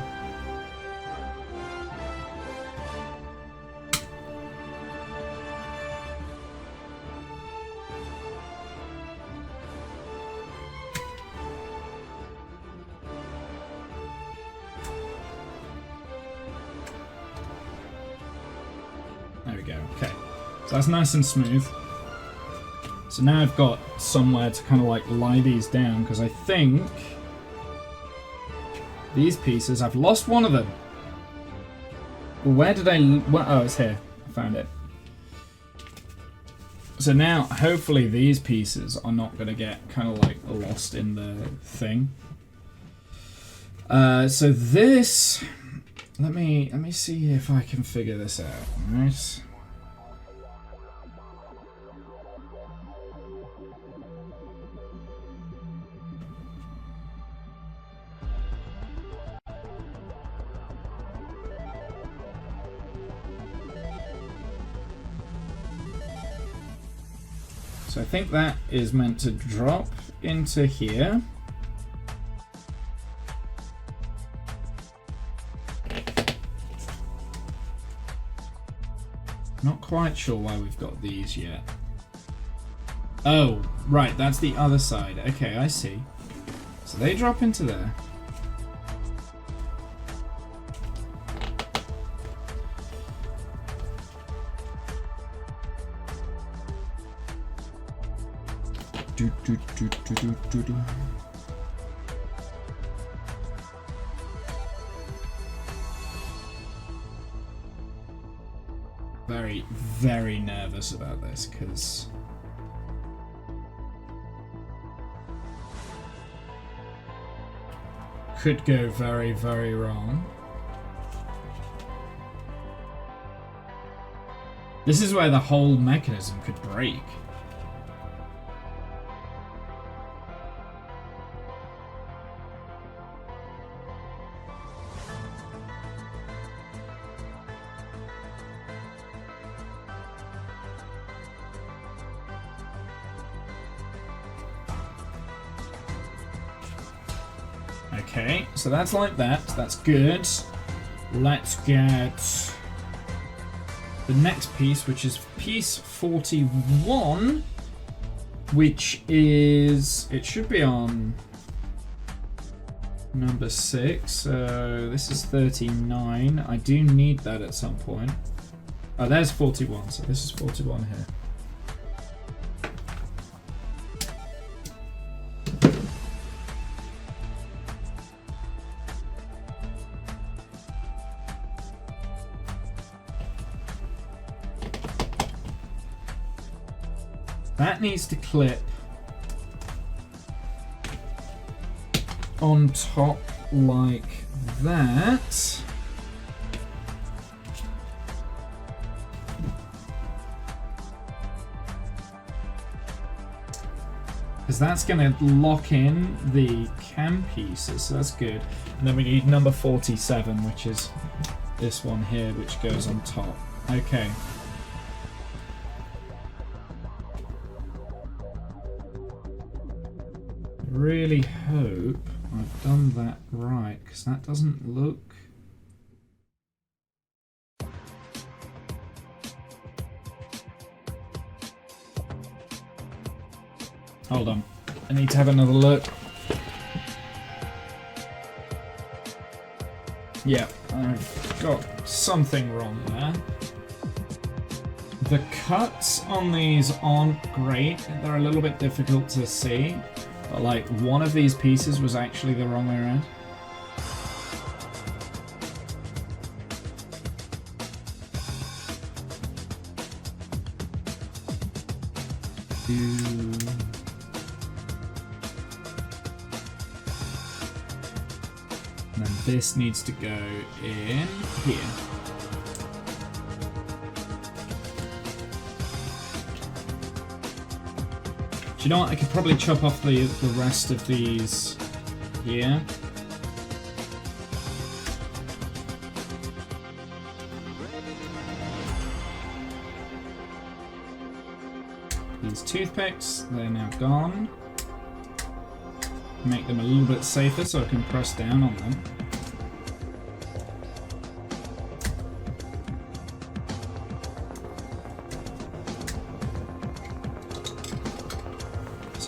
[SPEAKER 1] There we go, okay. So that's nice and smooth. So now I've got somewhere to kind of like lie these down, because I think these pieces, I've lost one of them. Where did oh, it's here. I found it. So now, hopefully these pieces are not going to get kind of like lost in the thing. So this... Let me see if I can figure this out, alright? So I think that is meant to drop into here. Not quite sure why we've got these yet. Oh, right, that's the other side. Okay, I see. So they drop into there. Very, very nervous about this, because could go very, very wrong. This is where the whole mechanism could break. Okay, so that's like that. That's good. Let's get the next piece, which is piece 41, which is... It should be on number 6. So this is 39. I do need that at some point. Oh, there's 41. So this is 41 here. That needs to clip on top like that. Because that's going to lock in the cam pieces, so that's good. And then we need number 47, which is this one here, which goes on top. Okay. Really hope I've done that right, because that doesn't look... Hold on, I need to have another look. Yeah, I've got something wrong there. The cuts on these aren't great, they're a little bit difficult to see. But like, one of these pieces was actually the wrong way around. And then this needs to go in here. Do you know what? I could probably chop off the rest of these here. These toothpicks, they're now gone. Make them a little bit safer so I can press down on them.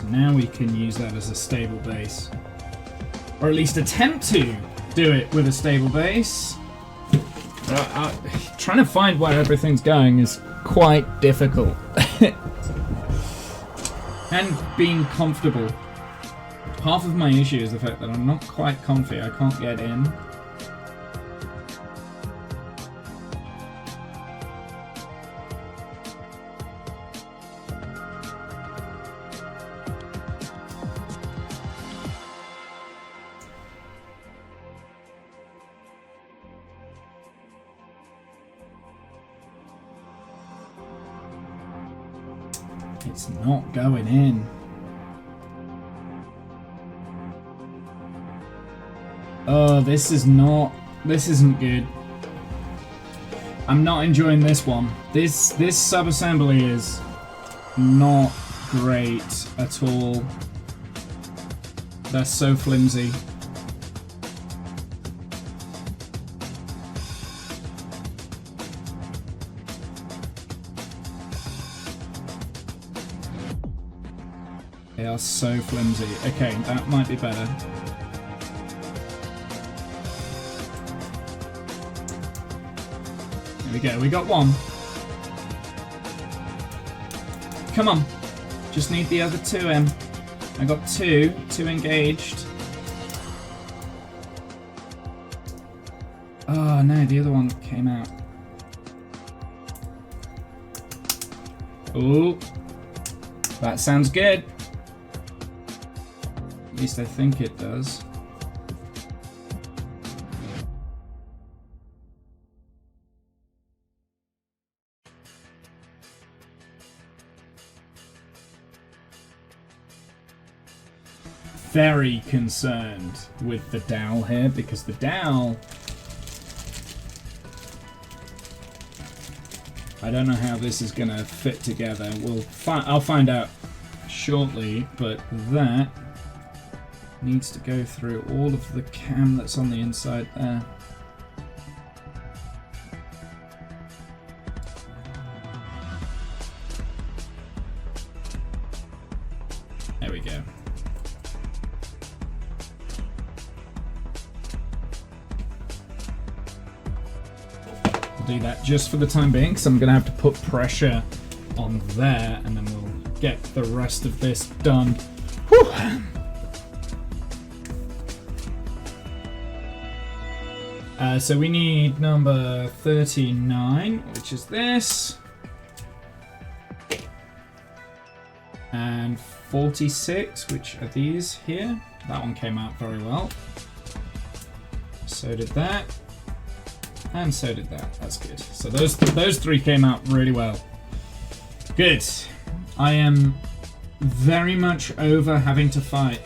[SPEAKER 1] Now we can use that as a stable base. Or at least attempt to do it with a stable base. Trying to find where everything's going is quite difficult. And being comfortable. Half of my issue is the fact that I'm not quite comfy. I can't get in. It's not going in. Oh, this isn't good. I'm not enjoying this one. This sub-assembly is not great at all. They're so flimsy. They are so flimsy. Okay, that might be better. There we go, we got one. Come on. Just need the other two in. I got two engaged. Oh no, the other one came out. Ooh. That sounds good. At least I think it does. Very concerned with the dowel here, because the dowel, I don't know how this is gonna fit together. I'll find out shortly, but that needs to go through all of the cam that's on the inside there. There we go. We'll do that just for the time being, because I'm going to have to put pressure on there, and then we'll get the rest of this done. Whew. So we need number 39, which is this, and 46, which are these here. That one came out very well. So did that, and so did that. That's good. So those three came out really well. Good. I am very much over having to fight.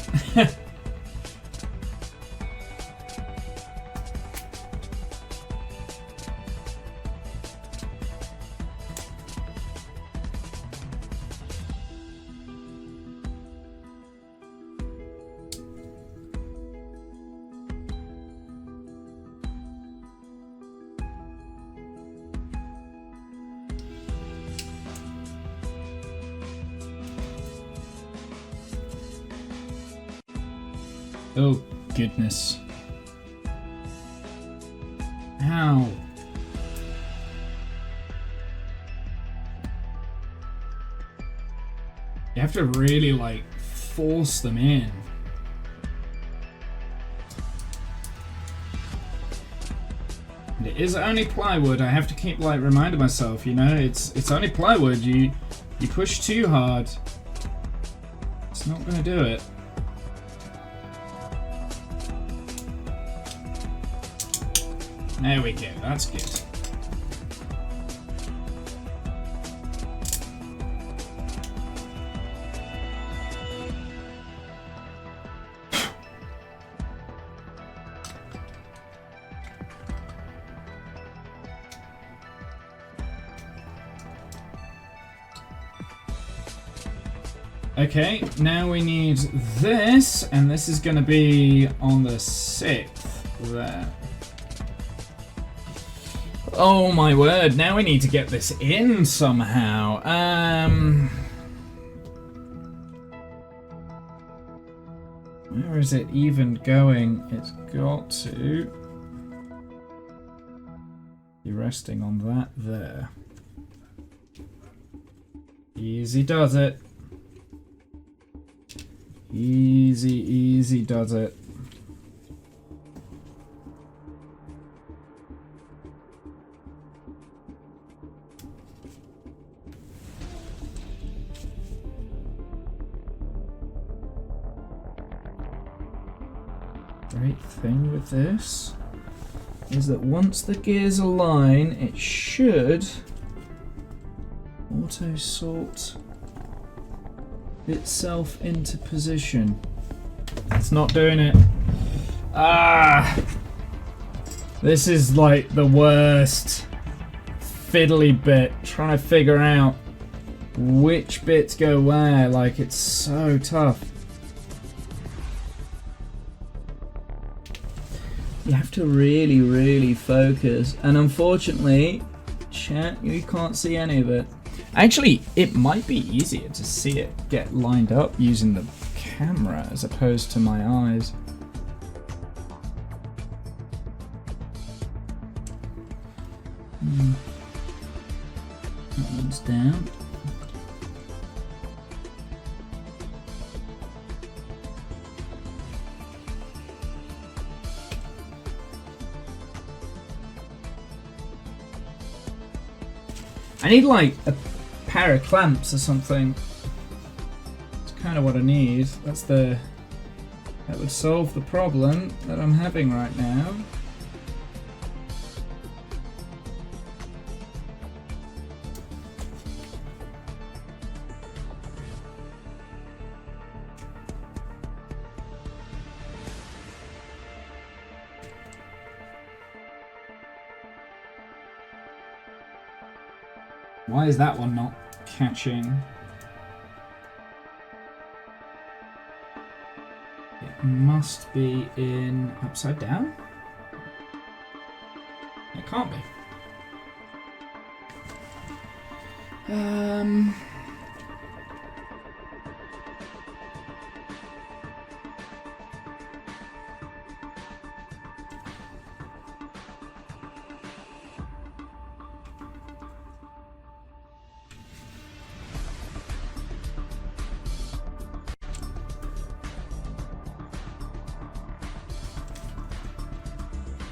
[SPEAKER 1] Oh, goodness. How? You have to really, like, force them in. And it is only plywood. I have to keep, like, reminding myself, you know, it's only plywood. You push too hard, it's not going to do it. There we go, that's good. Okay, now we need this, and this is going to be on the 6th there. Oh my word, now we need to get this in somehow. Where is it even going? It's got to be resting on that there. Easy does it. Easy does it. Great thing with this is that once the gears align, it should auto sort itself into position. It's not doing it. Ah! This is like the worst fiddly bit, trying to figure out which bits go where. Like, it's so tough. You have to really focus, and unfortunately, chat, you can't see any of it. Actually, it might be easier to see it get lined up using the camera as opposed to my eyes. That one's down. I need like a pair of clamps or something. That's kind of what I need. That would solve the problem that I'm having right now. Why is that one not catching? It must be in upside down? It can't be.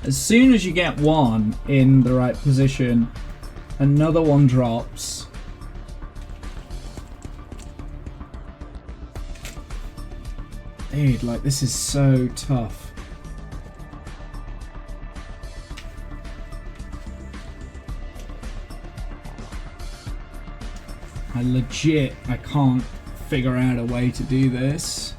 [SPEAKER 1] As soon as you get one in the right position, another one drops. Dude, like, this is so tough. I can't figure out a way to do this.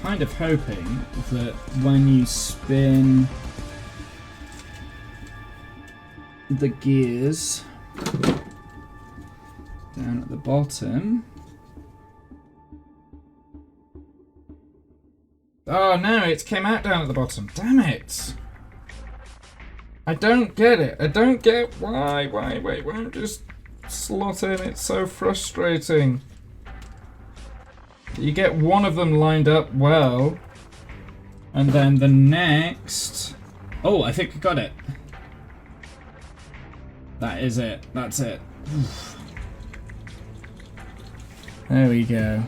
[SPEAKER 1] Kind of hoping that when you spin the gears down at the bottom. Oh no, it came out down at the bottom. Damn it! I don't get it. I don't get why it won't just slot in. It's so frustrating. You get one of them lined up well, and then the next... Oh, I think I got it. That is it. That's it. Oof. There we go.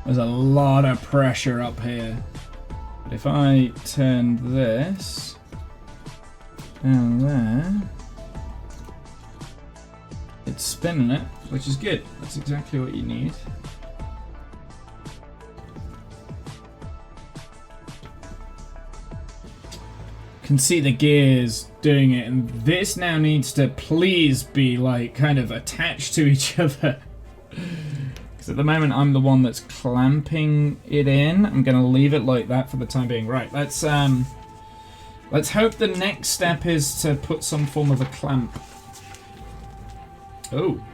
[SPEAKER 1] There's a lot of pressure up here. But if I turn this down there, it's spinning it, which is good. That's exactly what you need. Can see the gears doing it, and this now needs to please be like kind of attached to each other. Because at the moment I'm the one that's clamping it in. I'm gonna leave it like that for the time being. Right, let's hope the next step is to put some form of a clamp. Oh.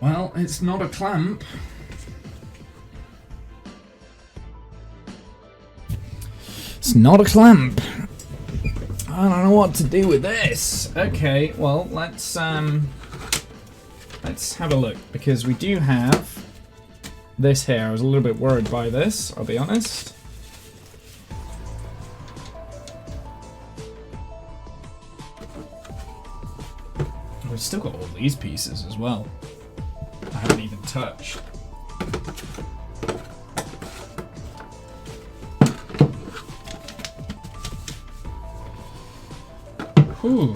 [SPEAKER 1] Well, it's not a clamp. It's not a clamp. I don't know what to do with this. Okay, well, let's have a look, because we do have this here. I was a little bit worried by this, I'll be honest. We've still got all these pieces as well. I haven't even touched. Ooh.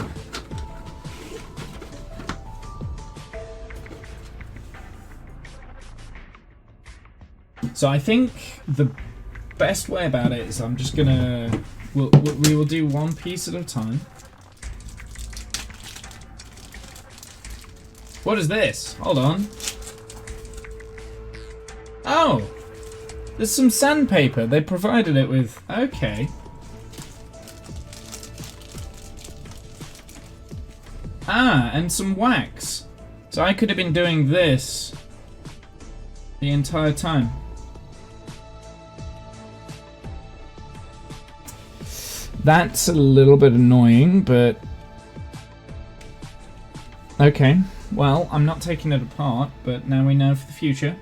[SPEAKER 1] So I think the best way about it is I'm just gonna... we will do one piece at a time. What is this? Hold on. Oh! There's some sandpaper. They provided it with... Okay. Ah, and some wax. So I could have been doing this the entire time. That's a little bit annoying, but... Okay. Well, I'm not taking it apart, but now we know for the future.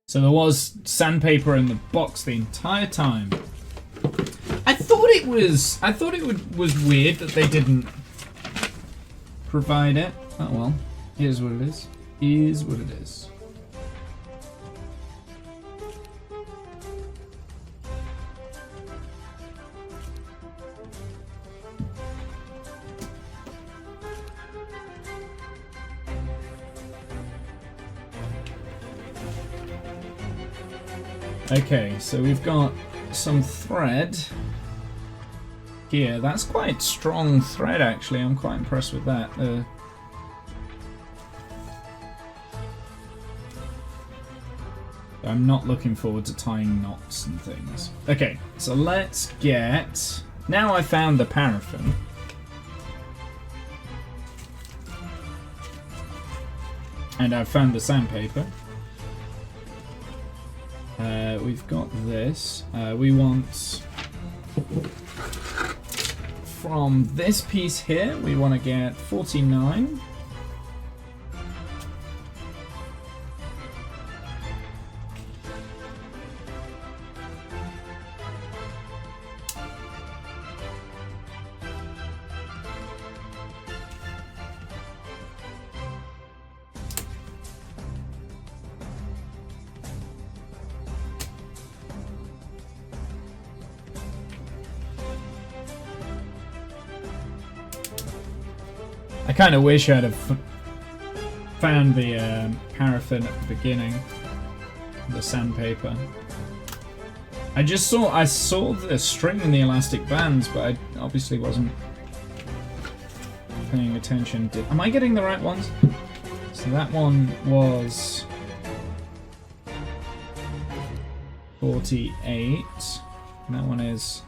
[SPEAKER 1] So there was sandpaper in the box the entire time. I thought it was weird that they didn't provide it. Oh well, here's what it is. Here's what it is. Okay, so we've got some thread here. That's quite strong thread, actually. I'm quite impressed with that. I'm not looking forward to tying knots and things. Okay, so let's get... Now I found the paraffin. And I've found the sandpaper. We've got this. We want... From this piece here, we want to get 49. I kind of wish I'd have found the paraffin at the beginning, the sandpaper. I saw the string in the elastic bands, but I obviously wasn't paying attention. Am I getting the right ones? So that one was 48. And that one is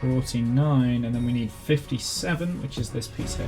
[SPEAKER 1] 49, and then we need 57, which is this piece here.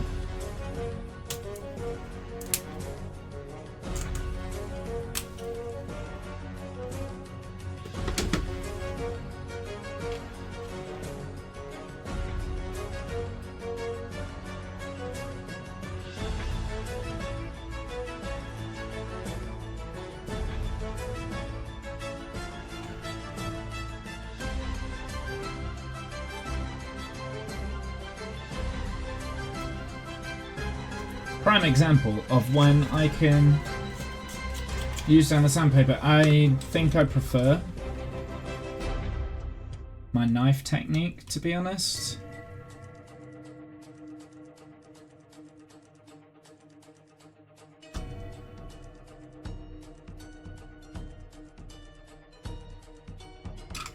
[SPEAKER 1] Prime example of when I can use down the sandpaper. I think I prefer my knife technique, to be honest.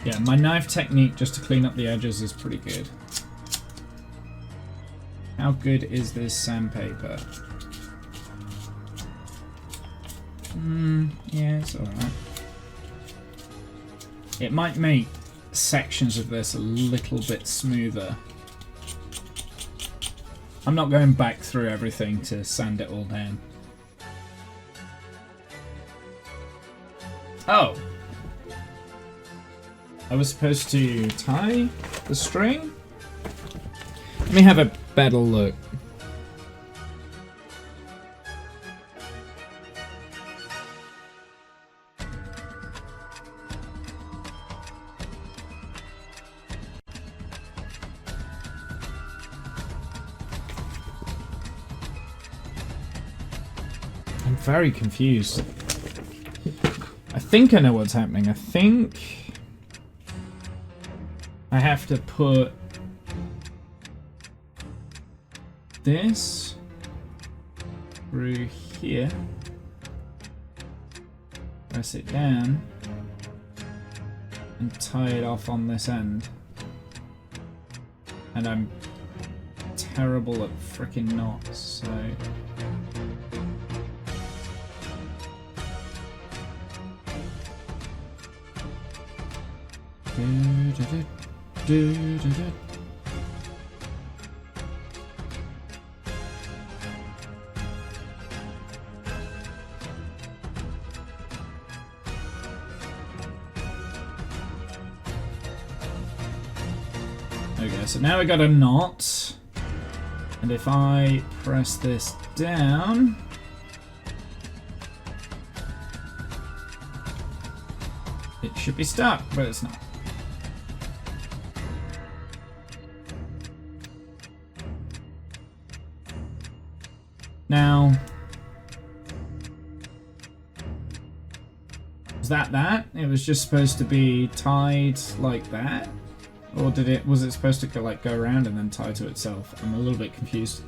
[SPEAKER 1] Yeah, my knife technique just to clean up the edges is pretty good. How good is this sandpaper? Yeah, it's alright. It might make sections of this a little bit smoother. I'm not going back through everything to sand it all down. Oh! I was supposed to tie the string? Let me have a better look. I'm very confused. I think I know what's happening. I think I have to put this through here, press it down, and tie it off on this end. And I'm terrible at frickin' knots, so... Okay, so now we got a knot, and if I press this down, it should be stuck, but it's not. Now, was that? It was just supposed to be tied like that? Or was it supposed to go around and then tie to itself? I'm a little bit confused.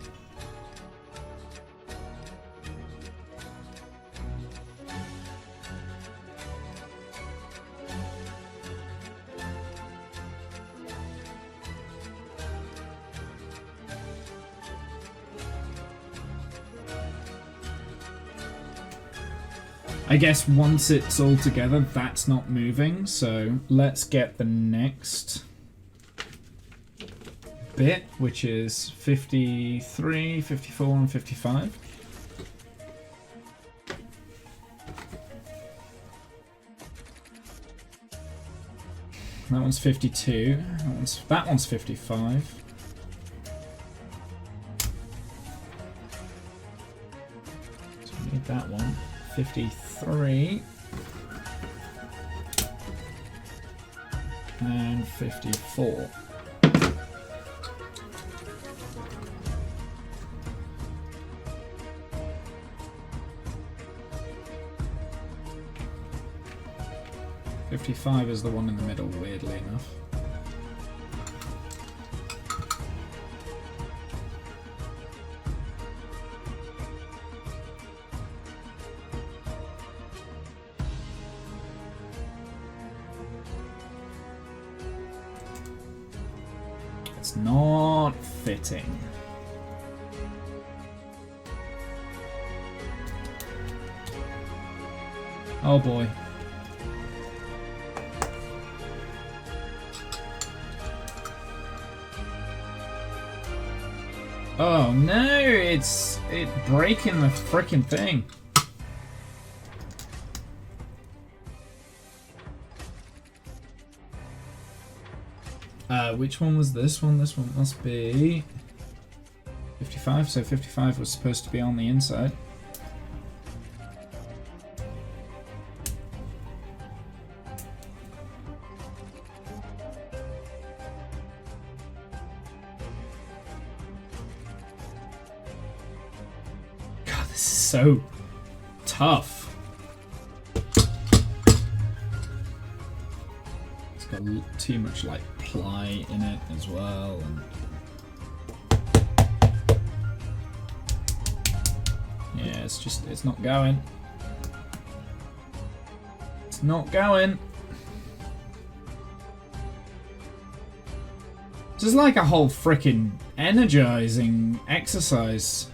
[SPEAKER 1] I guess once it's all together, that's not moving. So let's get the next bit, which is 53, 54, and 55. That one's 52. That one's 55. So we need that one. 53. And 54. .55 is the one in the middle, weirdly enough. It's not fitting. Oh boy. Oh no, it's breaking the frickin' thing. Which one was this one? This one must be 55, so 55 was supposed to be on the inside. So tough. It's got too much like ply in it as well, and yeah, it's not going. It's not going. This is like a whole freaking energizing exercise.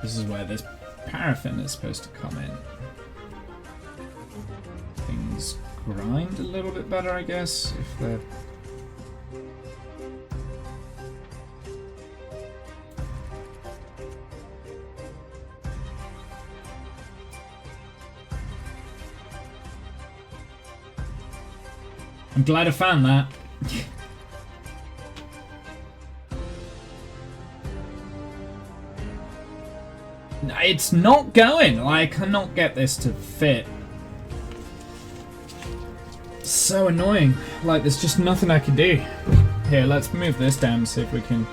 [SPEAKER 1] This is where this paraffin is supposed to come in. Things grind a little bit better, I guess, if they're... I'm glad I found that. It's not going. I cannot get this to fit. So annoying. Like, there's just nothing I can do. Here, let's move this down and see if we can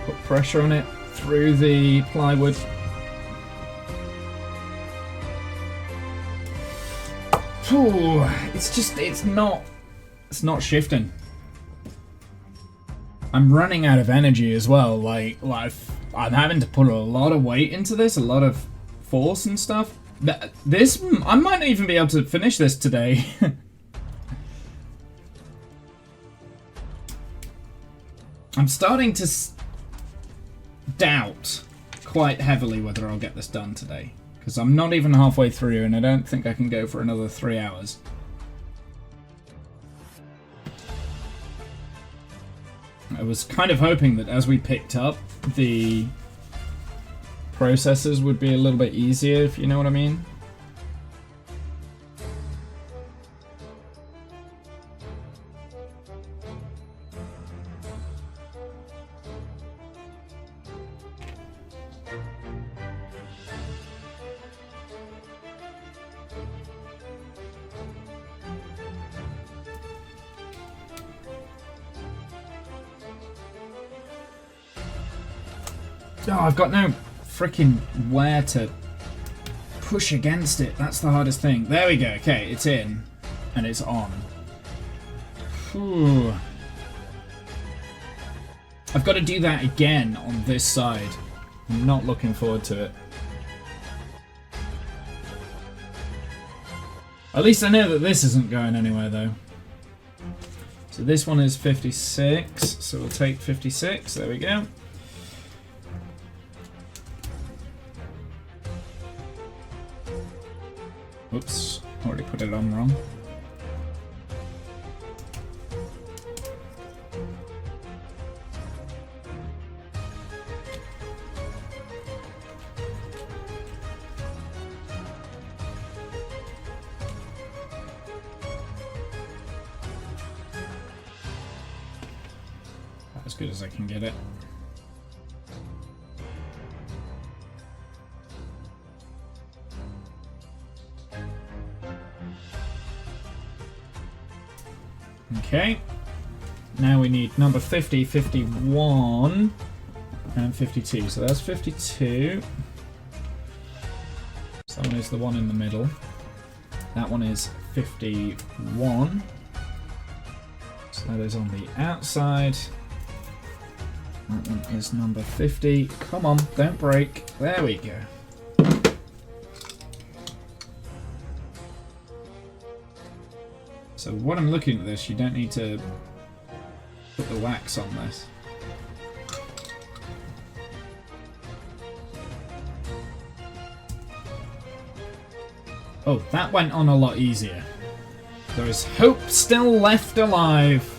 [SPEAKER 1] put pressure on it through the plywood. Ooh, it's not shifting. I'm running out of energy as well. Like I'm having to put a lot of weight into this, a lot of force and stuff. I might not even be able to finish this today. I'm starting to doubt quite heavily whether I'll get this done today, because I'm not even halfway through and I don't think I can go for another 3 hours. I was kind of hoping that as we picked up, the processes would be a little bit easier, if you know what I mean. Oh, I've got no freaking where to push against it. That's the hardest thing. There we go. Okay, it's in. And it's on. Whew. I've got to do that again on this side. I'm not looking forward to it. At least I know that this isn't going anywhere though. So this one is 56, so we'll take 56, there we go. Oops, already put it on wrong. As good as I can get it. Okay, now we need number 50, 51, and 52. So that's 52. So that one is the one in the middle. That one is 51. So that is on the outside. That one is number 50. Come on, don't break. There we go. So when I'm looking at this, you don't need to put the wax on this. Oh, that went on a lot easier. There is hope still left alive.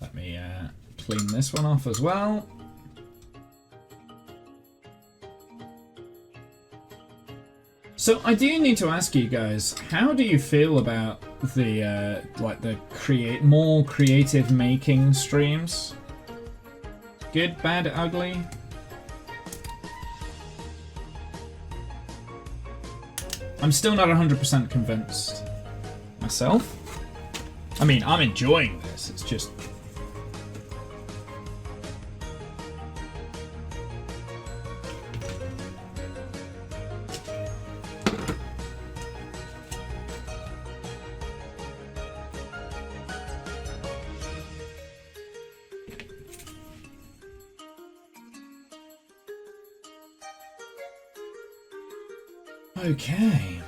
[SPEAKER 1] Let me clean this one off as well. So I do need to ask you guys, how do you feel about the like the more creative making streams? Good, bad, ugly? I'm still not 100% convinced myself. I mean, I'm enjoying this. It's just okay.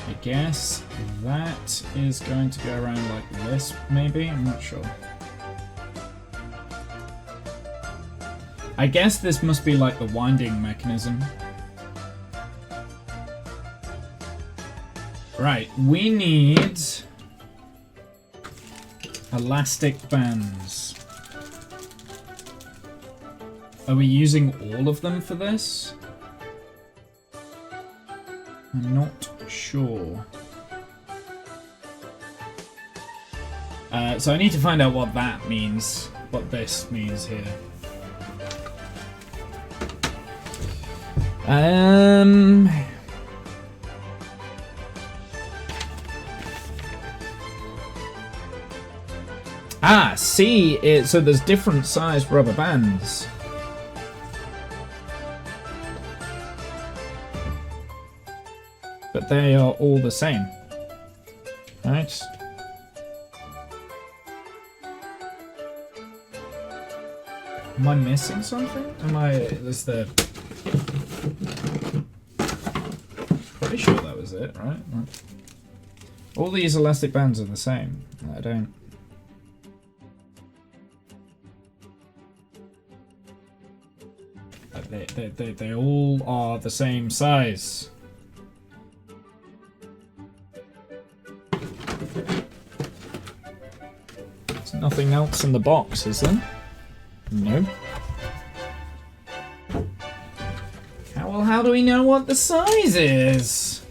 [SPEAKER 1] I guess that is going to go around like this, maybe? I'm not sure. I guess this must be like the winding mechanism. Right, we need elastic bands. Are we using all of them for this? I'm not sure. So I need to find out what that means, what this means here. See, so there's different sized rubber bands. But they are all the same. Right? Am I missing something? Is the... Pretty sure that was it, right? All these elastic bands are the same. I don't... They all are the same size. There's nothing else in the box, is there? No. How do we know what the size is?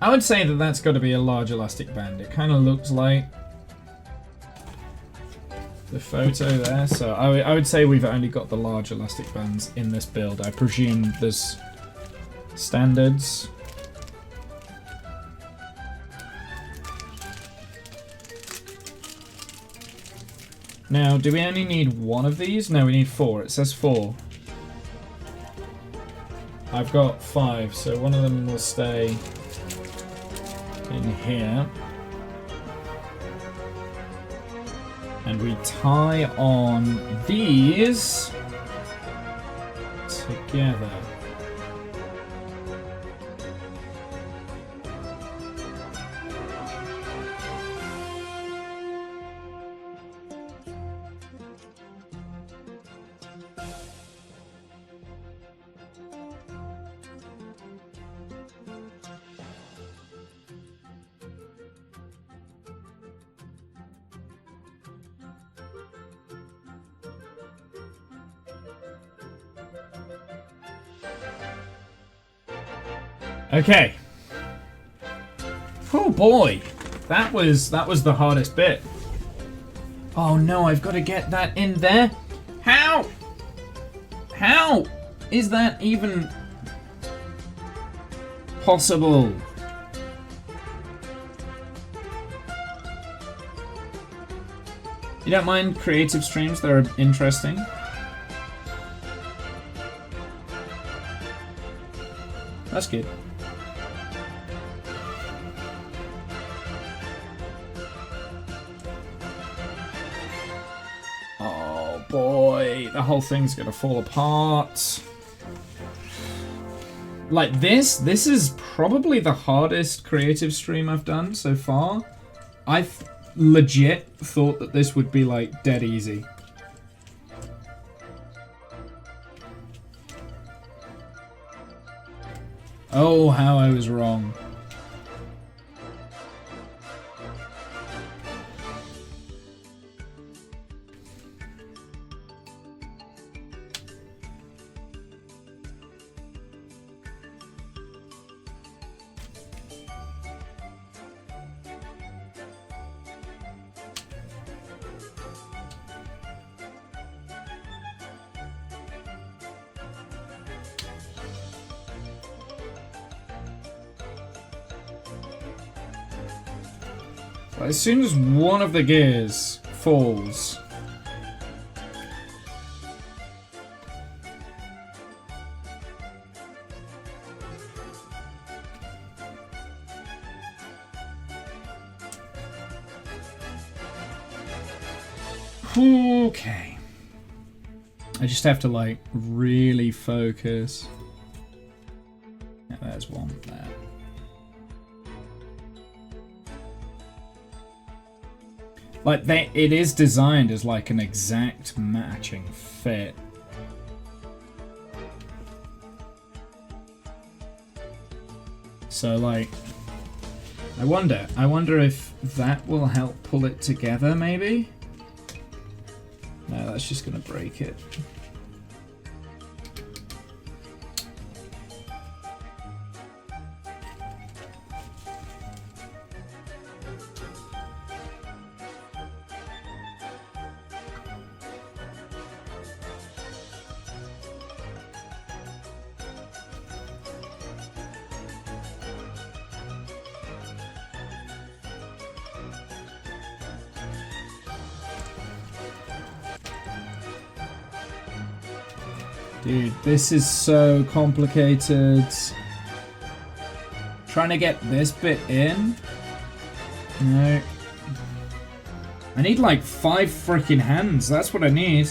[SPEAKER 1] I would say that that's got to be a large elastic band. It kind of looks like... the photo there. So I would say we've only got the large elastic bands in this build. I presume there's standards. Now, do we only need one of these? No, we need 4. It says 4. I've got 5, so one of them will stay in here. And we tie on these together. Okay. Oh boy, that was the hardest bit. Oh no, I've got to get that in there. How? How is that even possible? You don't mind creative streams that are interesting? That's good. Oh boy, the whole thing's gonna fall apart. Like this is probably the hardest creative stream I've done so far. I've legit thought that this would be like dead easy. Oh, how I was wrong. As soon as one of the gears falls, okay. I just have to like really focus. Yeah, there's one there. Like, it is designed as like an exact matching fit. So like, I wonder if that will help pull it together maybe? No, that's just gonna break it. Dude, this is so complicated. Trying to get this bit in? No. I need like 5 freaking hands. That's what I need.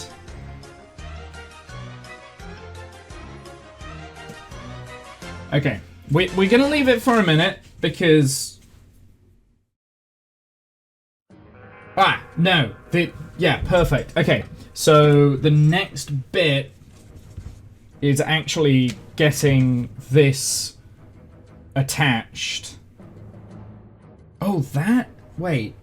[SPEAKER 1] Okay. We're gonna leave it for a minute because... Ah, no. Yeah, perfect. Okay. So the next bit is actually getting this attached. Oh, that? Wait.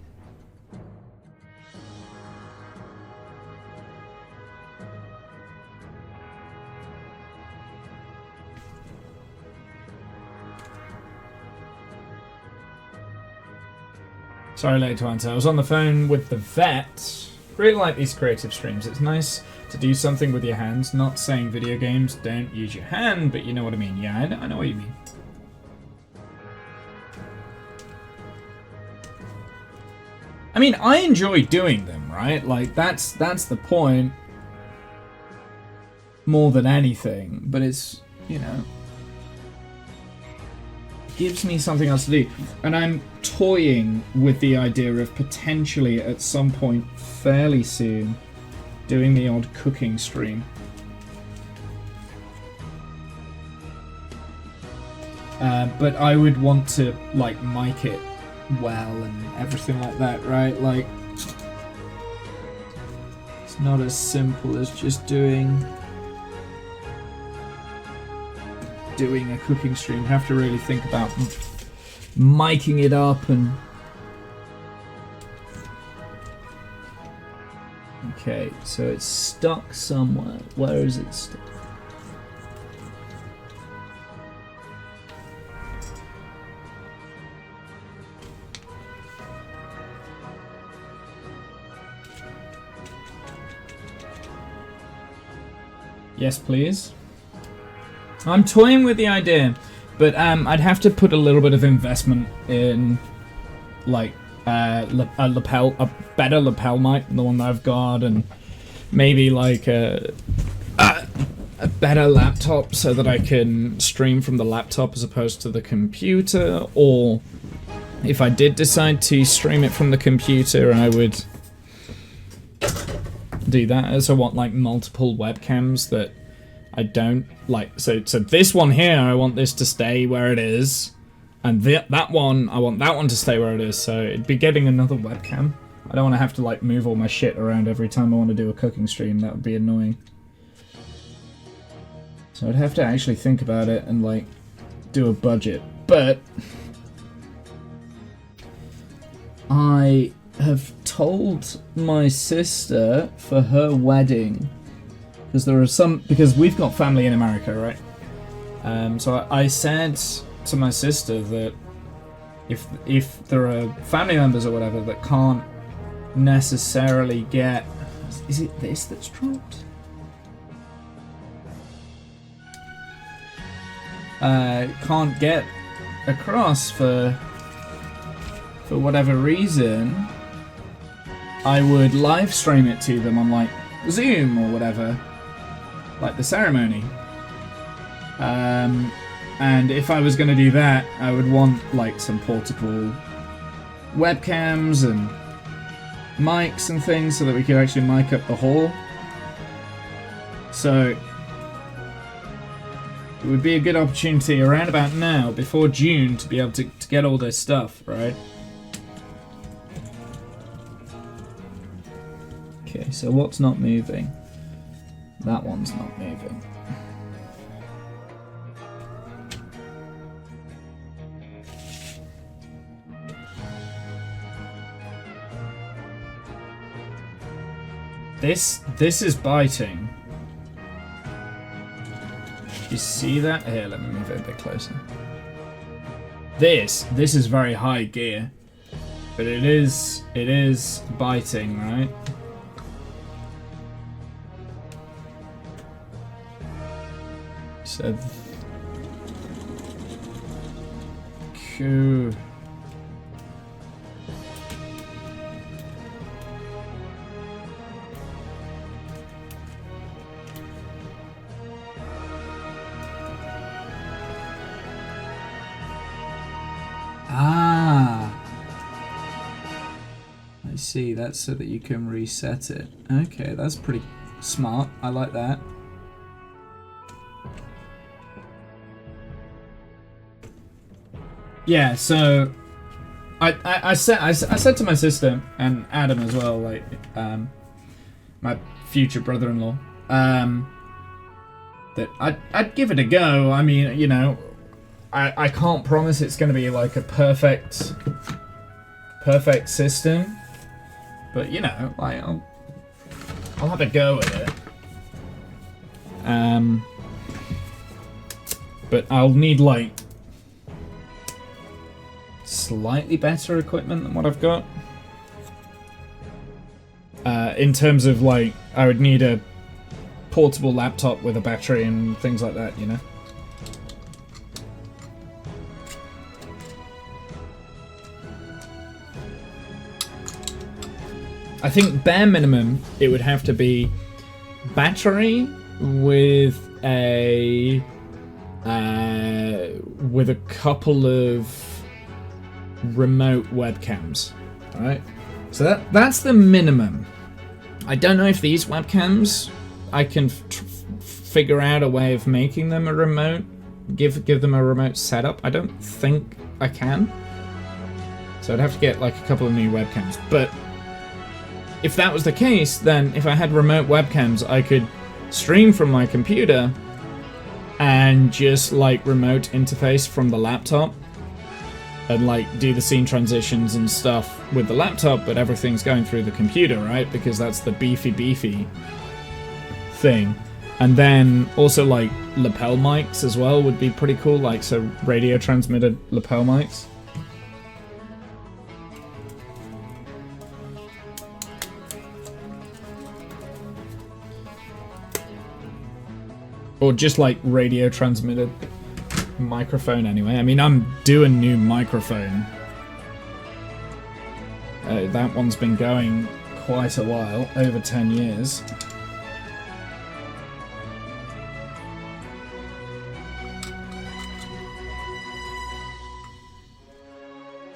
[SPEAKER 1] Sorry, late to answer. I was on the phone with the vet. really like these creative streams. It's nice to do something with your hands. Not saying video games don't use your hand, but you know what I mean. Yeah, I know what you mean. I mean, I enjoy doing them, right? Like, that's the point. More than anything. But it's, you know, gives me something else to do. And I'm toying with the idea of potentially at some point fairly soon doing the odd cooking stream. But I would want to, like, mic it well and everything like that, right? Like, it's not as simple as just doing a cooking stream. You have to really think about miking it up and... Okay, so it's stuck somewhere. Where is it stuck? Yes, please. I'm toying with the idea, but I'd have to put a little bit of investment in, like, a better lapel mic than the one that I've got, and maybe like a better laptop so that I can stream from the laptop as opposed to the computer. Or if I did decide to stream it from the computer, I would do that as I want, like, multiple webcams that I don't like. So this one here, I want this to stay where it is, and that one, I want that one to stay where it is. So it'd be getting another webcam. I don't want to have to, like, move all my shit around every time I want to do a cooking stream. That would be annoying. So I'd have to actually think about it and, like, do a budget. But I have told my sister for her wedding, because we've got family in America, right? So I said to my sister that if there are family members or whatever that can't necessarily get... Is it this that's dropped? Can't get across for whatever reason, I would live stream it to them on, like, Zoom or whatever, like the ceremony. And if I was going to do that, I would want, like, some portable webcams and mics and things so that we could actually mic up the hall. So it would be a good opportunity around about now, before June, to be able to get all this stuff, right? Okay, so what's not moving? That one's not moving. This is biting. You see that? Here, let me move it a bit closer. This is very high gear, but it is biting, right? So, cool. I see, that's so that you can reset it. Okay, that's pretty smart. I like that. Yeah, so I said to my sister and Adam as well, like, my future brother-in-law, that I'd give it a go. I mean, you know, I can't promise it's going to be like a perfect system, but, you know, like, I'll have a go at it. But I'll need, like, slightly better equipment than what I've got. in terms of like I would need a portable laptop with a battery and things like that, you know. I think bare minimum it would have to be battery with a couple of remote webcams, right? So that's the minimum. I don't know if these webcams I can figure out a way of making them a remote, give them a remote setup. I don't think I can. So I'd have to get like a couple of new webcams, but if that was the case, then if I had remote webcams, I could stream from my computer and just like remote interface from the laptop and like do the scene transitions and stuff with the laptop, but everything's going through the computer, right? Because that's the beefy thing. And then also like lapel mics as well would be pretty cool, like so radio transmitted lapel mics. Or just like radio transmitted microphone anyway. I mean, I'm doing new microphone. That one's been going quite a while, over 10 years.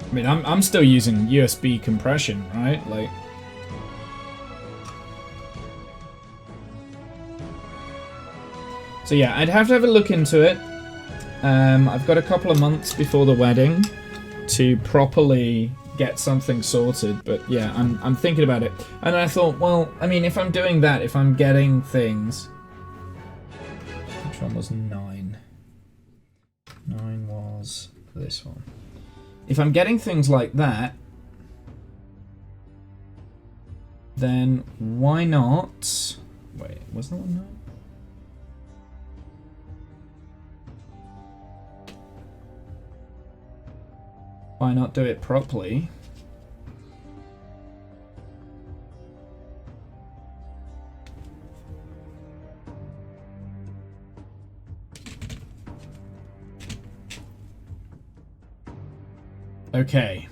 [SPEAKER 1] I mean, I'm still using USB compression, right? Like. So yeah, I'd have to have a look into it. I've got a couple of months before the wedding to properly get something sorted, but yeah, I'm thinking about it. And I thought, well, I mean, if I'm doing that, if I'm getting things... Which one was 9? 9 was this one. If I'm getting things like that, then why not... Wait, was that one 9? Why not do it properly? Okay.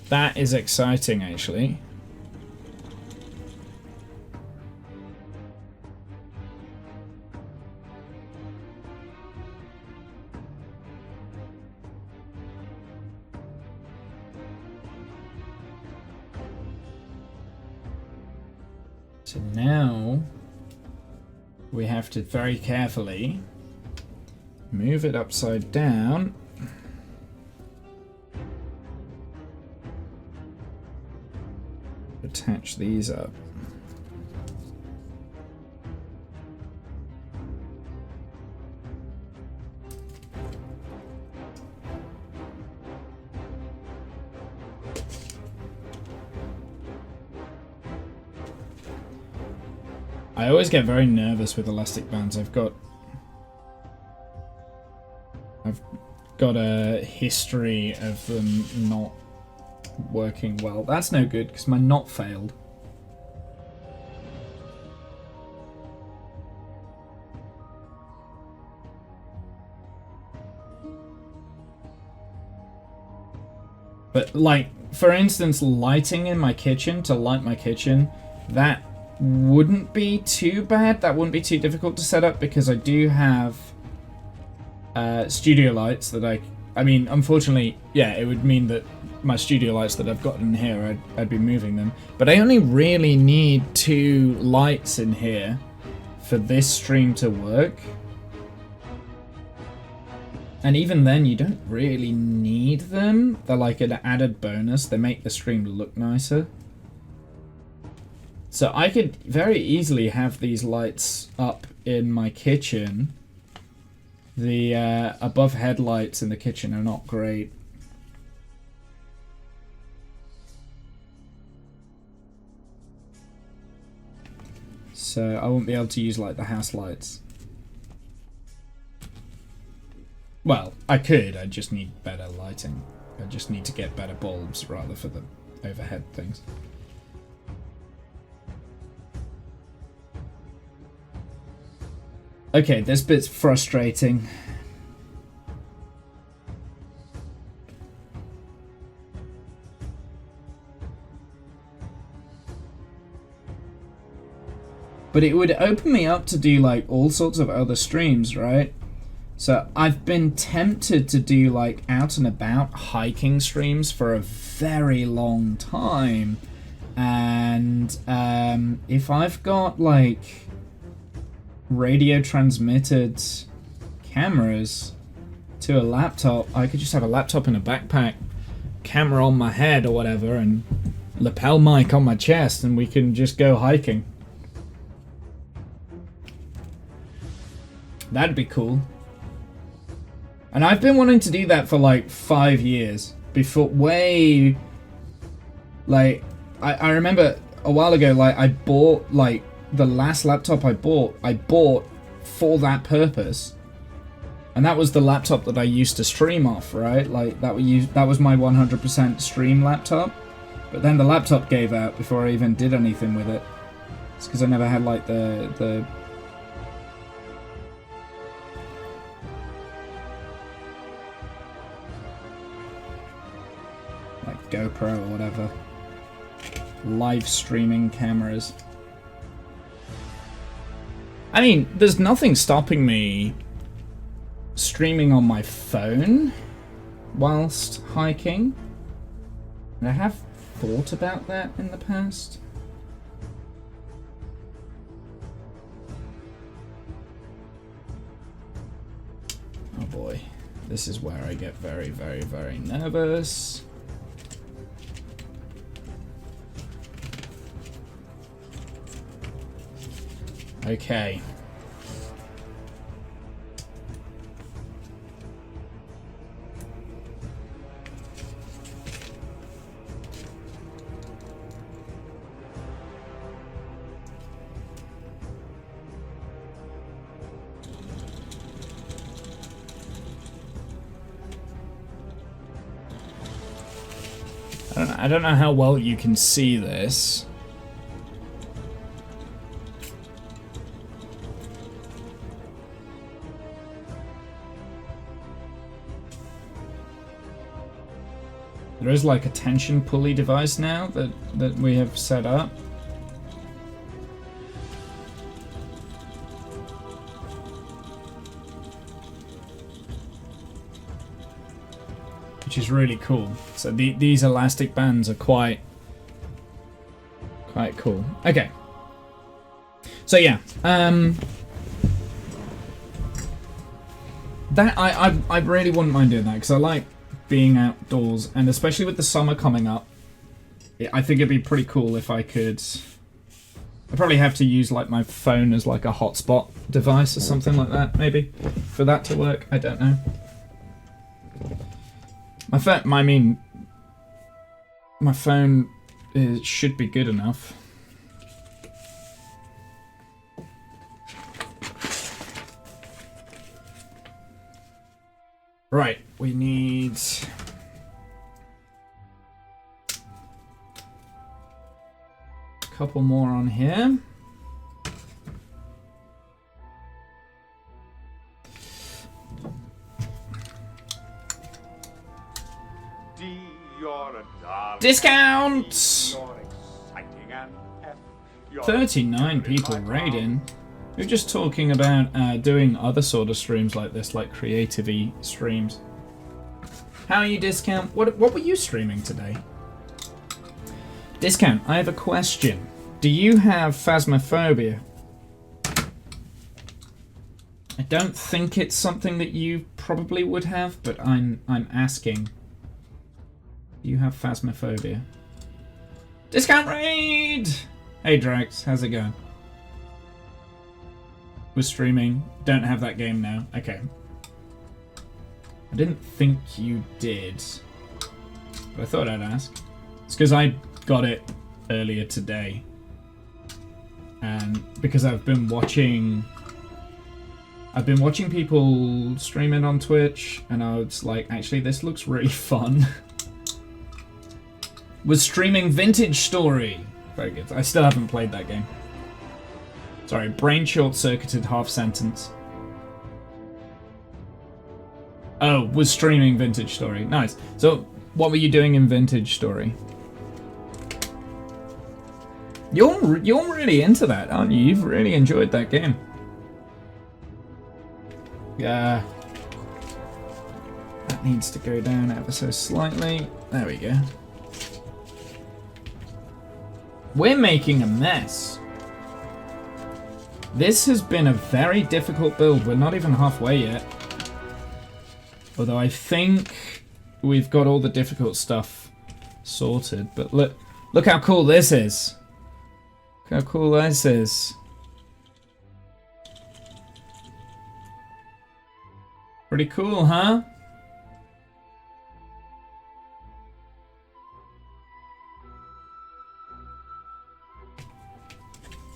[SPEAKER 1] That is exciting, actually. So now we have to very carefully move it upside down. Attach these up. I always get very nervous with elastic bands. I've got a history of them not working well. That's no good because my knot failed. But like, for instance, lighting in my kitchen, to light my kitchen, that wouldn't be too bad. That wouldn't be too difficult to set up because I do have studio lights that I mean, unfortunately, yeah, it would mean that my studio lights that I've got in here, I'd be moving them. But I only really need 2 lights in here for this stream to work. And even then, you don't really need them. They're like an added bonus. They make the stream look nicer. So I could very easily have these lights up in my kitchen. The above headlights in the kitchen are not great. So I won't be able to use like the house lights. Well, I could, I just need better lighting. I just need to get better bulbs rather for the overhead things. Okay, this bit's frustrating. But it would open me up to do like all sorts of other streams, right? So I've been tempted to do like out and about hiking streams for a very long time. And if I've got like radio transmitted cameras to a laptop, I could just have a laptop in a backpack, camera on my head or whatever, and lapel mic on my chest, and we can just go hiking. That'd be cool. And I've been wanting to do that for like 5 years. Before, way... Like, I remember a while ago, like, I bought, like, the last laptop I bought for that purpose. And that was the laptop that I used to stream off, right? Like, that was my 100% stream laptop. But then the laptop gave out before I even did anything with it. It's because I never had, like, the like GoPro or whatever. Live streaming cameras. I mean, there's nothing stopping me streaming on my phone whilst hiking. And I have thought about that in the past. Oh boy, this is where I get very, very, very nervous. Okay. I don't know how well you can see this. There is like a tension pulley device now that we have set up. Which is really cool. So these elastic bands are quite cool. Okay. So yeah, that I really wouldn't mind doing that because I like being outdoors, and especially with the summer coming up, I think it'd be pretty cool if I could. I'd probably have to use like my phone as like a hotspot device or something like that, maybe, for that to work. I don't know. My phone should be good enough. Right, we need a couple more on here. Discount! 39 people raiding. We're just talking about doing other sort of streams like this, like creative-y streams. How are you, Discount? What were you streaming today? Discount, I have a question. Do you have phasmophobia? I don't think it's something that you probably would have, but I'm asking. Do you have phasmophobia? Discount raid! Hey Drax, how's it going? We're streaming. Don't have that game now. Okay. I didn't think you did, but I thought I'd ask. It's because I got it earlier today, and because I've been watching I've been watching people stream it on Twitch, and I was like, actually, this looks really fun. Was streaming Vintage Story. Very good. I still haven't played that game. Sorry, brain short-circuited half sentence. Oh, was streaming Vintage Story. Nice. So, what were you doing in Vintage Story? You're really into that, aren't you? You've really enjoyed that game. Yeah. That needs to go down ever so slightly. There we go. We're making a mess. This has been a very difficult build. We're not even halfway yet. Although I think we've got all the difficult stuff sorted. But look how cool this is. Look how cool this is. Pretty cool, huh?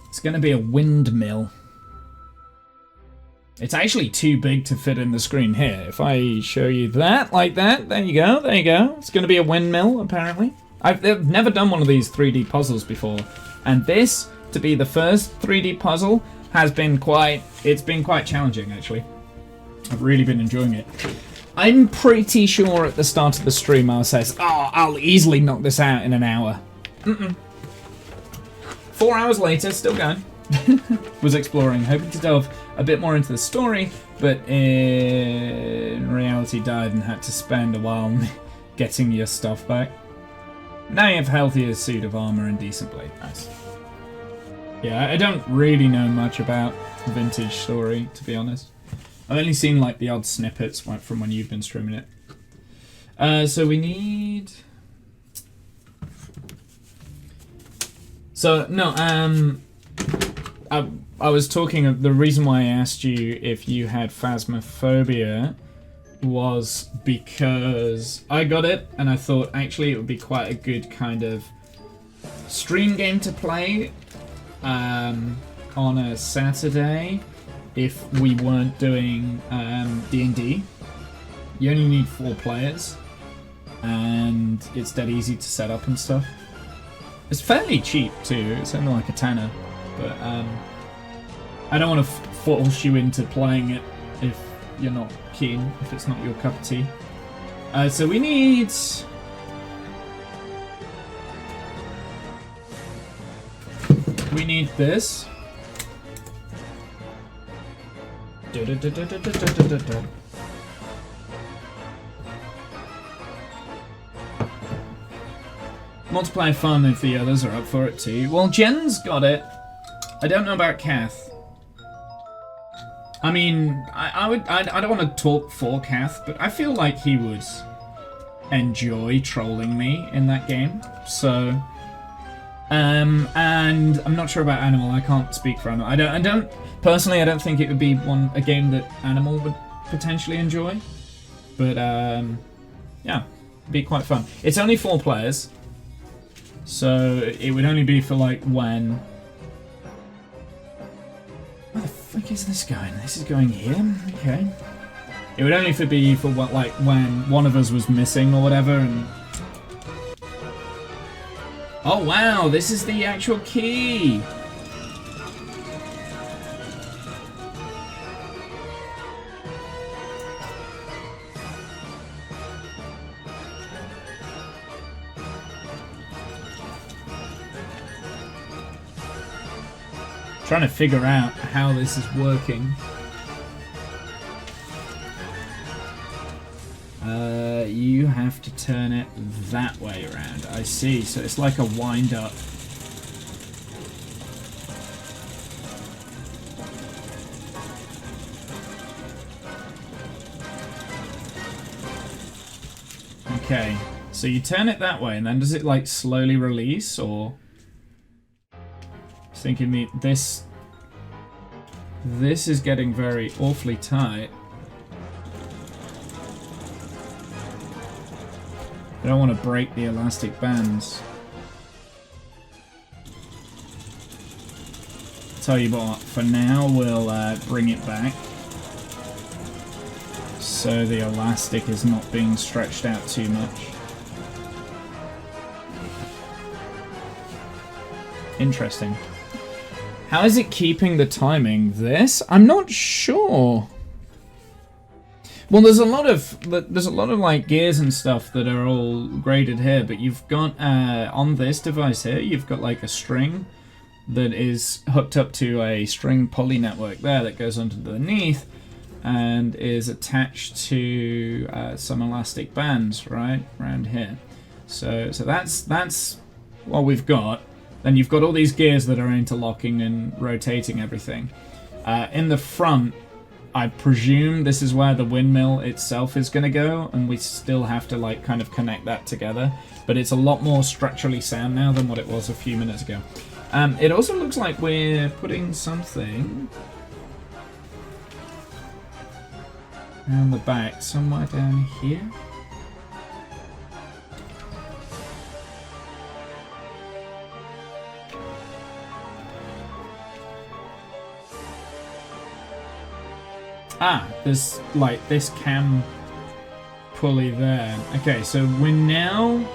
[SPEAKER 1] It's gonna be a windmill. It's actually too big to fit in the screen here. If I show you that, like that, there you go, there you go. It's gonna be a windmill, apparently. I've never done one of these 3D puzzles before. And this, to be the first 3D puzzle, has been quite challenging, actually. I've really been enjoying it. I'm pretty sure at the start of the stream I says, oh, I'll easily knock this out in an hour. 4 hours later, still going. Was exploring, hoping to delve a bit more into the story, but in reality died and had to spend a while getting your stuff back. Now you have healthier suit of armor and decent blade. Nice. Yeah, I don't really know much about Vintage Story, to be honest. I've only seen like the odd snippets from when you've been streaming it. So we need... So, no, I was talking of the reason why I asked you if you had Phasmophobia was because I got it and I thought actually it would be quite a good kind of stream game to play on a Saturday if we weren't doing D&D. You only need 4 players and it's dead easy to set up and stuff. It's fairly cheap too, it's only like a tenner, but I don't want to force you into playing it if you're not keen, if it's not your cup of tea. So we need... We need this. Multiplayer fun if the others are up for it too. Well, Jen's got it. I don't know about Kath. I mean, I don't want to talk for Kath, but I feel like he would enjoy trolling me in that game. So, and I'm not sure about Animal. I can't speak for Animal. I don't personally. I don't think it would be a game that Animal would potentially enjoy. But yeah, it'd be quite fun. It's only 4 players. So it would only be for like when... Where the frick is this going? This is going here? Okay. It would only be for what, like when one of us was missing or whatever and... Oh wow, this is the actual key! Trying to figure out how this is working. You have to turn it that way around. I see. So it's like a wind up. Okay. So you turn it that way, and then does it like slowly release, or? Thinking this is getting very awfully tight. I don't want to break the elastic bands. Tell you what, for now we'll bring it back so the elastic is not being stretched out too much. Interesting. How is it keeping the timing? This? I'm not sure. Well, there's a lot of like gears and stuff that are all graded here, but you've got on this device here, you've got like a string that is hooked up to a string poly network there that goes underneath and is attached to some elastic bands right around here. So that's what we've got. Then you've got all these gears that are interlocking and rotating everything. In the front, I presume this is where the windmill itself is going to go, and we still have to like kind of connect that together. But it's a lot more structurally sound now than what it was a few minutes ago. It also looks like we're putting something around the back, somewhere down here. Ah, there's like this cam pulley there. Okay, so we're now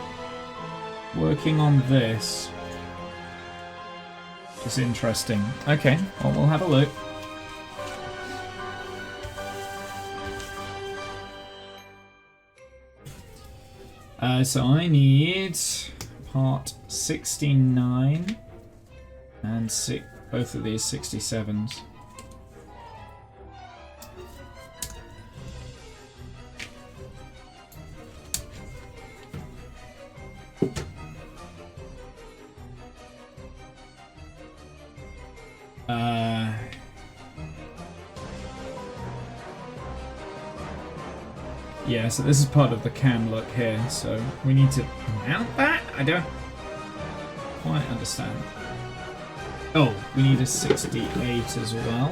[SPEAKER 1] working on this. It's interesting. Okay, well, we'll have a look. So I need part 69 and both of these 67s. Yeah, so this is part of the cam look here, so we need to mount that? I don't quite understand. Oh, we need a 68 as well,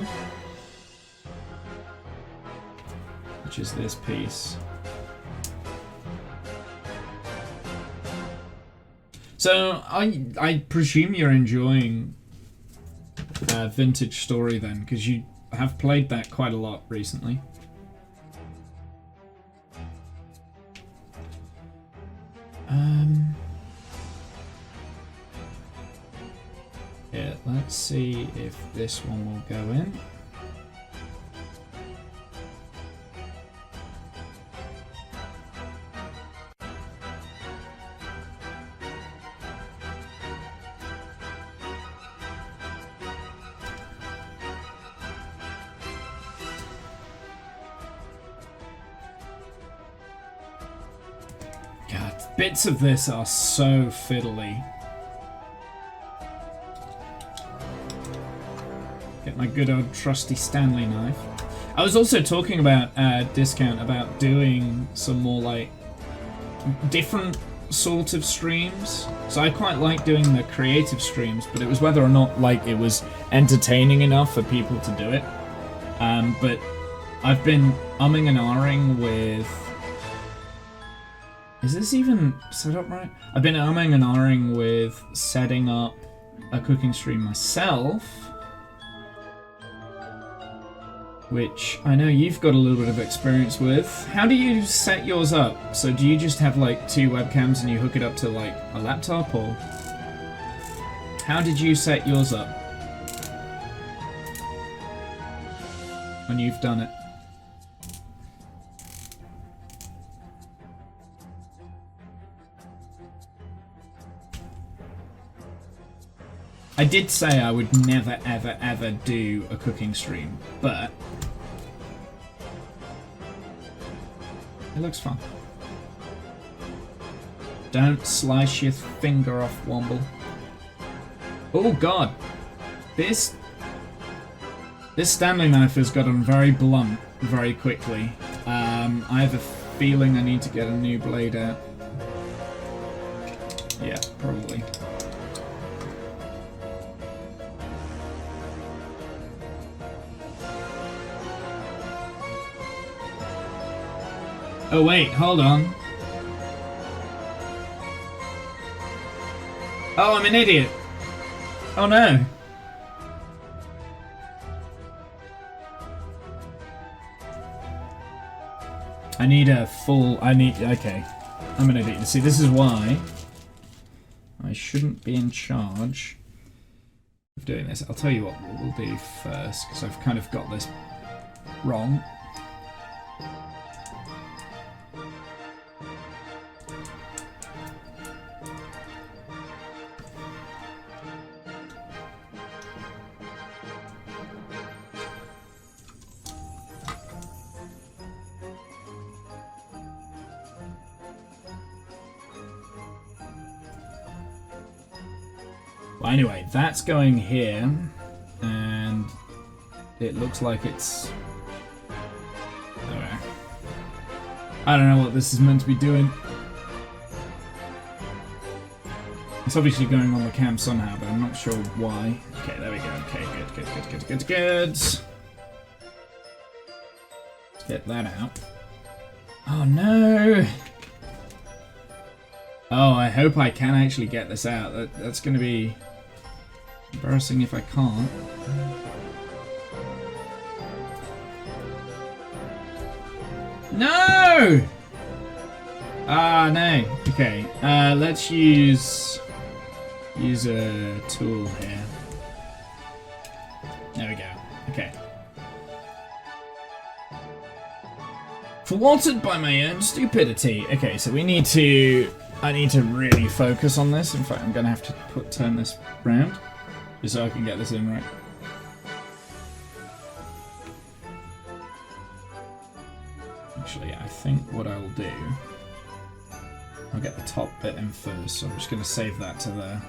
[SPEAKER 1] which is this piece. So I presume you're enjoying Vintage Story then, because you have played that quite a lot recently. Yeah, let's see if this one will go in. God, bits of this are so fiddly. Get my good old trusty Stanley knife. I was also talking about Discount about doing some more like different sort of streams. So I quite like doing the creative streams, but it was whether or not like it was entertaining enough for people to do it. But I've been umming and ahhing with. Is this even set up right? I've been umming and ahhing with setting up a cooking stream myself, which I know you've got a little bit of experience with. How do you set yours up? So do you just have like 2 webcams and you hook it up to like a laptop, or how did you set yours up when you've done it? I did say I would never, ever, ever do a cooking stream, but it looks fun. Don't slice your finger off, Womble. Oh god, this Stanley knife has gotten very blunt very quickly. I have a feeling I need to get a new blade out. Yeah, probably. Oh wait, hold on. Oh, I'm an idiot. Oh no. I need a full... Okay. I'm gonna do... See, this is why I shouldn't be in charge of doing this. I'll tell you what we'll do first, because I've kind of got this wrong. Well, anyway, that's going here, and it looks like it's... Alright. I don't know what this is meant to be doing. It's obviously going on the cam somehow, but I'm not sure why. Okay, there we go. Okay, good. Let's get that out. Oh no! Oh, I hope I can actually get this out. That's going to be embarrassing if I can't. No! Ah, no. Okay, let's use a tool here. There we go. Okay. Thwarted by my own stupidity. Okay, so I need to really focus on this. In fact, I'm gonna have to turn this round just so I can get this in right. Actually, I think what I'll do, I'll get the top bit in first, so I'm just gonna save that to there.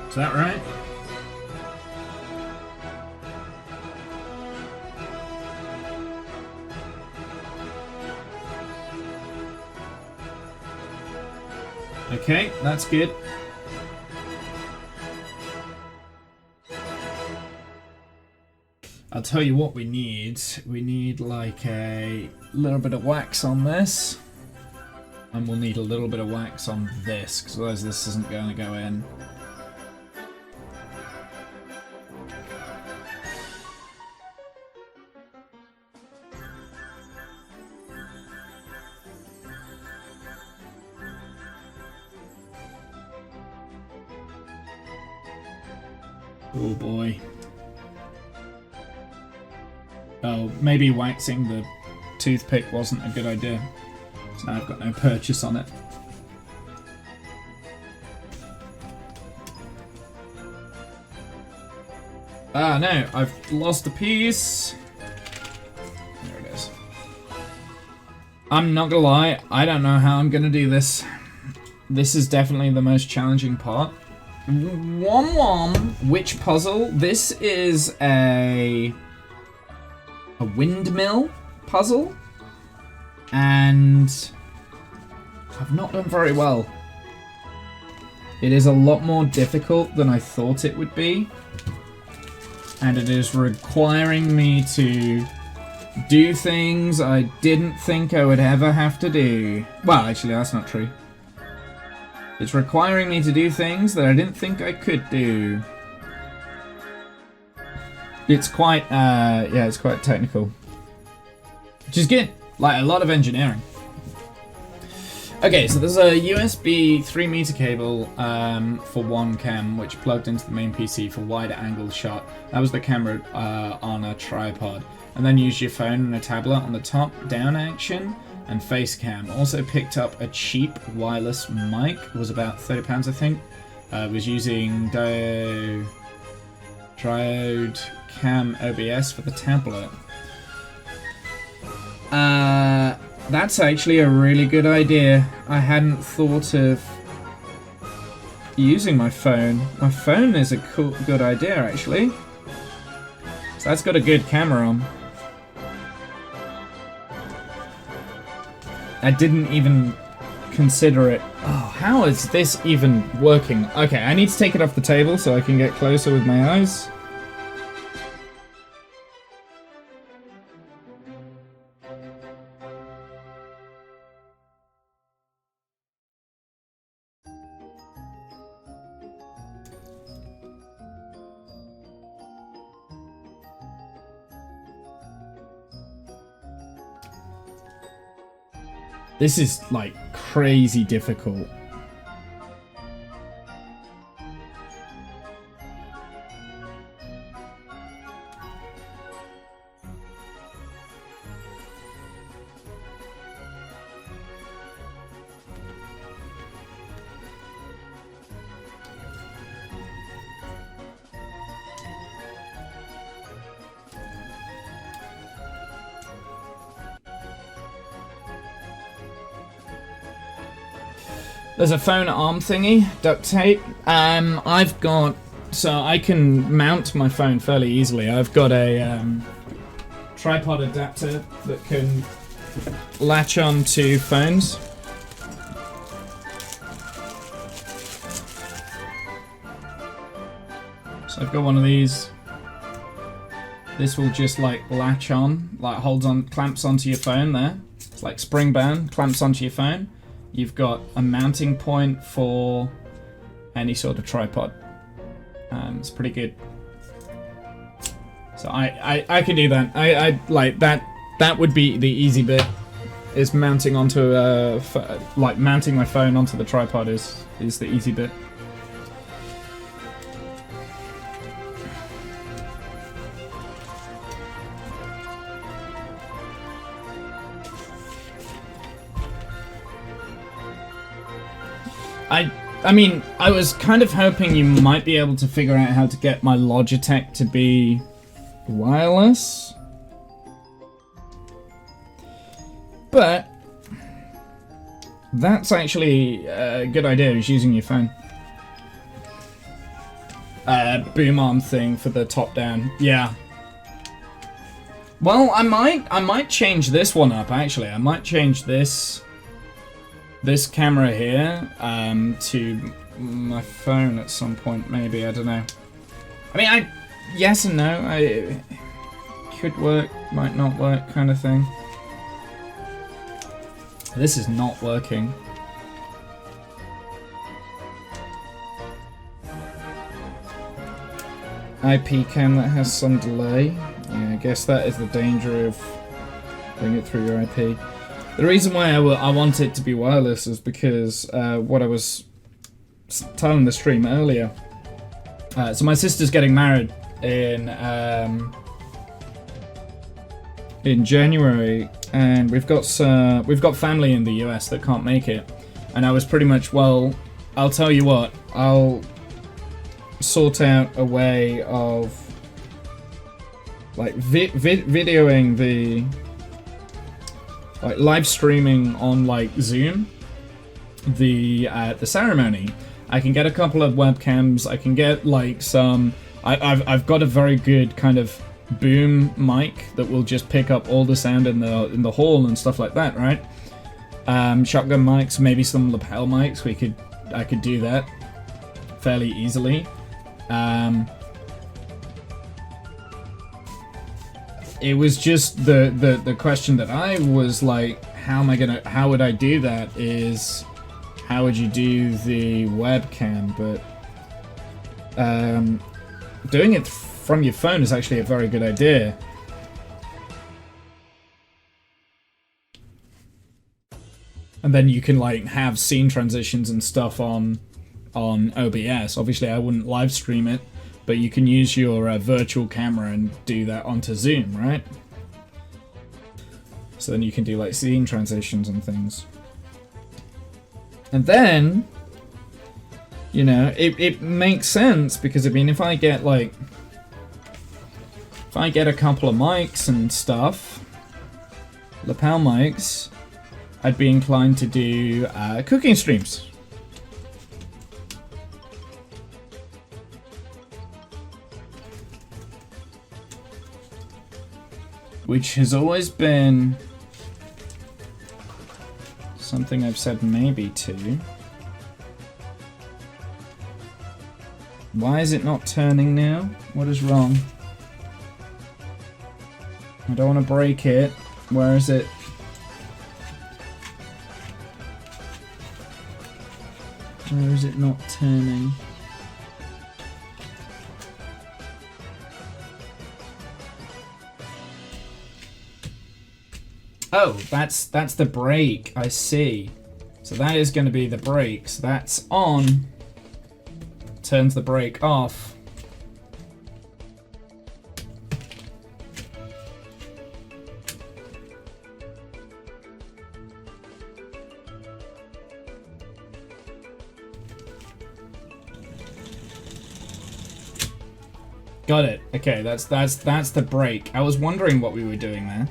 [SPEAKER 1] Is that right? Okay, that's good. I'll tell you what we need. We need like a little bit of wax on this. And we'll need a little bit of wax on this, because otherwise this isn't going to go in. Oh boy. Oh, maybe waxing the toothpick wasn't a good idea. So now I've got no purchase on it. Ah, no, I've lost a piece. There it is. I'm not gonna lie, I don't know how I'm gonna do this. This is definitely the most challenging part. Which puzzle? This is a windmill puzzle, and I've not done very well. It is a lot more difficult than I thought it would be, and it is requiring me to do things I didn't think I would ever have to do. Well, actually, that's not true. It's requiring me to do things that I didn't think I could do. It's quite, yeah, it's quite technical. Which is good. Like, a lot of engineering. Okay, so there's a USB 3-meter cable for one cam, which plugged into the main PC for wider angle shot. That was the camera on a tripod. And then use your phone and a tablet on the top, down action, and face cam. Also picked up a cheap wireless mic. It was about £30, I think. Was using Diode Cam OBS for the tablet. That's actually a really good idea. I hadn't thought of using my phone. My phone is a good idea, actually. So that's got a good camera on. I didn't even consider it. Oh, how is this even working? Okay, I need to take it off the table so I can get closer with my eyes. This is like crazy difficult. There's a phone arm thingy, duct tape. I've got, so I can mount my phone fairly easily. I've got a tripod adapter that can latch on to phones. So I've got one of these. This will just like latch on, like holds on, clamps onto your phone there. It's like spring bound, clamps onto your phone. You've got a mounting point for any sort of tripod. It's pretty good. So I could do that. I like that. That would be the easy bit. Is mounting onto like mounting my phone onto the tripod is the easy bit. I mean, I was kind of hoping you might be able to figure out how to get my Logitech to be wireless. But that's actually a good idea, is using your phone. Boom arm thing for the top down. Yeah. Well, I might change this one up actually. I might change this camera here to my phone at some point, maybe. I don't know. I mean, yes and no. It could work, might not work, kind of thing. This is not working. IP cam that has some delay. Yeah, I guess that is the danger of doing it through your IP. The reason why I want it to be wireless is because what I was telling the stream earlier. So my sister's getting married in January, and we've got family in the US that can't make it, and I was pretty much, well, I'll tell you what, I'll sort out a way of like videoing the like live streaming on like Zoom the ceremony. I can get a couple of webcams. I can get like some. I've got a very good kind of boom mic that will just pick up all the sound in the hall and stuff like that, right? Shotgun mics, maybe some lapel mics. I could do that fairly easily. It was just the question that I was like, how would I do that, is how would you do the webcam? But doing it from your phone is actually a very good idea. And then you can like have scene transitions and stuff on OBS. Obviously I wouldn't live stream it, but you can use your virtual camera and do that onto Zoom, right? So then you can do like scene transitions and things. And then, you know, it makes sense, because I mean, if I get a couple of mics and stuff, lapel mics, I'd be inclined to do cooking streams. Which has always been something I've said maybe to. Why is it not turning now? What is wrong? I don't want to break it. Where is it? Where is it not turning? Oh, that's the brake. I see. So that is going to be the brake. So that's on. Turns the brake off. Got it. Okay, that's the brake. I was wondering what we were doing there.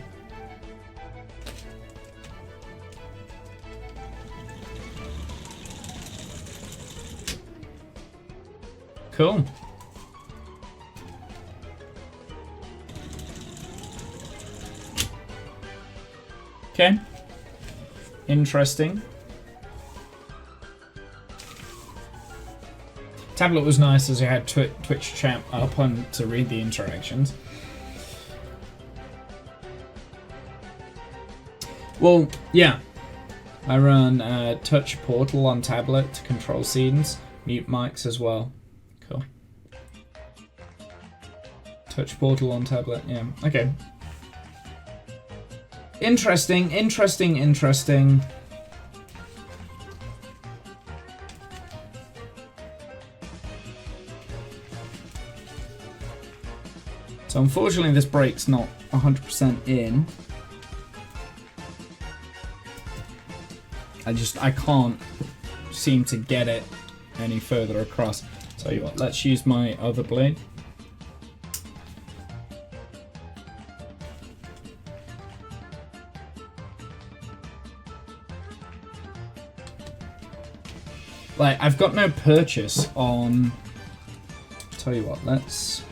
[SPEAKER 1] Cool. Okay. Interesting. Tablet was nice as you had Twitch chat up on to read the interactions. Well, yeah. I run Touch Portal on tablet to control scenes, mute mics as well. Cool. Touch Portal on tablet, yeah. Okay. Interesting, interesting, interesting. So unfortunately this brake's not 100% in. I can't seem to get it any further across. Tell you what, let's use my other blade. Like, I've got no purchase on... Tell you what, let's...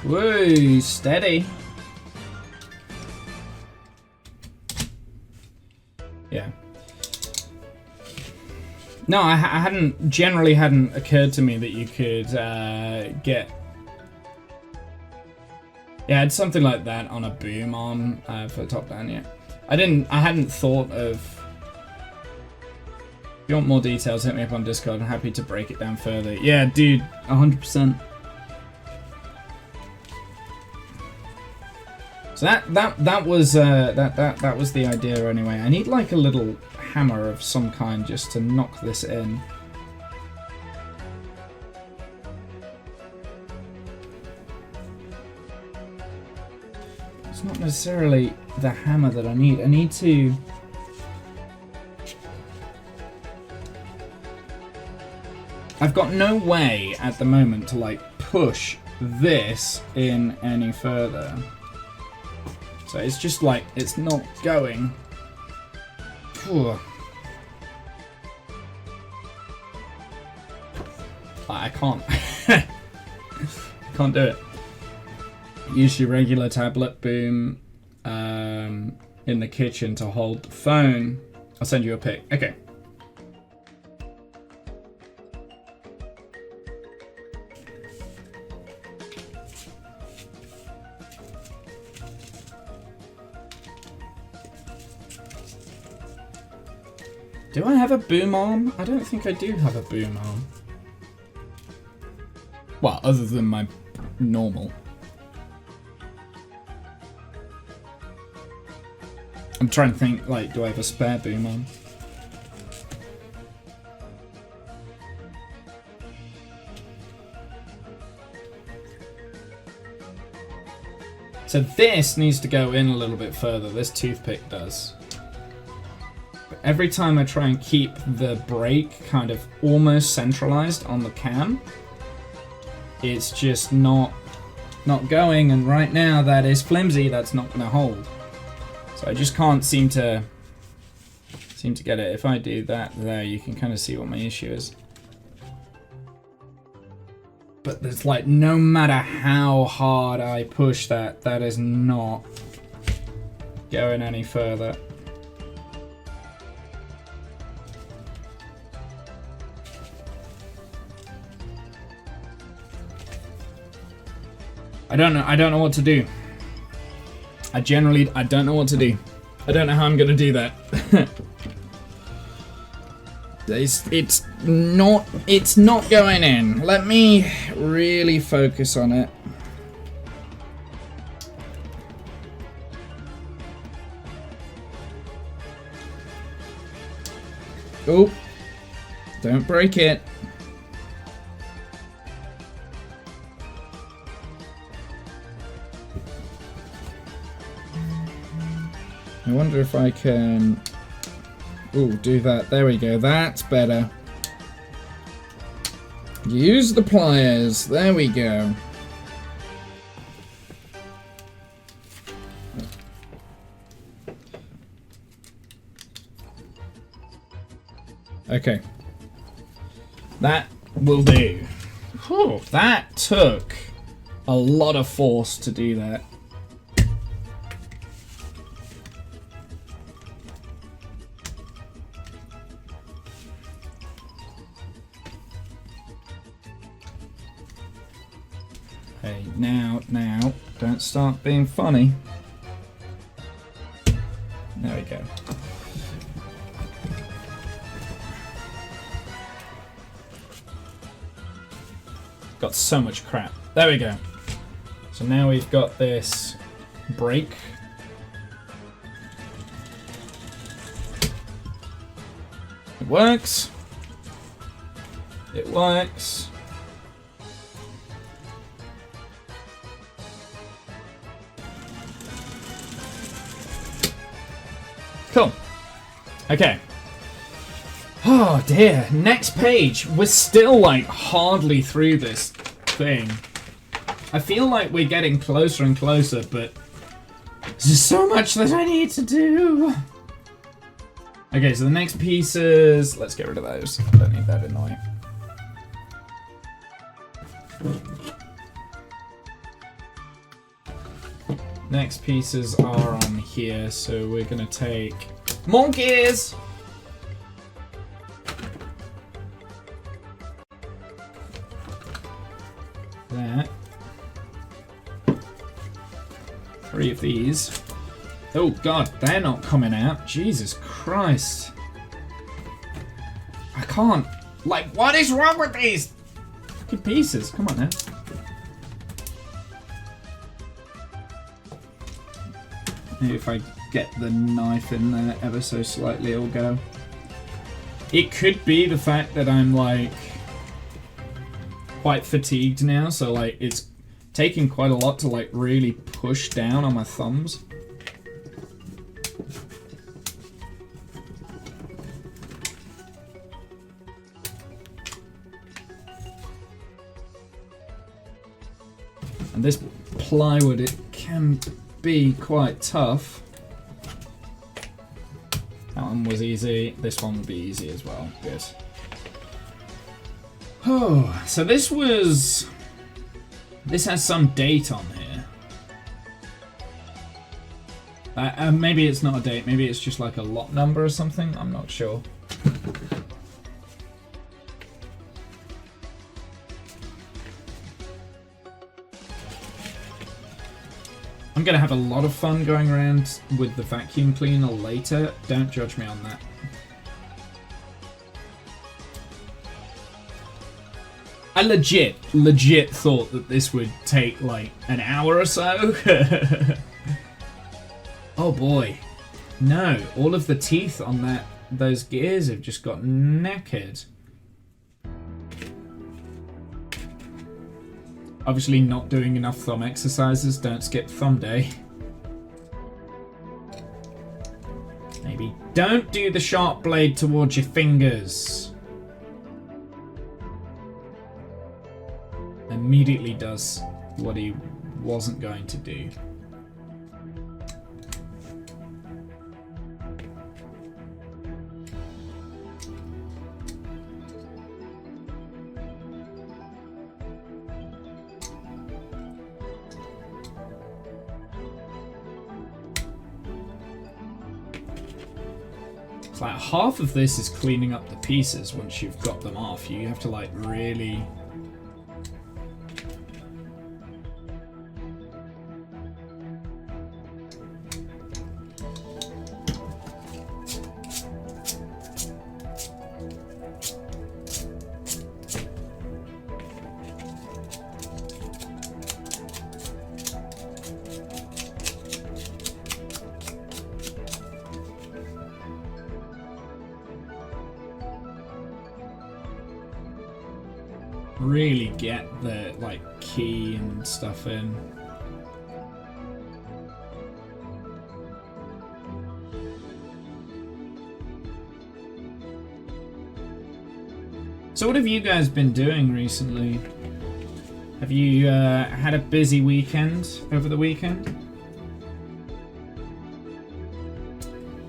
[SPEAKER 1] Woo, steady. Yeah. No, I hadn't occurred to me that you could get... Yeah, it's something like that on a boom arm for top down, yeah. I hadn't thought of... If you want more details, hit me up on Discord. I'm happy to break it down further. Yeah, dude, 100%. So that was the idea anyway. I need like a little hammer of some kind just to knock this in. It's not necessarily the hammer that I need. I need to... I've got no way at the moment to like push this in any further. So it's just like, it's not going. Whew. I can't. I can't do it. Use your regular tablet boom in the kitchen to hold the phone. I'll send you a pic. Okay. Do I have a boom arm? I don't think I do have a boom arm. Well, other than my normal. I'm trying to think, like, do I have a spare boom arm? So this needs to go in a little bit further. This toothpick does. Every time I try and keep the brake kind of almost centralized on the cam, it's just not going, and right now that is flimsy, that's not going to hold. So I just can't seem to get it. If I do that there, you can kind of see what my issue is. But it's like, no matter how hard I push that is not going any further. I don't know what to do. I don't know what to do. I don't know how I'm gonna do that. It's not going in. Let me really focus on it. Oh, don't break it. I wonder if I can... Ooh, do that. There we go. That's better. Use the pliers. There we go. Okay. That will do. Whew, that took a lot of force to do that. Hey, now, don't start being funny. There we go. Got so much crap. There we go. So now we've got this break. It works. It works. Cool. Okay. Oh dear. Next page. We're still like hardly through this thing. I feel like we're getting closer and closer, but there's just so much that I need to do. Okay, so the next pieces. Let's get rid of those. I don't need that annoying. Next pieces are on here, so we're gonna take more gears. That. 3 of these. Oh god, they're not coming out. Jesus Christ. I can't. Like, what is wrong with these fucking pieces? Come on now. Maybe if I get the knife in there ever so slightly, it'll go. It could be the fact that I'm like quite fatigued now, so like it's taking quite a lot to like really push down on my thumbs. And this plywood, it can be quite tough. That one was easy. This one will be easy as well. Good. Oh, so this has some date on here. Maybe it's not a date. Maybe it's just like a lot number or something. I'm not sure. I'm going to have a lot of fun going around with the vacuum cleaner later. Don't judge me on that. I legit thought that this would take like an hour or so. Oh boy. No, all of the teeth on those gears have just got knackered. Obviously not doing enough thumb exercises. Don't skip thumb day. Maybe don't do the sharp blade towards your fingers. Immediately does what he wasn't going to do. It's like half of this is cleaning up the pieces once you've got them off. You have to like really... really get the like key and stuff in. So what have you guys been doing recently? Have you had a busy weekend over the weekend?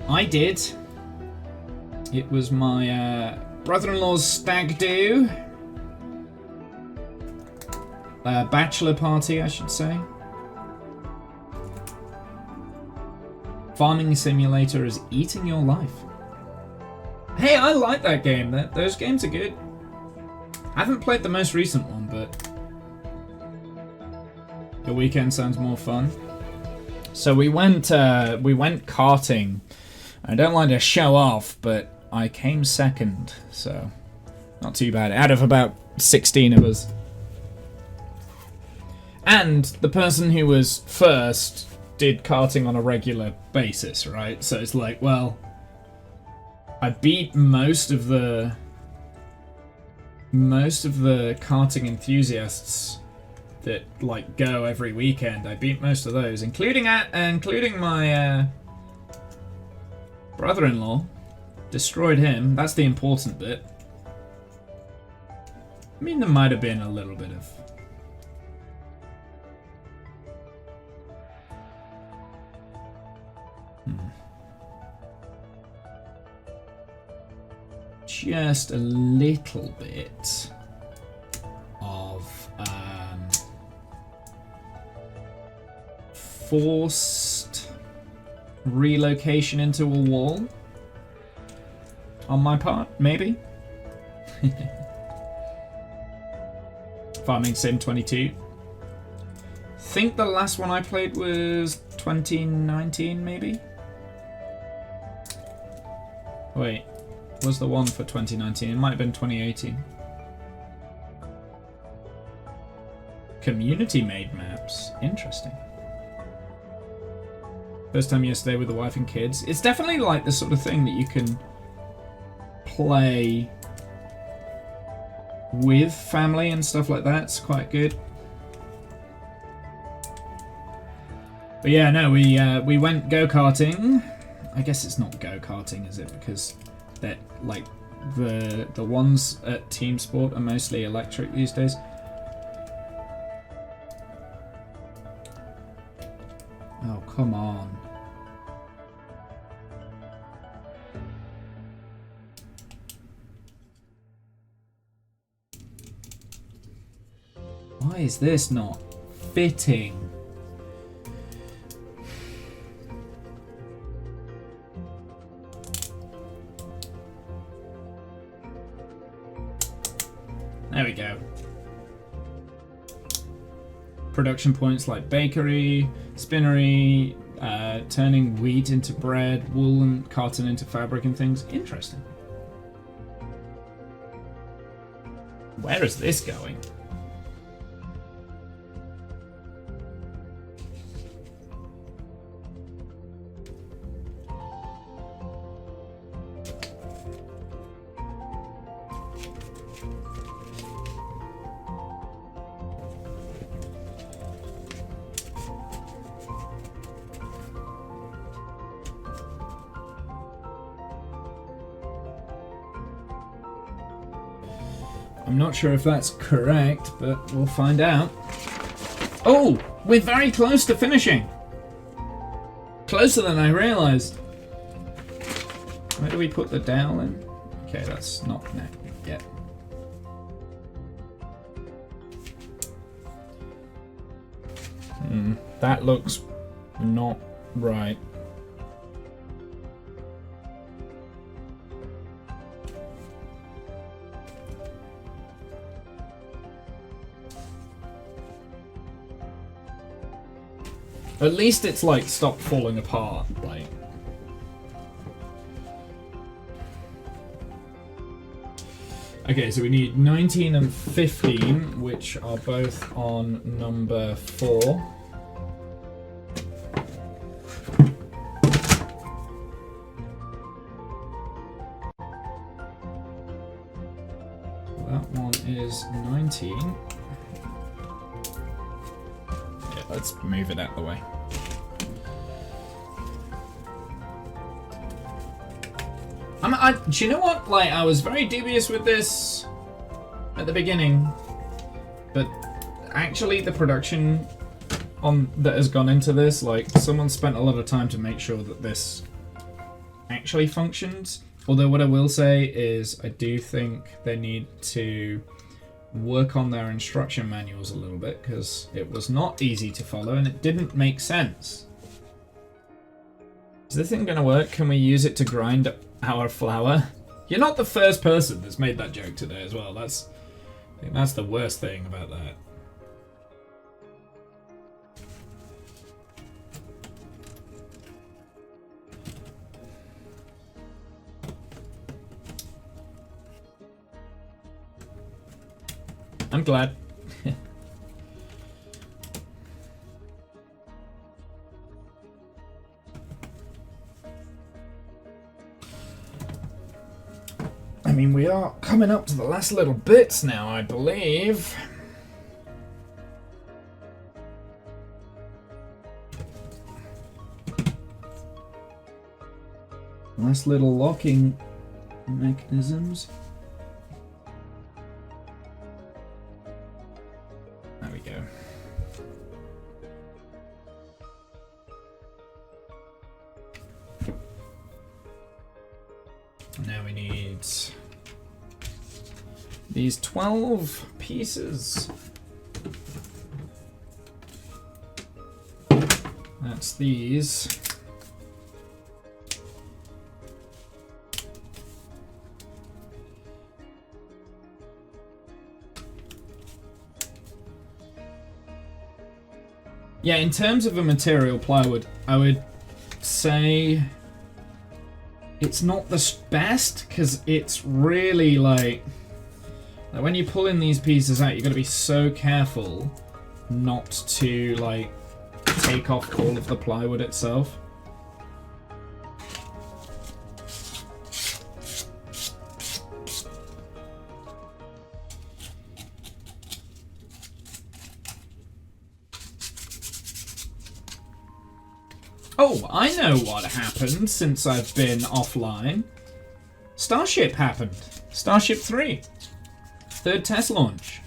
[SPEAKER 1] I did. It was my brother-in-law's stag do. Bachelor party, I should say. Farming Simulator is eating your life. Hey, I like that game. Those games are good. I haven't played the most recent one, but the weekend sounds more fun. So we went karting. I don't like to show off, but I came second, so not too bad. Out of about 16 of us. And the person who was first did karting on a regular basis, right? So it's like, well, I beat most of the karting enthusiasts that like go every weekend. I beat most of those, including my brother-in-law. Destroyed him. That's the important bit. I mean, there might have been a little bit of just a little bit of forced relocation into a wall on my part, maybe. Farming Sim 22. Think the last one I played was 2019, maybe? Wait, was the one for 2019? It might have been 2018. Community made maps. Interesting. First time yesterday with the wife and kids. It's definitely like the sort of thing that you can play with family and stuff like that. It's quite good. But yeah, no, we went go-karting. I guess it's not go-karting, is it? Because that like the ones at Team Sport are mostly electric these days. Oh, come on. Why is this not fitting? There we go. Production points like bakery, spinnery, turning wheat into bread, wool and cotton into fabric and things. Interesting. Where is this going? I'm not sure if that's correct, but we'll find out. Oh, we're very close to finishing. Closer than I realized. Where do we put the dowel in? Okay, that's not connected yet. That looks not right. At least it's like stopped falling apart, like. Okay, so we need 19 and 15, which are both on number 4. That one is 19. Yeah, let's move it out of the way. Do you know what? Like, I was very dubious with this at the beginning, but actually the production that has gone into this, like, someone spent a lot of time to make sure that this actually functions. Although what I will say is I do think they need to work on their instruction manuals a little bit, because it was not easy to follow and it didn't make sense. Is this thing going to work? Can we use it to grind our flour? You're not the first person that's made that joke today as well. I think that's the worst thing about that. I'm glad. I mean, we are coming up to the last little bits now, I believe. Last little locking mechanisms. There we go. Now we need these 12 pieces. That's these. Yeah, in terms of a material, plywood, I would say it's not the best, because it's really like when you pull in these pieces out, you've got to be so careful not to like take off all of the plywood itself. Oh, I know what happened since I've been offline. Starship happened. Starship 3. Third test launch.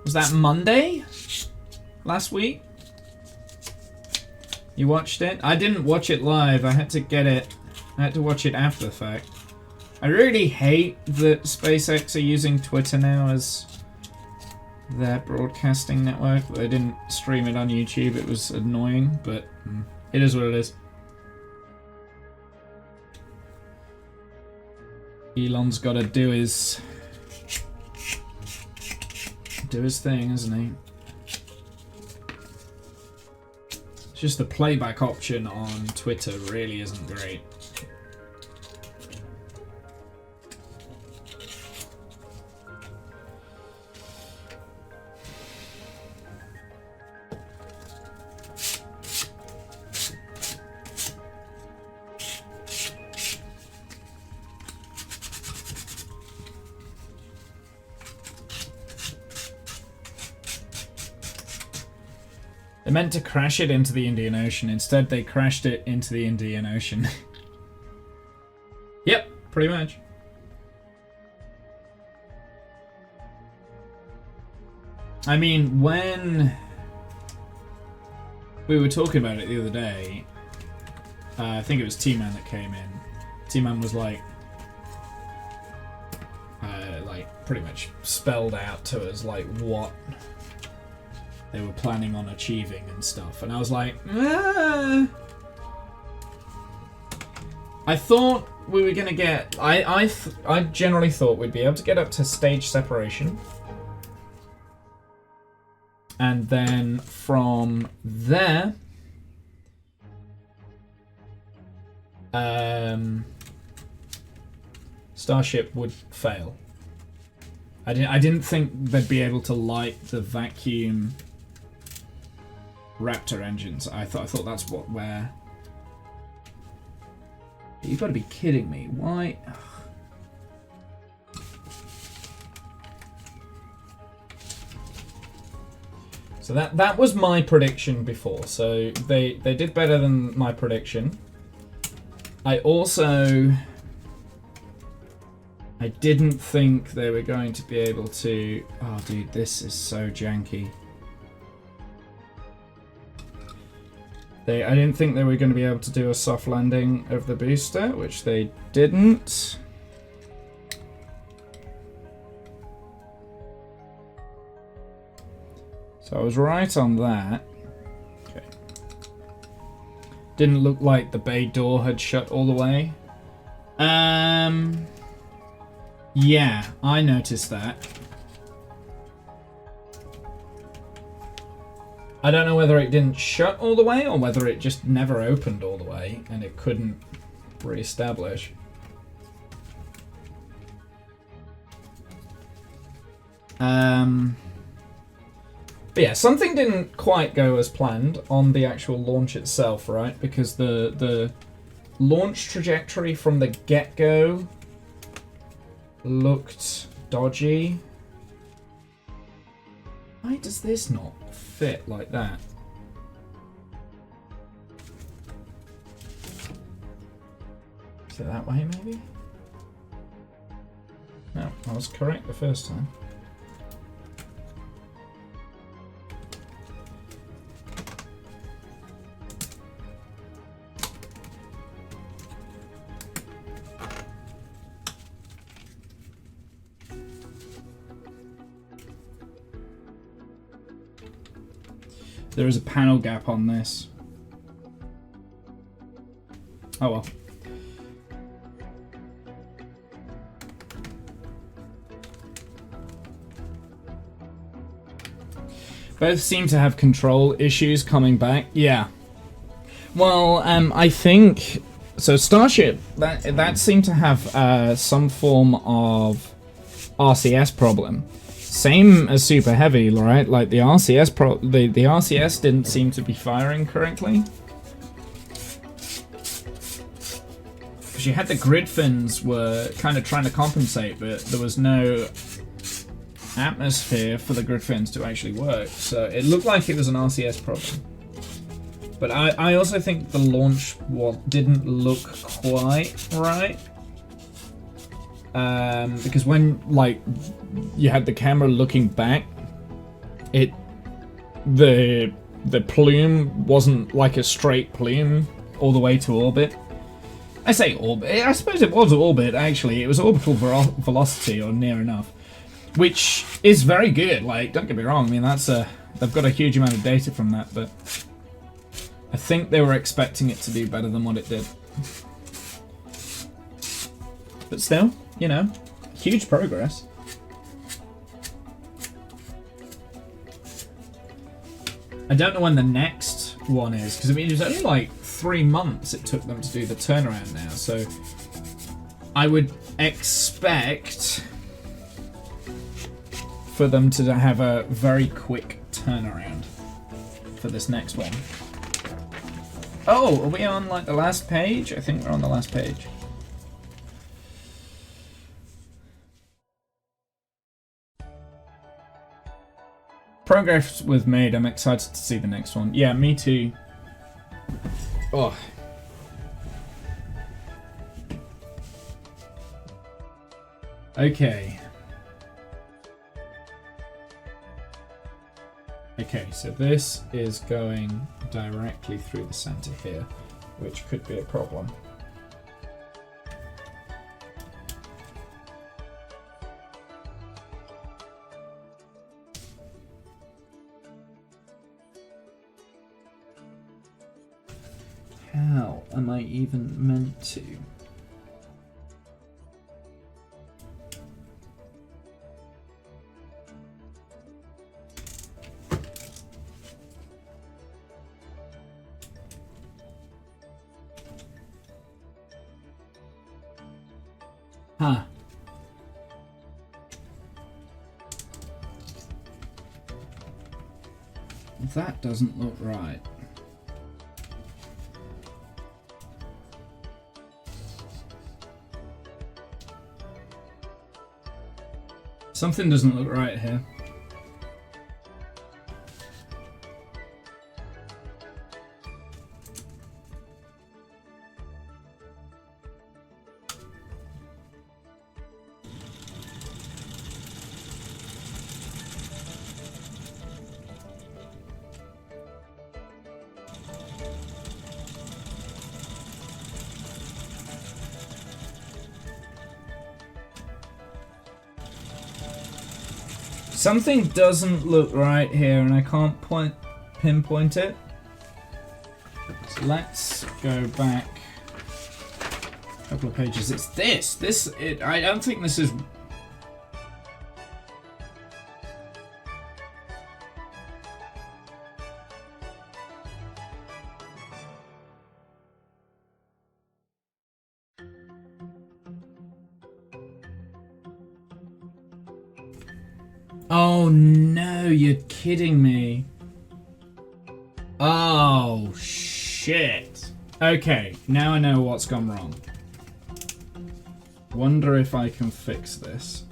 [SPEAKER 1] Was that Monday? Last week? You watched it? I didn't watch it live. I had to watch it after the fact. I really hate that SpaceX are using Twitter now as their broadcasting network. They didn't stream it on YouTube. It was annoying, but it is what it is. Elon's got to do his thing, isn't he? It's just the playback option on Twitter really isn't great. They meant to crash it into the Indian Ocean. Instead, they crashed it into the Indian Ocean. Yep, pretty much. I mean, when we were talking about it the other day, I think it was T-Man that came in. T-Man was like pretty much spelled out to us like what they were planning on achieving and stuff, and I was like, I thought we were gonna get. I generally thought we'd be able to get up to stage separation, and then from there, Starship would fail. I didn't think they'd be able to light the vacuum Raptor engines. I thought that's where. You've got to be kidding me. Why? So that was my prediction before. So they did better than my prediction. I didn't think they were going to be able to... Oh, dude, this is so janky. I didn't think they were going to be able to do a soft landing of the booster, which they didn't. So I was right on that. Okay. Didn't look like the bay door had shut all the way. Yeah, I noticed that. I don't know whether it didn't shut all the way or whether it just never opened all the way and it couldn't re-establish. But yeah, something didn't quite go as planned on the actual launch itself, right? Because the launch trajectory from the get-go looked dodgy. Why does this not fit like that? Is it that way, maybe? No, I was correct the first time. There is a panel gap on this. Oh well. Both seem to have control issues coming back. Yeah. Well, I think so. Starship that seemed to have some form of RCS problem. Same as Super Heavy, right? Like the RCS the RCS didn't seem to be firing correctly. Because you had the grid fins were kind of trying to compensate, but there was no atmosphere for the grid fins to actually work. So it looked like it was an RCS problem. But I also think the launch didn't look quite right. Because when like you had the camera looking back, the plume wasn't like a straight plume all the way to orbit. I say orbit. I suppose it was orbit actually. It was orbital velocity or near enough, which is very good. Like, don't get me wrong. I mean, they've got a huge amount of data from that, but I think they were expecting it to do better than what it did. But still, you know, huge progress. I don't know when the next one is, because I mean, it was only like 3 months it took them to do the turnaround now, so I would expect for them to have a very quick turnaround for this next one. Oh, are we on like the last page? I think we're on the last page. Progress was made. I'm excited to see the next one. Yeah, me too. Oh. Okay. Okay, so this is going directly through the center here, which could be a problem. How am I even meant to? Huh. That doesn't look right. Something doesn't look right here. Something doesn't look right here, and I can't pinpoint it. So let's go back a couple of pages. It's this. I don't think this is. Oh no, you're kidding me. Oh shit. Okay, now I know what's gone wrong. Wonder if I can fix this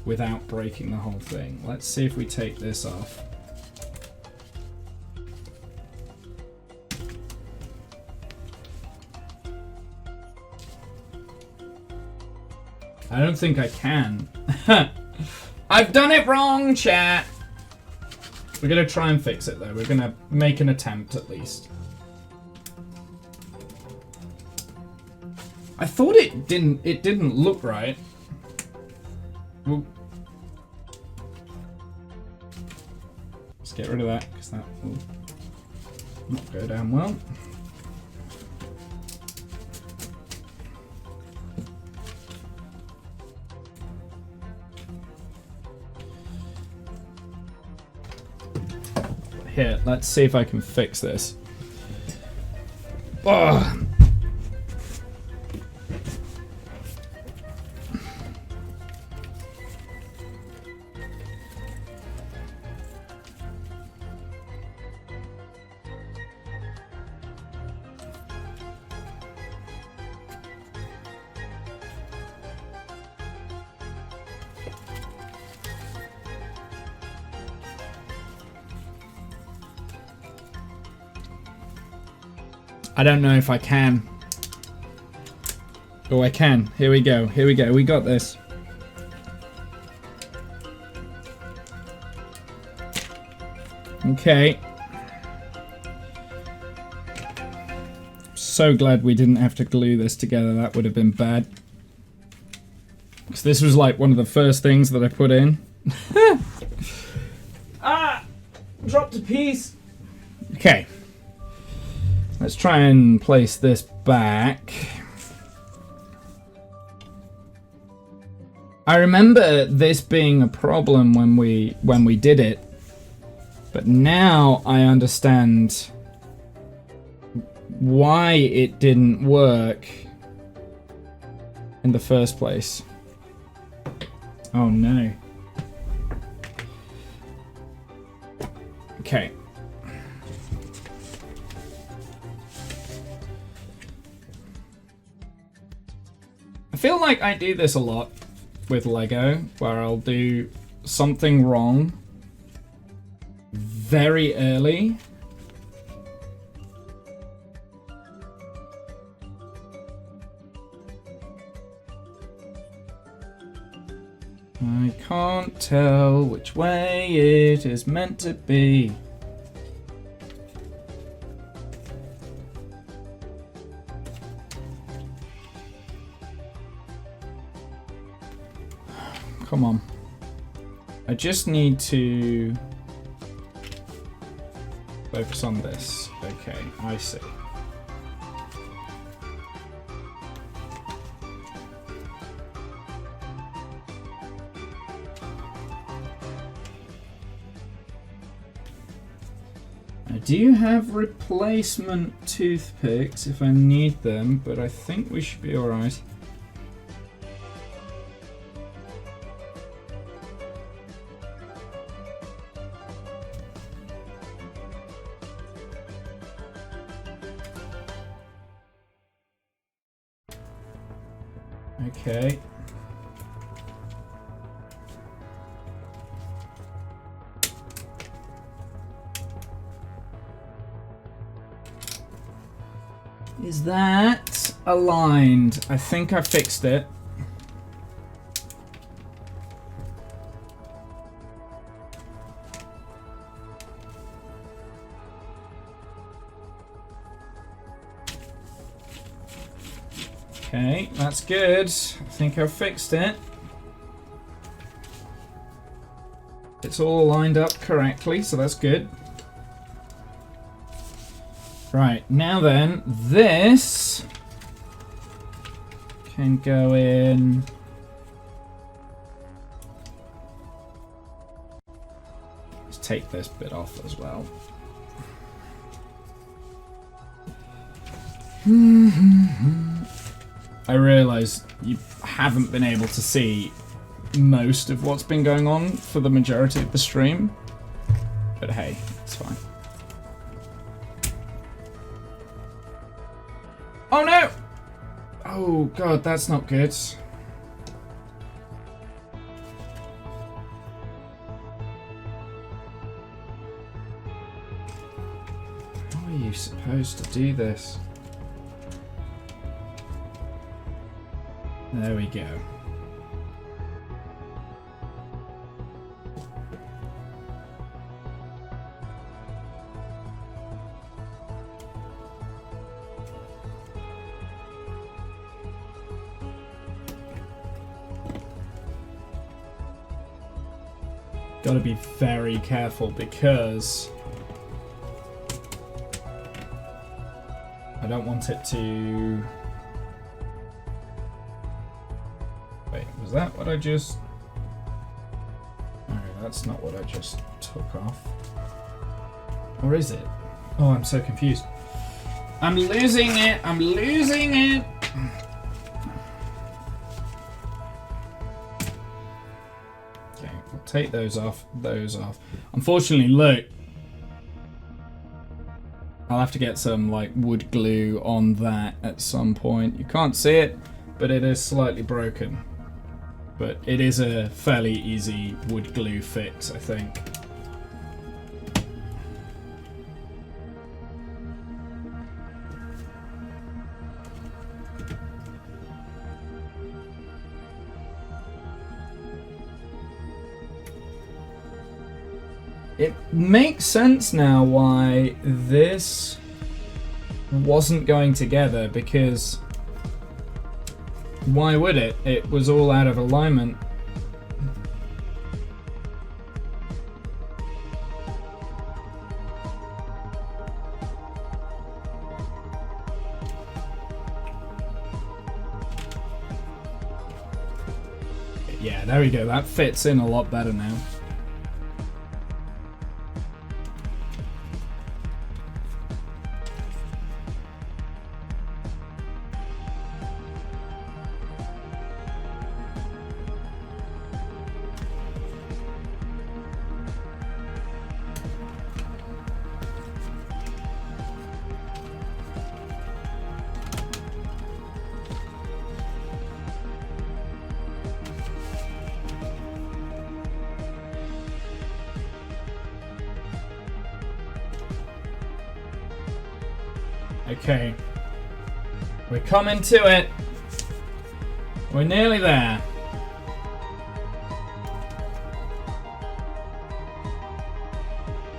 [SPEAKER 1] without breaking the whole thing. Let's see if we take this off. I don't think I can. I've done it wrong, chat. We're gonna try and fix it though. We're gonna make an attempt at least. I thought it didn't look right. Well, let's get rid of that because that will not go down well. Here, let's see if I can fix this. Ugh. I don't know if I can. Oh, I can. Here we go. Here we go. We got this. Okay. So glad we didn't have to glue this together. That would have been bad. Because this was like one of the first things that I put in. Ah! Dropped a piece. Okay. Let's try and place this back. I remember this being a problem when we did it, but now I understand why it didn't work in the first place. Oh no. Okay. I feel like I do this a lot with Lego, where I'll do something wrong very early. I can't tell which way it is meant to be. Come on. I just need to focus on this. Okay, I see. I do have replacement toothpicks if I need them, but I think we should be alright. Okay. Is that aligned? I think I fixed it. Okay, that's good. I think I've fixed it. It's all lined up correctly, so that's good. Right, now then, this can go in. Let's take this bit off as well. I realise you haven't been able to see most of what's been going on for the majority of the stream, but hey, it's fine. Oh no! Oh god, that's not good. How are you supposed to do this? There we go. Gotta be very careful because I don't want it to... Wait, was that what I just... No, that's not what I just took off. Or is it? Oh, I'm so confused. I'm losing it! I'm losing it! Take those off, those off. Unfortunately, look. I'll have to get some like wood glue on that at some point. You can't see it, but it is slightly broken. But it is a fairly easy wood glue fix, I think. It makes sense now why this wasn't going together, because why would it? It was all out of alignment. Yeah, there we go. That fits in a lot better now. Okay. We're coming to it. We're nearly there.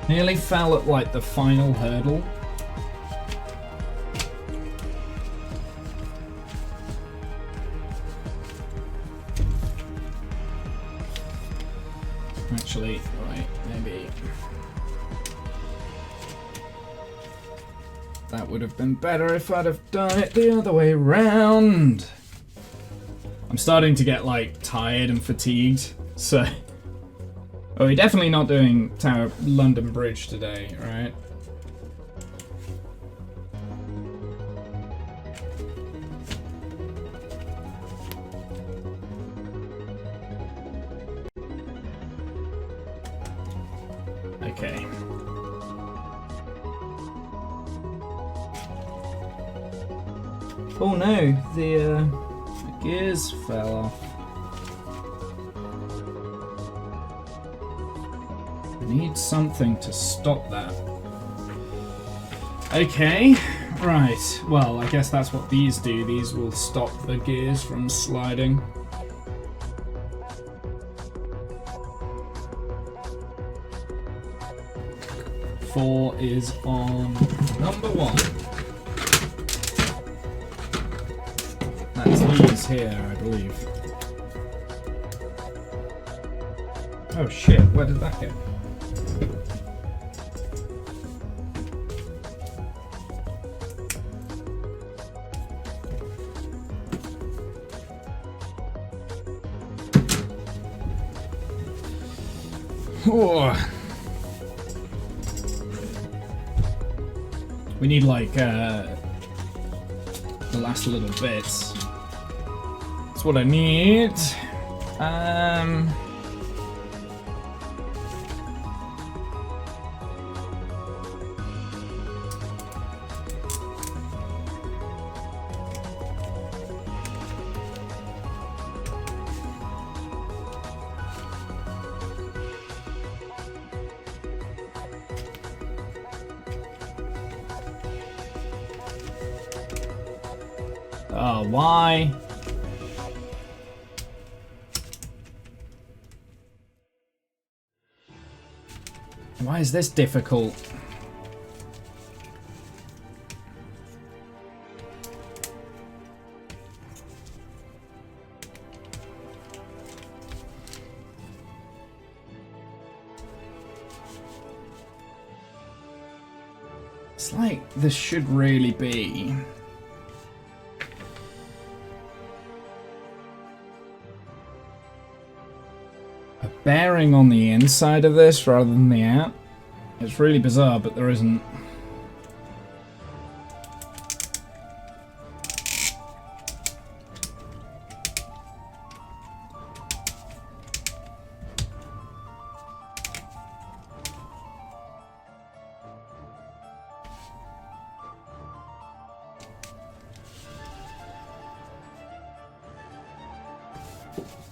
[SPEAKER 1] Nearly fell at like the final hurdle. Actually, right, maybe that would have been better if I'd have done it the other way round. I'm starting to get like tired and fatigued, so... Oh, we're definitely not doing Tower London Bridge today, right? Okay. Oh no, the gears fell off. I need something to stop that. Okay, right. Well, I guess that's what these do. These will stop the gears from sliding. Four is on number one. That's these here, I believe. Oh shit, where did that go? Oh. We need like the last little bits. That's what I need. Oh, why? Why is this difficult? It's like this should really be a bearing on the inside of this rather than the out. It's really bizarre, but there isn't.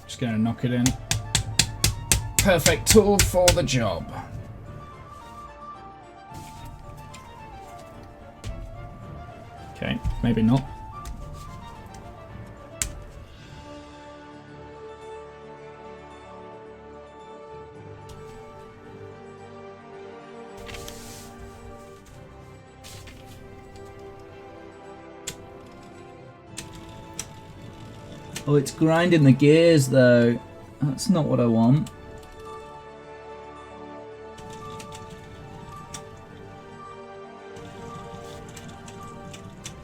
[SPEAKER 1] Just gonna knock it in. Perfect tool for the job. Okay, maybe not. Oh, it's grinding the gears though. That's not what I want.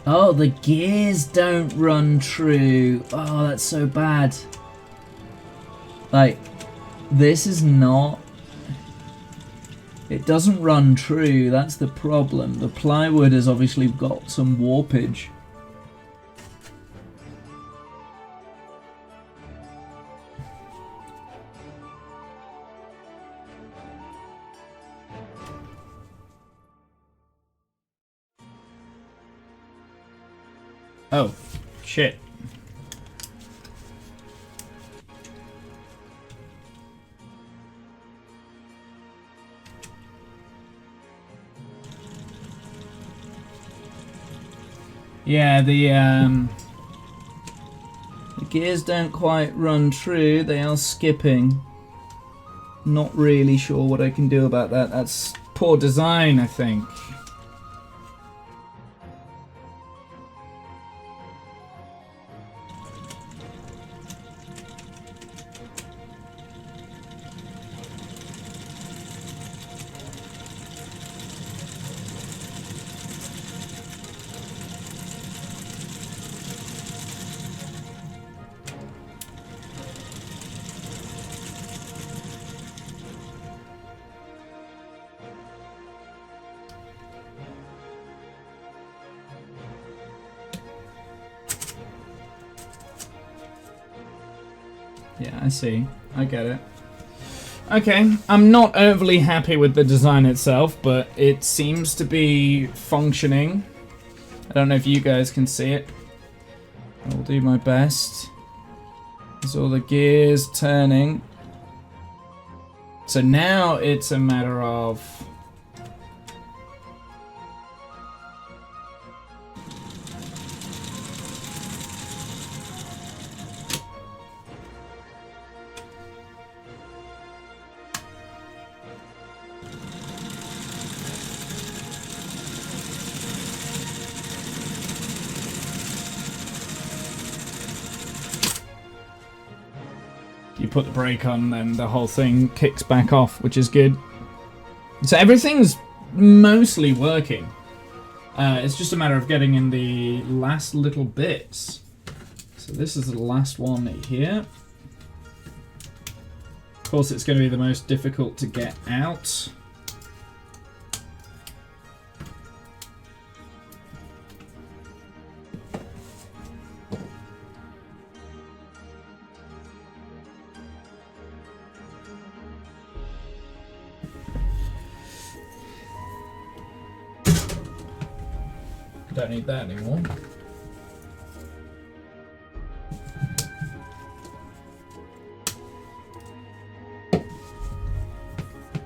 [SPEAKER 1] Oh, the gears don't run true. Oh, that's so bad. Like, this is not... It doesn't run true, that's the problem. The plywood has obviously got some warpage. Oh, shit. Yeah, the gears don't quite run true. They are skipping. Not really sure what I can do about that. That's poor design, I think. Yeah, I see. I get it. Okay, I'm not overly happy with the design itself, but it seems to be functioning. I don't know if you guys can see it. I'll do my best. There's all the gears turning. So now it's a matter of... put the brake on, then the whole thing kicks back off, which is good. So everything's mostly working. It's just a matter of getting in the last little bits. So this is the last one here. Of course, it's going to be the most difficult to get out. Don't need that anymore.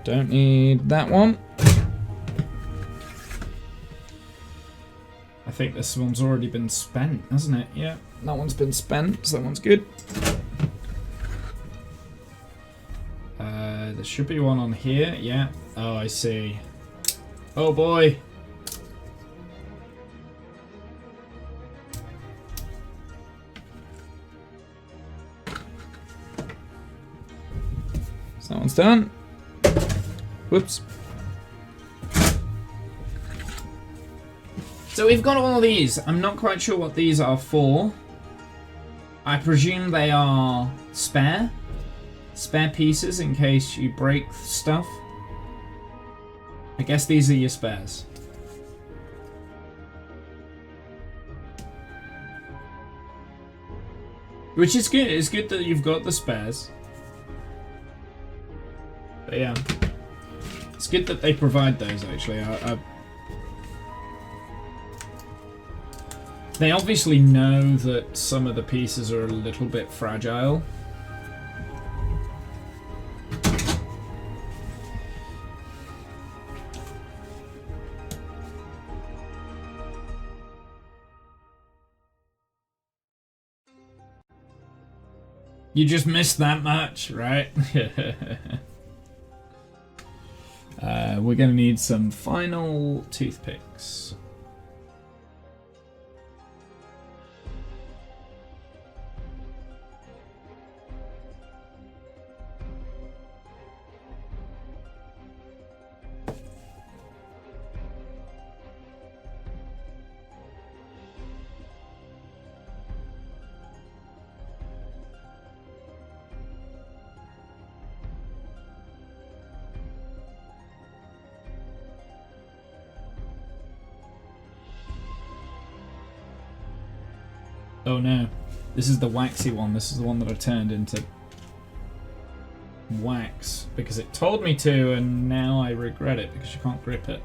[SPEAKER 1] Don't need that one. I think this one's already been spent, hasn't it? Yeah, that one's been spent, so that one's good. There should be one on here, yeah. Oh, I see. Oh boy. So that one's done. Whoops. So we've got all of these. I'm not quite sure what these are for. I presume they are spare pieces in case you break stuff. I guess these are your spares. Which is good. It's good that you've got the spares. But yeah. It's good that they provide those, actually. They obviously know that some of the pieces are a little bit fragile. You just missed that much, right? We're going to need some final toothpicks. Oh no, this is the waxy one. This is the one that I turned into wax because it told me to, and now I regret it because you can't grip it.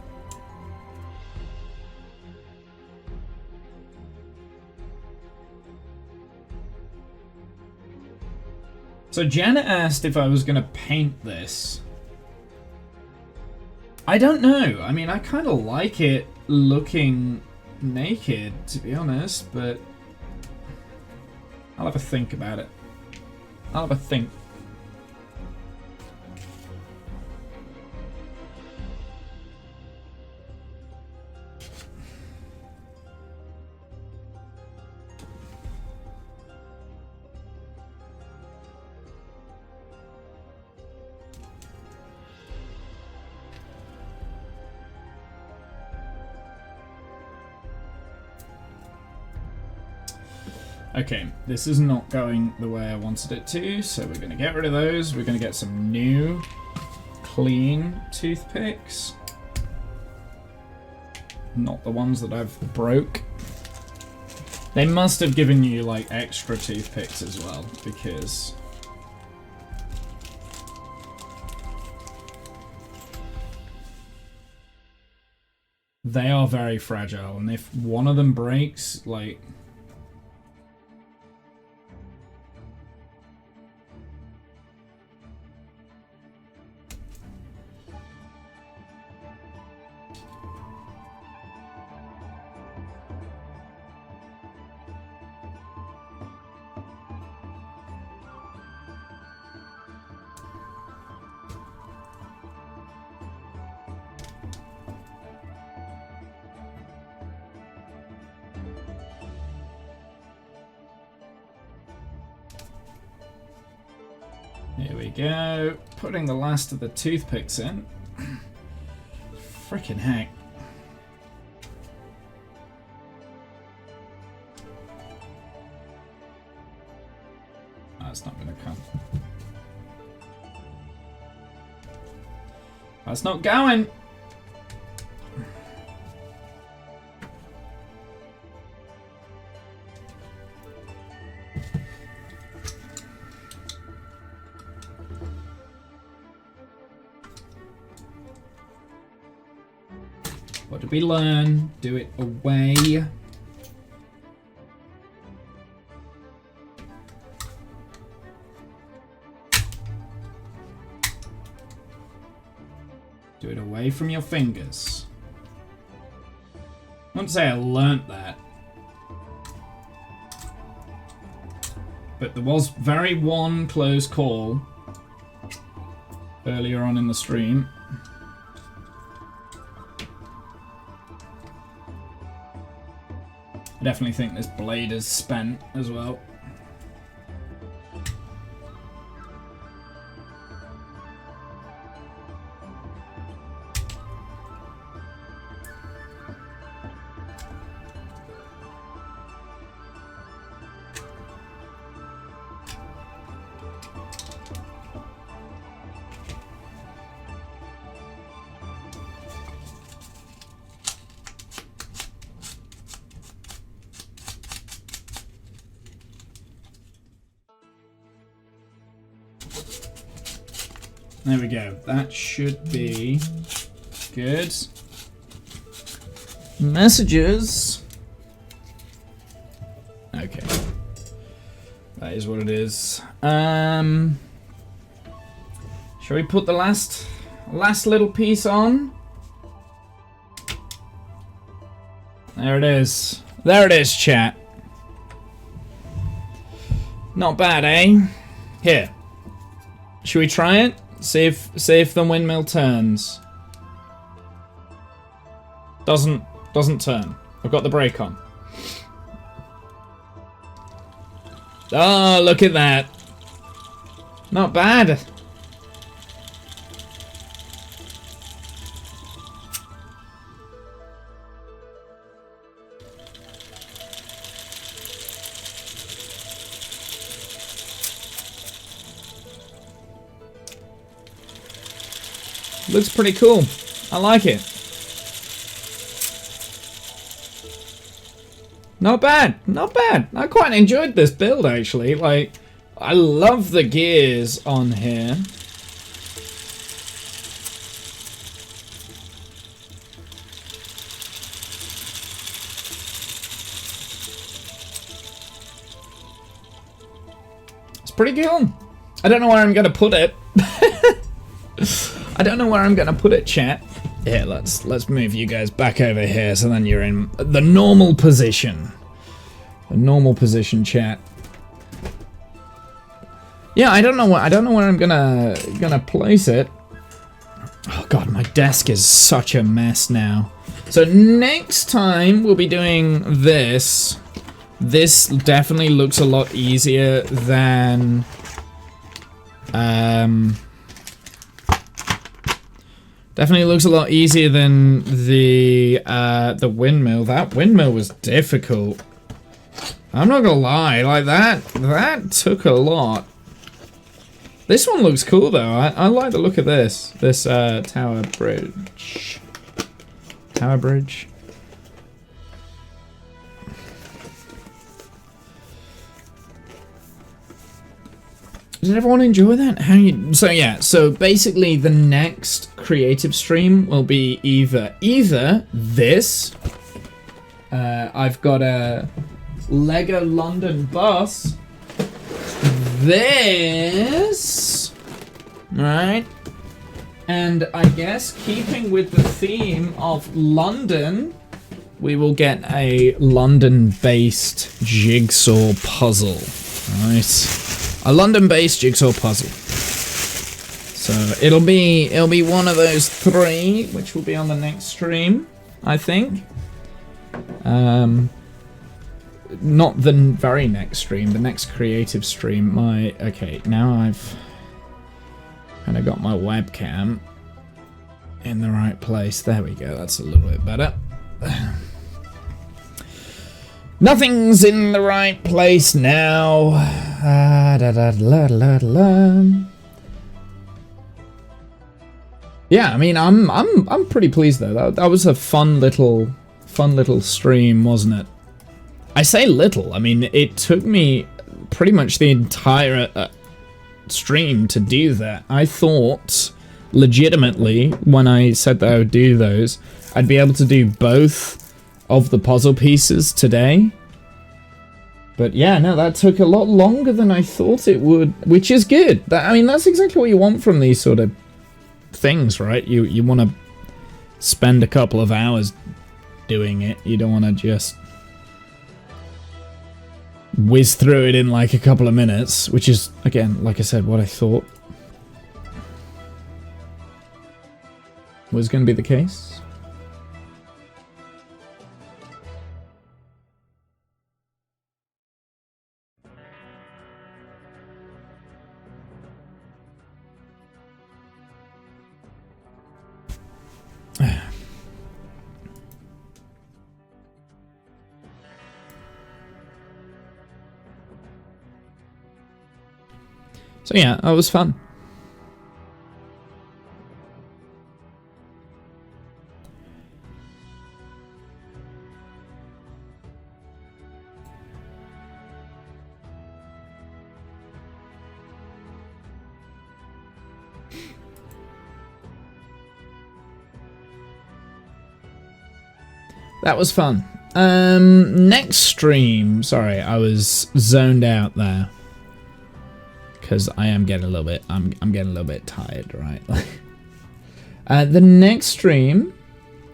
[SPEAKER 1] So Janet asked if I was going to paint this. I don't know. I mean, I kind of like it looking naked, to be honest, but I'll have a think about it. I'll have a think. Okay, this is not going the way I wanted it to, so we're going to get rid of those. We're going to get some new, clean toothpicks. Not the ones that I've broke. They must have given you, like, extra toothpicks as well, because they are very fragile, and if one of them breaks, like, Here we go. Putting the last of the toothpicks in. Frickin' heck. That's not gonna come. That's not going! What did we learn? Do it away. Do it away from your fingers. I wouldn't say I learnt that. But there was very one close call earlier on in the stream. I definitely think this blade is spent as well. There we go. That should be good. Messages. Okay. That is what it is. Shall we put the last little piece on? There it is. There it is, chat. Not bad, eh? Here. Should we try it? See if the windmill turns. Doesn't turn. I've got the brake on. Oh, look at that. Not bad. Looks pretty cool. I like it. Not bad. Not bad. I quite enjoyed this build, actually. Like, I love the gears on here. It's pretty cool. I don't know where I'm going to put it. I don't know where I'm gonna put it, chat. Here, let's move you guys back over here, so then you're in the normal position. The normal position, chat. Yeah, I don't know where I'm gonna place it. Oh god, my desk is such a mess now. So next time we'll be doing this. This definitely looks a lot easier than definitely looks a lot easier than the windmill. That windmill was difficult. I'm not gonna lie, like that took a lot. This one looks cool though. I like the look of this. This tower bridge. Tower bridge. Did everyone enjoy that? So yeah, so basically the next creative stream will be either this. I've got a Lego London bus. This. Right. And I guess keeping with the theme of London, we will get a London-based jigsaw puzzle. Right. A London-based jigsaw puzzle. So it'll be one of those three, which will be on the next stream, I think. Not the very next stream, the next creative stream. Okay, now I've And I got my webcam in the right place. There we go. That's a little bit better. Nothing's in the right place now. Yeah, I mean, I'm pretty pleased though. That was a fun little stream, wasn't it? I say little. I mean, it took me pretty much the entire stream to do that. I thought, legitimately, when I said that I would do those, I'd be able to do both of the puzzle pieces today. But yeah, no, that took a lot longer than I thought it would, which is good. I mean, that's exactly what you want from these sort of things, right? You want to spend a couple of hours doing it. You don't want to just whiz through it in like a couple of minutes, which is, again, like I said, what I thought was going to be the case. So yeah, that was fun. That was fun. Next stream. Sorry, I was zoned out there. Because I am getting a little bit, I'm getting a little bit tired, right? The next stream,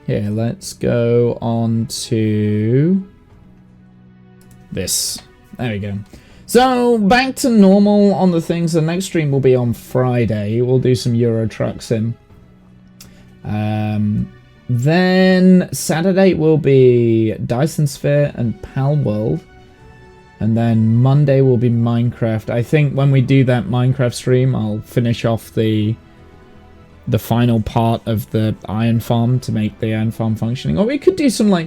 [SPEAKER 1] here, let's go on to this. There we go. So back to normal on the things. The next stream will be on Friday. We'll do some Euro Truck Sim. Then Saturday will be Dyson Sphere and Pal World. And then Monday will be Minecraft. I think when we do that Minecraft stream, I'll finish off the final part of the iron farm to make the iron farm functioning. Or we could do some like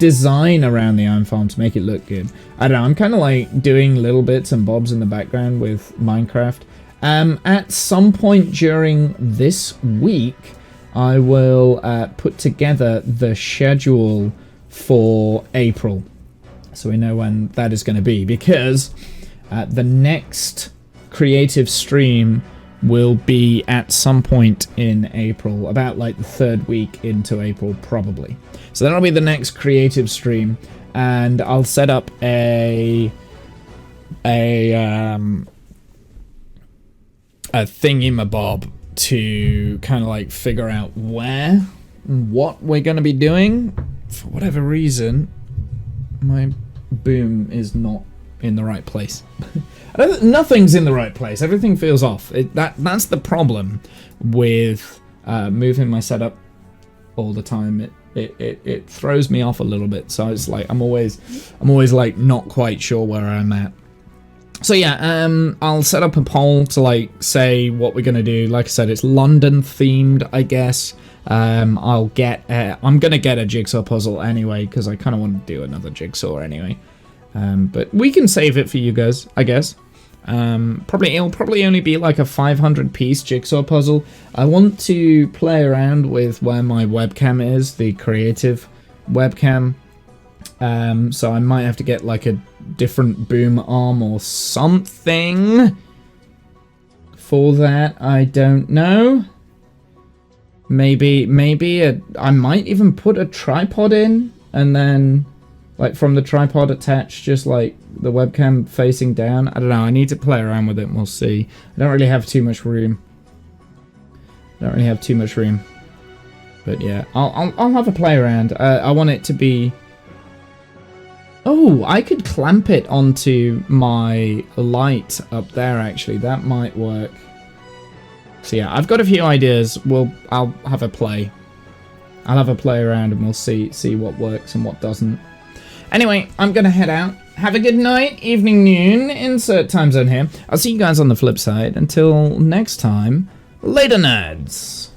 [SPEAKER 1] design around the iron farm to make it look good. I don't know, I'm kind of like doing little bits and bobs in the background with Minecraft. At some point during this week, I will put together the schedule for April. So we know when that is going to be, because the next creative stream will be at some point in April, about like the third week into April probably. So that'll be the next creative stream, and I'll set up a thingy-mabob to kind of like figure out where and what we're going to be doing. For whatever reason, my boom is not in the right place. Nothing's in the right place. Everything feels off. That's the problem with moving my setup all the time. It throws me off a little bit. So it's like I'm always like not quite sure where I'm at. So yeah, I'll set up a poll to like say what we're gonna do. Like I said, it's London themed, I guess. I'm gonna get a jigsaw puzzle anyway, because I kind of want to do another jigsaw anyway. But we can save it for you guys, I guess. It'll probably only be like a 500-piece jigsaw puzzle. I want to play around with where my webcam is, the creative webcam. So I might have to get like a different boom arm or something for that. I don't know. Maybe I might even put a tripod in, and then like from the tripod attached, just like the webcam facing down. I don't know. I need to play around with it and we'll see. I don't really have too much room. But yeah, I'll have a play around. I want it to be. Oh, I could clamp it onto my light up there. Actually, that might work. So yeah, I've got a few ideas. I'll have a play. I'll have a play around and we'll see what works and what doesn't. Anyway, I'm gonna head out. Have a good night, evening, noon, insert time zone here. I'll see you guys on the flip side. Until next time, later nerds.